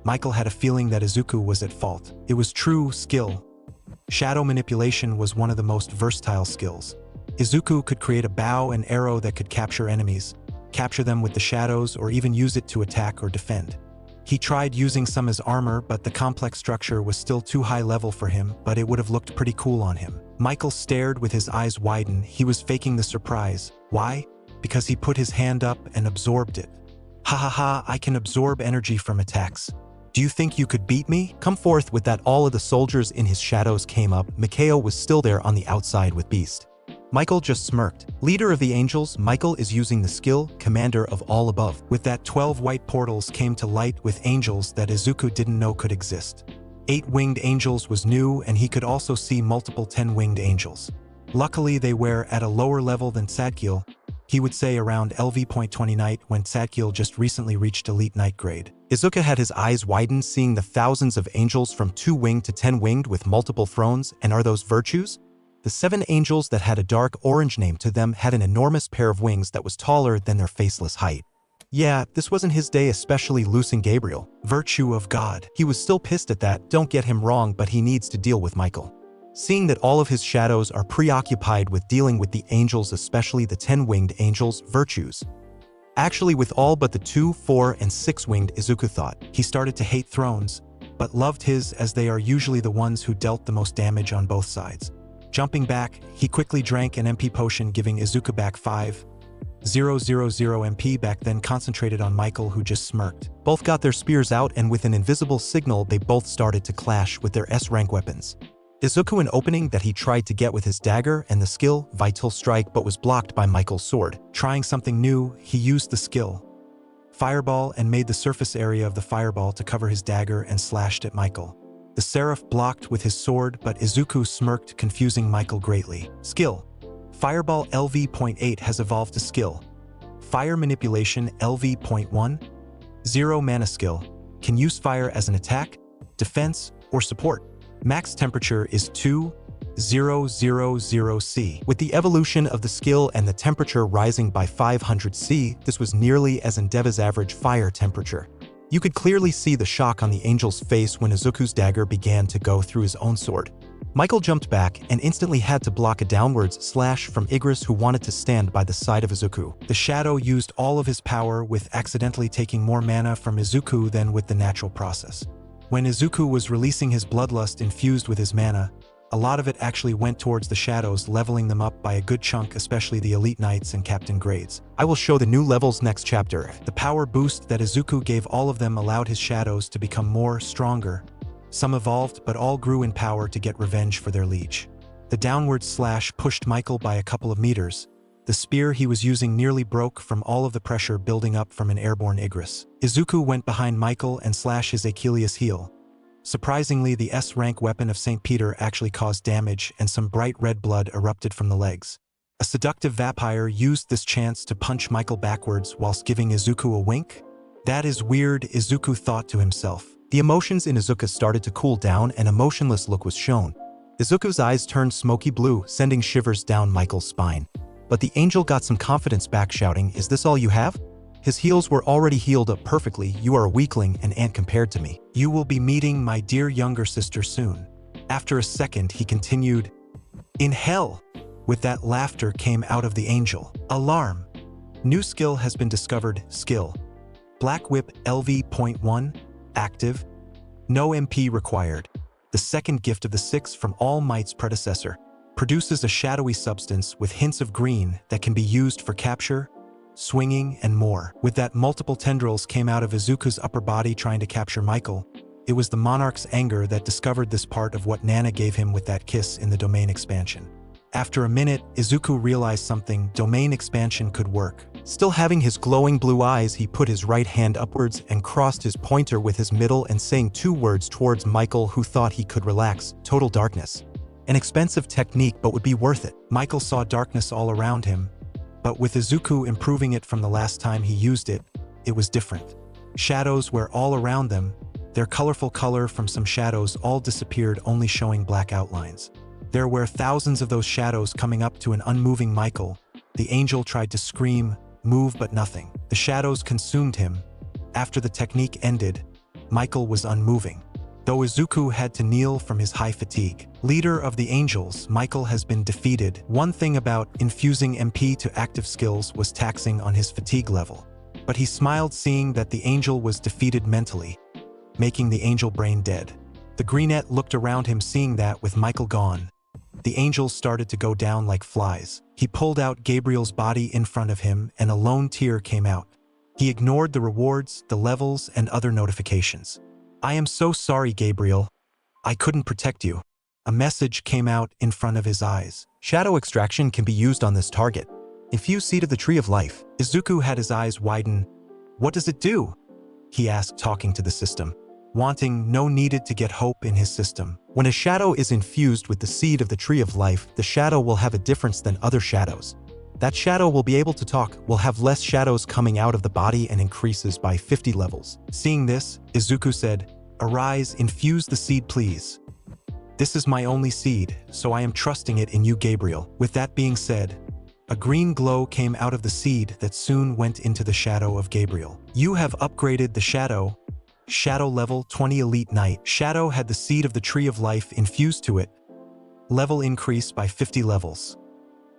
Michael had a feeling that Izuku was at fault. It was true skill. Shadow manipulation was one of the most versatile skills. Izuku could create a bow and arrow that could capture enemies, capture them with the shadows, or even use it to attack or defend. He tried using some as armor, but the complex structure was still too high level for him, but it would have looked pretty cool on him. Michael stared with his eyes widen. He was faking the surprise. Why? Because he put his hand up and absorbed it. Ha ha ha, I can absorb energy from attacks. Do you think you could beat me? Come forth. With that, all of the soldiers in his shadows came up. MHA was still there on the outside with Beast. Michael just smirked. Leader of the Angels, Michael is using the skill, Commander of All Above. With that, 12 white portals came to light with angels that Izuku didn't know could exist. 8 winged angels was new, and he could also see multiple 10 winged angels. Luckily, they were at a lower level than Sadkiel. He would say around LV.20 Knight, when Sadkiel just recently reached Elite Knight grade. Izuku had his eyes widened, seeing the thousands of angels from 2-winged to 10-winged with multiple thrones. And are those virtues? The 7 angels that had a dark orange name to them had an enormous pair of wings that was taller than their faceless height. Yeah, this wasn't his day, especially losing Gabriel. Virtue of God. He was still pissed at that, don't get him wrong, but he needs to deal with Michael. Seeing that all of his shadows are preoccupied with dealing with the angels, especially the 10-winged angels' virtues. Actually, with all but the 2, 4, and 6-winged, Izuku thought. He started to hate thrones, but loved his, as they are usually the ones who dealt the most damage on both sides. Jumping back, he quickly drank an MP potion, giving Izuku back 5,000 MP back, then concentrated on Michael, who just smirked. Both got their spears out, and with an invisible signal they both started to clash with their S-rank weapons. Izuku an opening that he tried to get with his dagger and the skill Vital Strike, but was blocked by Michael's sword. Trying something new, he used the skill Fireball and made the surface area of the fireball to cover his dagger and slashed at Michael. The Seraph blocked with his sword, but Izuku smirked, confusing Michael greatly. Skill Fireball LV.8 has evolved to skill Fire Manipulation LV.1. 0 mana skill. Can use fire as an attack, defense, or support. Max temperature is 2000 C. With the evolution of the skill and the temperature rising by 500 C, this was nearly as Endeavor's average fire temperature. You could clearly see the shock on the angel's face when Izuku's dagger began to go through his own sword. Michael jumped back and instantly had to block a downwards slash from Igris, who wanted to stand by the side of Izuku. The shadow used all of his power, with accidentally taking more mana from Izuku than with the natural process. When Izuku was releasing his bloodlust infused with his mana, a lot of it actually went towards the shadows, leveling them up by a good chunk, especially the Elite Knights and Captain grades. I will show the new levels next chapter. The power boost that Izuku gave all of them allowed his shadows to become stronger. Some evolved, but all grew in power to get revenge for their liege. The downward slash pushed Michael by a couple of meters. The spear he was using nearly broke from all of the pressure building up from an airborne Igris. Izuku went behind Michael and slashed his Achilles heel. Surprisingly, the S-rank weapon of St. Peter actually caused damage, and some bright red blood erupted from the legs. A seductive vampire used this chance to punch Michael backwards whilst giving Izuku a wink. That is weird, Izuku thought to himself. The emotions in Izuku started to cool down, and a motionless look was shown. Izuku's eyes turned smoky blue, sending shivers down Michael's spine. But the angel got some confidence back, shouting, "Is this all you have?" His heels were already healed up perfectly. "You are a weakling, an ant compared to me. You will be meeting my dear younger sister soon." After a second, he continued, "In hell." With that, laughter came out of the angel. Alarm. New skill has been discovered. Skill Black Whip LV.1. Active. No MP required. The second gift of the 6 from All Might's predecessor. Produces a shadowy substance with hints of green that can be used for capture, swinging, and more. With that, multiple tendrils came out of Izuku's upper body trying to capture Michael. It was the monarch's anger that discovered this part of what Nana gave him with that kiss in the domain expansion. After a minute, Izuku realized something. Domain expansion could work. Still having his glowing blue eyes, he put his right hand upwards and crossed his pointer with his middle and saying 2 words towards Michael, who thought he could relax. Total darkness. An expensive technique, but would be worth it. Michael saw darkness all around him, but with Izuku improving it from the last time he used it, it was different. Shadows were all around them. Their colorful color from some shadows all disappeared, only showing black outlines. There were thousands of those shadows coming up to an unmoving Michael. The angel tried to scream, move, but nothing. The shadows consumed him. After the technique ended, Michael was unmoving. Though Izuku had to kneel from his high fatigue. Leader of the angels, Michael has been defeated. One thing about infusing MP to active skills was taxing on his fatigue level. But he smiled, seeing that the angel was defeated mentally, making the angel brain dead. The greenette looked around him, seeing that with Michael gone, the angels started to go down like flies. He pulled out Gabriel's body in front of him, and a lone tear came out. He ignored the rewards, the levels, and other notifications. "I am so sorry, Gabriel. I couldn't protect you." A message came out in front of his eyes. Shadow extraction can be used on this target. Infuse Seed of the Tree of Life. Izuku had his eyes widen. "What does it do?" he asked, talking to the system. Wanting no needed to get hope in his system. When a shadow is infused with the Seed of the Tree of Life, the shadow will have a difference than other shadows. That shadow will be able to talk, will have less shadows coming out of the body, and increases by 50 levels. Seeing this, Izuku said, "Arise, infuse the seed, please. This is my only seed, so I am trusting it in you, Gabriel." With that being said, a green glow came out of the seed that soon went into the shadow of Gabriel. "You have upgraded the shadow. Shadow level 20 Elite Knight. Shadow had the Seed of the Tree of Life infused to it. Level increase by 50 levels.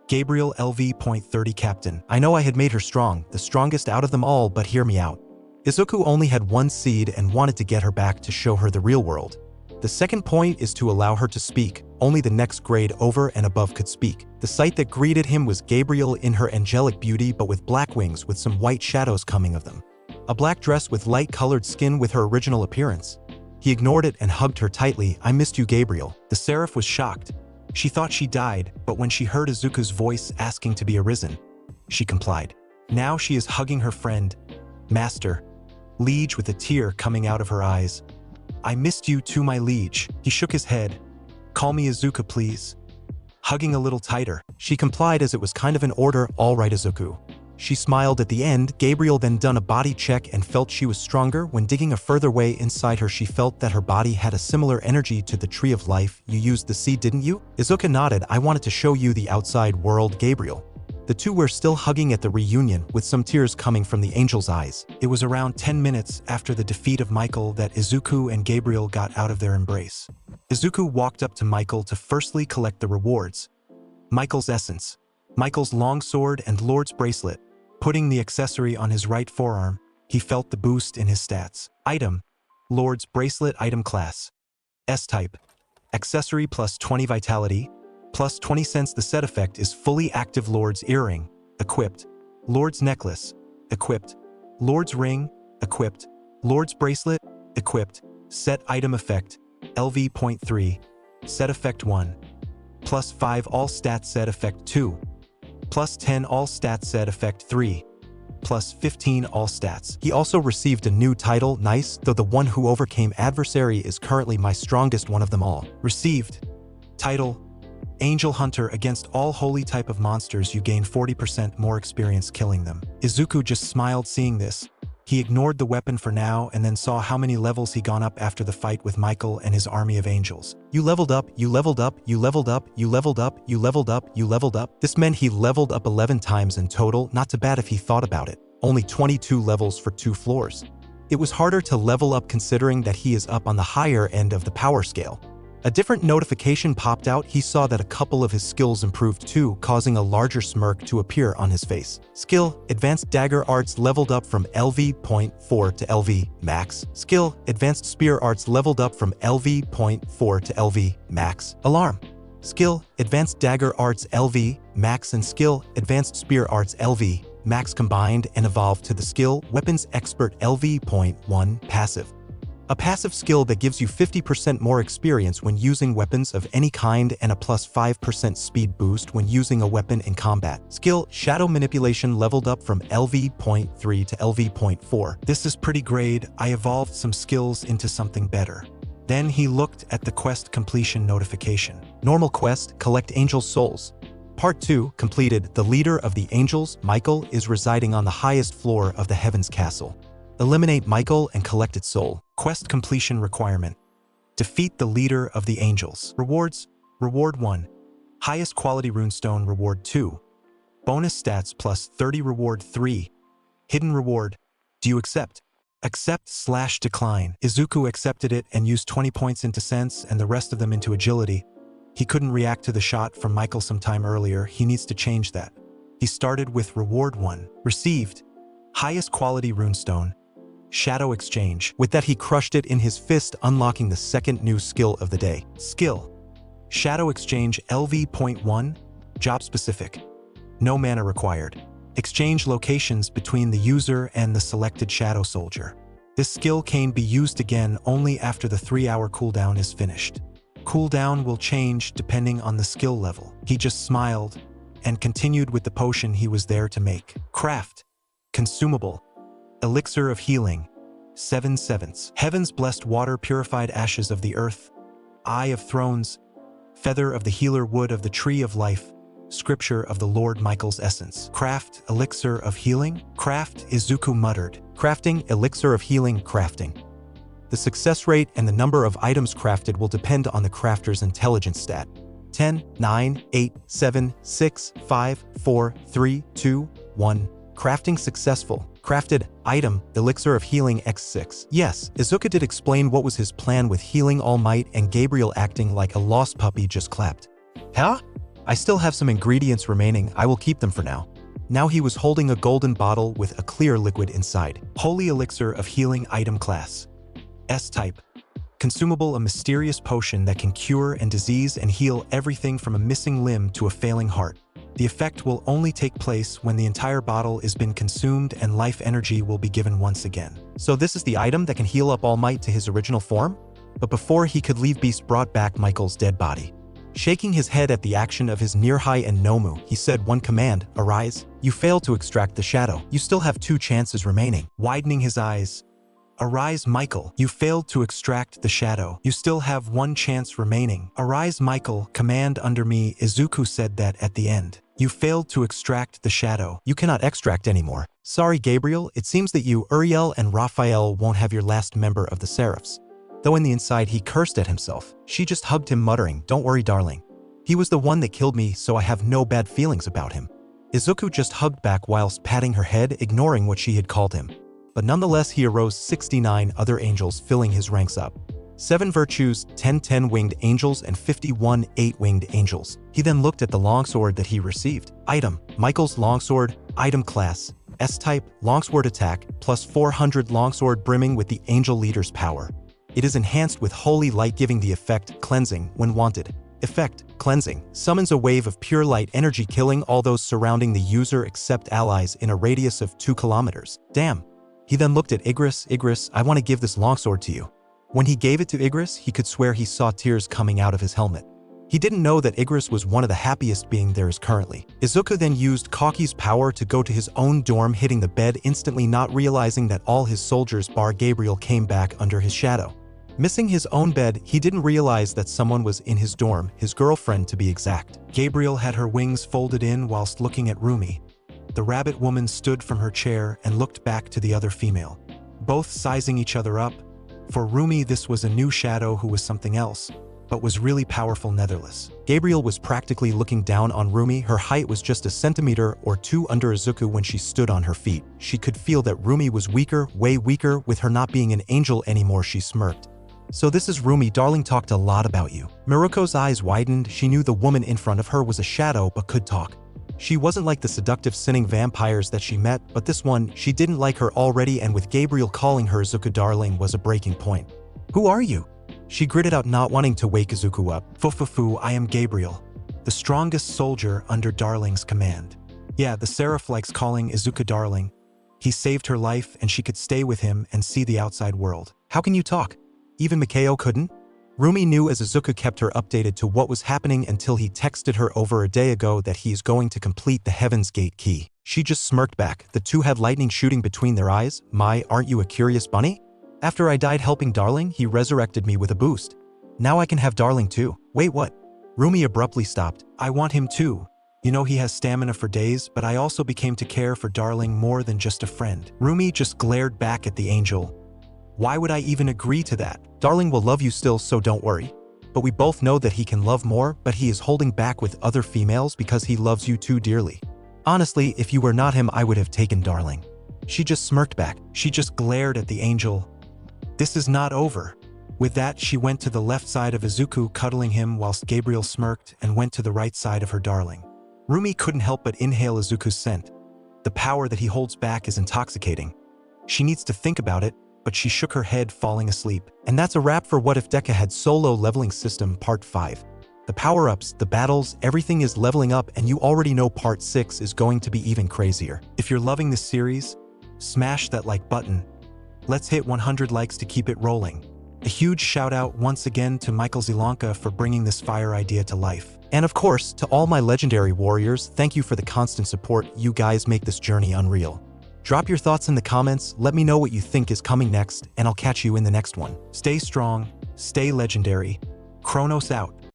Gabriel LV.30 Captain. I know I had made her strong, the strongest out of them all, but hear me out. Izuku only had one seed and wanted to get her back to show her the real world. The second point is to allow her to speak. Only the next grade over and above could speak. The sight that greeted him was Gabriel in her angelic beauty but with black wings with some white shadows coming of them. A black dress with light-colored skin with her original appearance. He ignored it and hugged her tightly. "I missed you, Gabriel." The seraph was shocked. She thought she died, but when she heard Izuku's voice asking to be arisen, she complied. Now she is hugging her friend, Master, Liege, with a tear coming out of her eyes. "I missed you too, my liege." He shook his head. "Call me Izuku, please." Hugging a little tighter, she complied as it was kind of an order. "All right, Izuku." She smiled at the end. Gabriel then done a body check and felt she was stronger. When digging a further way inside her, she felt that her body had a similar energy to the tree of life. "You used the seed, didn't you?" Izuku nodded. "I wanted to show you the outside world, Gabriel." The two were still hugging at the reunion, with some tears coming from the angel's eyes. It was around 10 minutes after the defeat of Michael that Izuku and Gabriel got out of their embrace. Izuku walked up to Michael to firstly collect the rewards. Michael's essence, Michael's longsword and Lord's bracelet. Putting the accessory on his right forearm, he felt the boost in his stats. Item: Lord's bracelet. Item class: S-type. Accessory plus 20 vitality, plus 20 cents. The set effect is fully active. Lord's earring, equipped. Lord's necklace, equipped. Lord's ring, equipped. Lord's bracelet, equipped. Set item effect, LV.3. Set effect 1. Plus 5 all stats. Set effect 2. Plus 10 all stats. Set effect 3. Plus 15 all stats. He also received a new title, Nice, though the one who overcame adversary is currently my strongest one of them all. Received title: Angel Hunter. Against all holy type of monsters you gain 40% more experience killing them. Izuku just smiled seeing this. He ignored the weapon for now and then saw how many levels he gone up after the fight with Michael and his army of angels. You leveled up, you leveled up, you leveled up, you leveled up, you leveled up, you leveled up. This meant he leveled up 11 times in total, not too bad if he thought about it. Only 22 levels for 2 floors. It was harder to level up considering that he is up on the higher end of the power scale. A different notification popped out. He saw that a couple of his skills improved too, causing a larger smirk to appear on his face. Skill: Advanced Dagger Arts leveled up from LV.4 to LV Max. Skill: Advanced Spear Arts leveled up from LV.4 to LV Max. Alarm. Skill: Advanced Dagger Arts LV Max and Skill: Advanced Spear Arts LV Max combined and evolved to the skill Weapons Expert LV.1 Passive. A passive skill that gives you 50% more experience when using weapons of any kind and a plus 5% speed boost when using a weapon in combat. Skill: Shadow Manipulation leveled up from LV.3 to LV.4. This is pretty great. I evolved some skills into something better. Then he looked at the quest completion notification. Normal quest: Collect Angel Souls. Part 2 completed. The leader of the angels, Michael, is residing on the highest floor of the Heaven's Castle. Eliminate Michael and collect its soul. Quest completion requirement: defeat the leader of the angels. Rewards: Reward 1. Highest quality runestone. Reward 2. Bonus stats plus 30. Reward 3. Hidden reward: do you accept? Accept/decline. Izuku accepted it and used 20 points into sense and the rest of them into agility. He couldn't react to the shot from Michael some time earlier. He needs to change that. He started with Reward 1. Received: highest quality runestone, Shadow Exchange. With that, he crushed it in his fist, unlocking the second new skill of the day. Skill: Shadow Exchange LV.1. Job specific. No mana required. Exchange locations between the user and the selected Shadow Soldier. This skill can be used again only after the 3-hour cooldown is finished. Cooldown will change depending on the skill level. He just smiled and continued with the potion he was there to make. Craft. Consumable: Elixir of Healing, 7/7. Heaven's Blessed Water, Purified Ashes of the Earth, Eye of Thrones, Feather of the Healer, Wood of the Tree of Life, Scripture of the Lord Michael's Essence. Craft Elixir of Healing. Craft, Izuku muttered. Crafting Elixir of Healing. Crafting. The success rate and the number of items crafted will depend on the crafter's intelligence stat. 10, 9, 8, 7, 6, 5, 4, 3, 2, 1. Crafting successful. Crafted item: Elixir of Healing X6. Yes, Izuku did explain what was his plan with healing All Might, and Gabriel, acting like a lost puppy, just clapped. Huh? I still have some ingredients remaining. I will keep them for now. Now he was holding a golden bottle with a clear liquid inside. Holy Elixir of Healing. Item class: S-type. Consumable, a mysterious potion that can cure and disease and heal everything from a missing limb to a failing heart. The effect will only take place when the entire bottle has been consumed and life energy will be given once again. So this is the item that can heal up All Might to his original form? But before he could leave, Beast brought back Michael's dead body. Shaking his head at the action of his Nirhai and Nomu, he said one command, "Arise." You failed to extract the shadow. You still have 2 chances remaining. Widening his eyes, "Arise, Michael. You failed to extract the shadow. You still have 1 chance remaining. Arise, Michael. Command under me." Izuku said that at the end. You failed to extract the shadow. You cannot extract anymore. Sorry, Gabriel. It seems that you, Uriel, and Raphael won't have your last member of the Seraphs. Though in the inside he cursed at himself. She just hugged him, muttering, "Don't worry, darling. He was the one that killed me, so I have no bad feelings about him." Izuku just hugged back whilst patting her head, ignoring what she had called him. But nonetheless he arose 69 other angels, filling his ranks up. 7 virtues, 10 10-winged angels, and 51 8-winged angels. He then looked at the longsword that he received. Item: Michael's longsword. Item class: S-type, longsword attack, plus 400 longsword brimming with the angel leader's power. It is enhanced with holy light, giving the effect cleansing when wanted. Effect: cleansing. Summons a wave of pure light energy, killing all those surrounding the user except allies in a radius of 2 kilometers. Damn. He then looked at Igris. "Igris, I want to give this longsword to you." When he gave it to Igris, he could swear he saw tears coming out of his helmet. He didn't know that Igris was one of the happiest being there is currently. Izuku then used Kaki's power to go to his own dorm, hitting the bed instantly, not realizing that all his soldiers bar Gabriel came back under his shadow. Missing his own bed, he didn't realize that someone was in his dorm, his girlfriend to be exact. Gabriel had her wings folded in whilst looking at Rumi. The rabbit woman stood from her chair and looked back to the other female, both sizing each other up. For Rumi, this was a new shadow who was something else, but was really powerful nevertheless. Gabriel was practically looking down on Rumi. Her height was just a centimeter or 2 under Izuku when she stood on her feet. She could feel that Rumi was weaker, way weaker, with her not being an angel anymore. She smirked. "So this is Rumi, darling, talked a lot about you." Miruko's eyes widened. She knew the woman in front of her was a shadow but could talk. She wasn't like the seductive sinning vampires that she met, but this one, she didn't like her already, and with Gabriel calling her Izuku darling was a breaking point. "Who are you?" She gritted out, not wanting to wake Izuku up. "Fufufu, I am Gabriel, the strongest soldier under Darling's command." Yeah, the Seraph likes calling Izuku darling. He saved her life and she could stay with him and see the outside world. "How can you talk? Even Mikao couldn't?" Rumi knew as Izuku kept her updated to what was happening until he texted her over a day ago that he is going to complete the Heaven's Gate key. She just smirked back. The two had lightning shooting between their eyes. "My, aren't you a curious bunny? After I died helping Darling, he resurrected me with a boost. Now I can have Darling too." "Wait, what?" Rumi abruptly stopped. "I want him too. You know, he has stamina for days, but I also became to care for Darling more than just a friend." Rumi just glared back at the angel. "Why would I even agree to that? Darling will love you still, so don't worry. But we both know that he can love more, but he is holding back with other females because he loves you too dearly. Honestly, if you were not him, I would have taken Darling." She just smirked back. She just glared at the angel. "This is not over." With that, she went to the left side of Izuku, cuddling him whilst Gabriel smirked, and went to the right side of her darling. Rumi couldn't help but inhale Izuku's scent. The power that he holds back is intoxicating. She needs to think about it, but she shook her head, falling asleep. And that's a wrap for What If Deku Had Solo Leveling System Part 5. The power-ups, the battles, everything is leveling up, and you already know Part 6 is going to be even crazier. If you're loving this series, smash that like button. Let's hit 100 likes to keep it rolling. A huge shout out once again to Michael Zilanka for bringing this fire idea to life. And of course, to all my legendary warriors, thank you for the constant support. You guys make this journey unreal. Drop your thoughts in the comments, let me know what you think is coming next, and I'll catch you in the next one. Stay strong, stay legendary. Chronos out.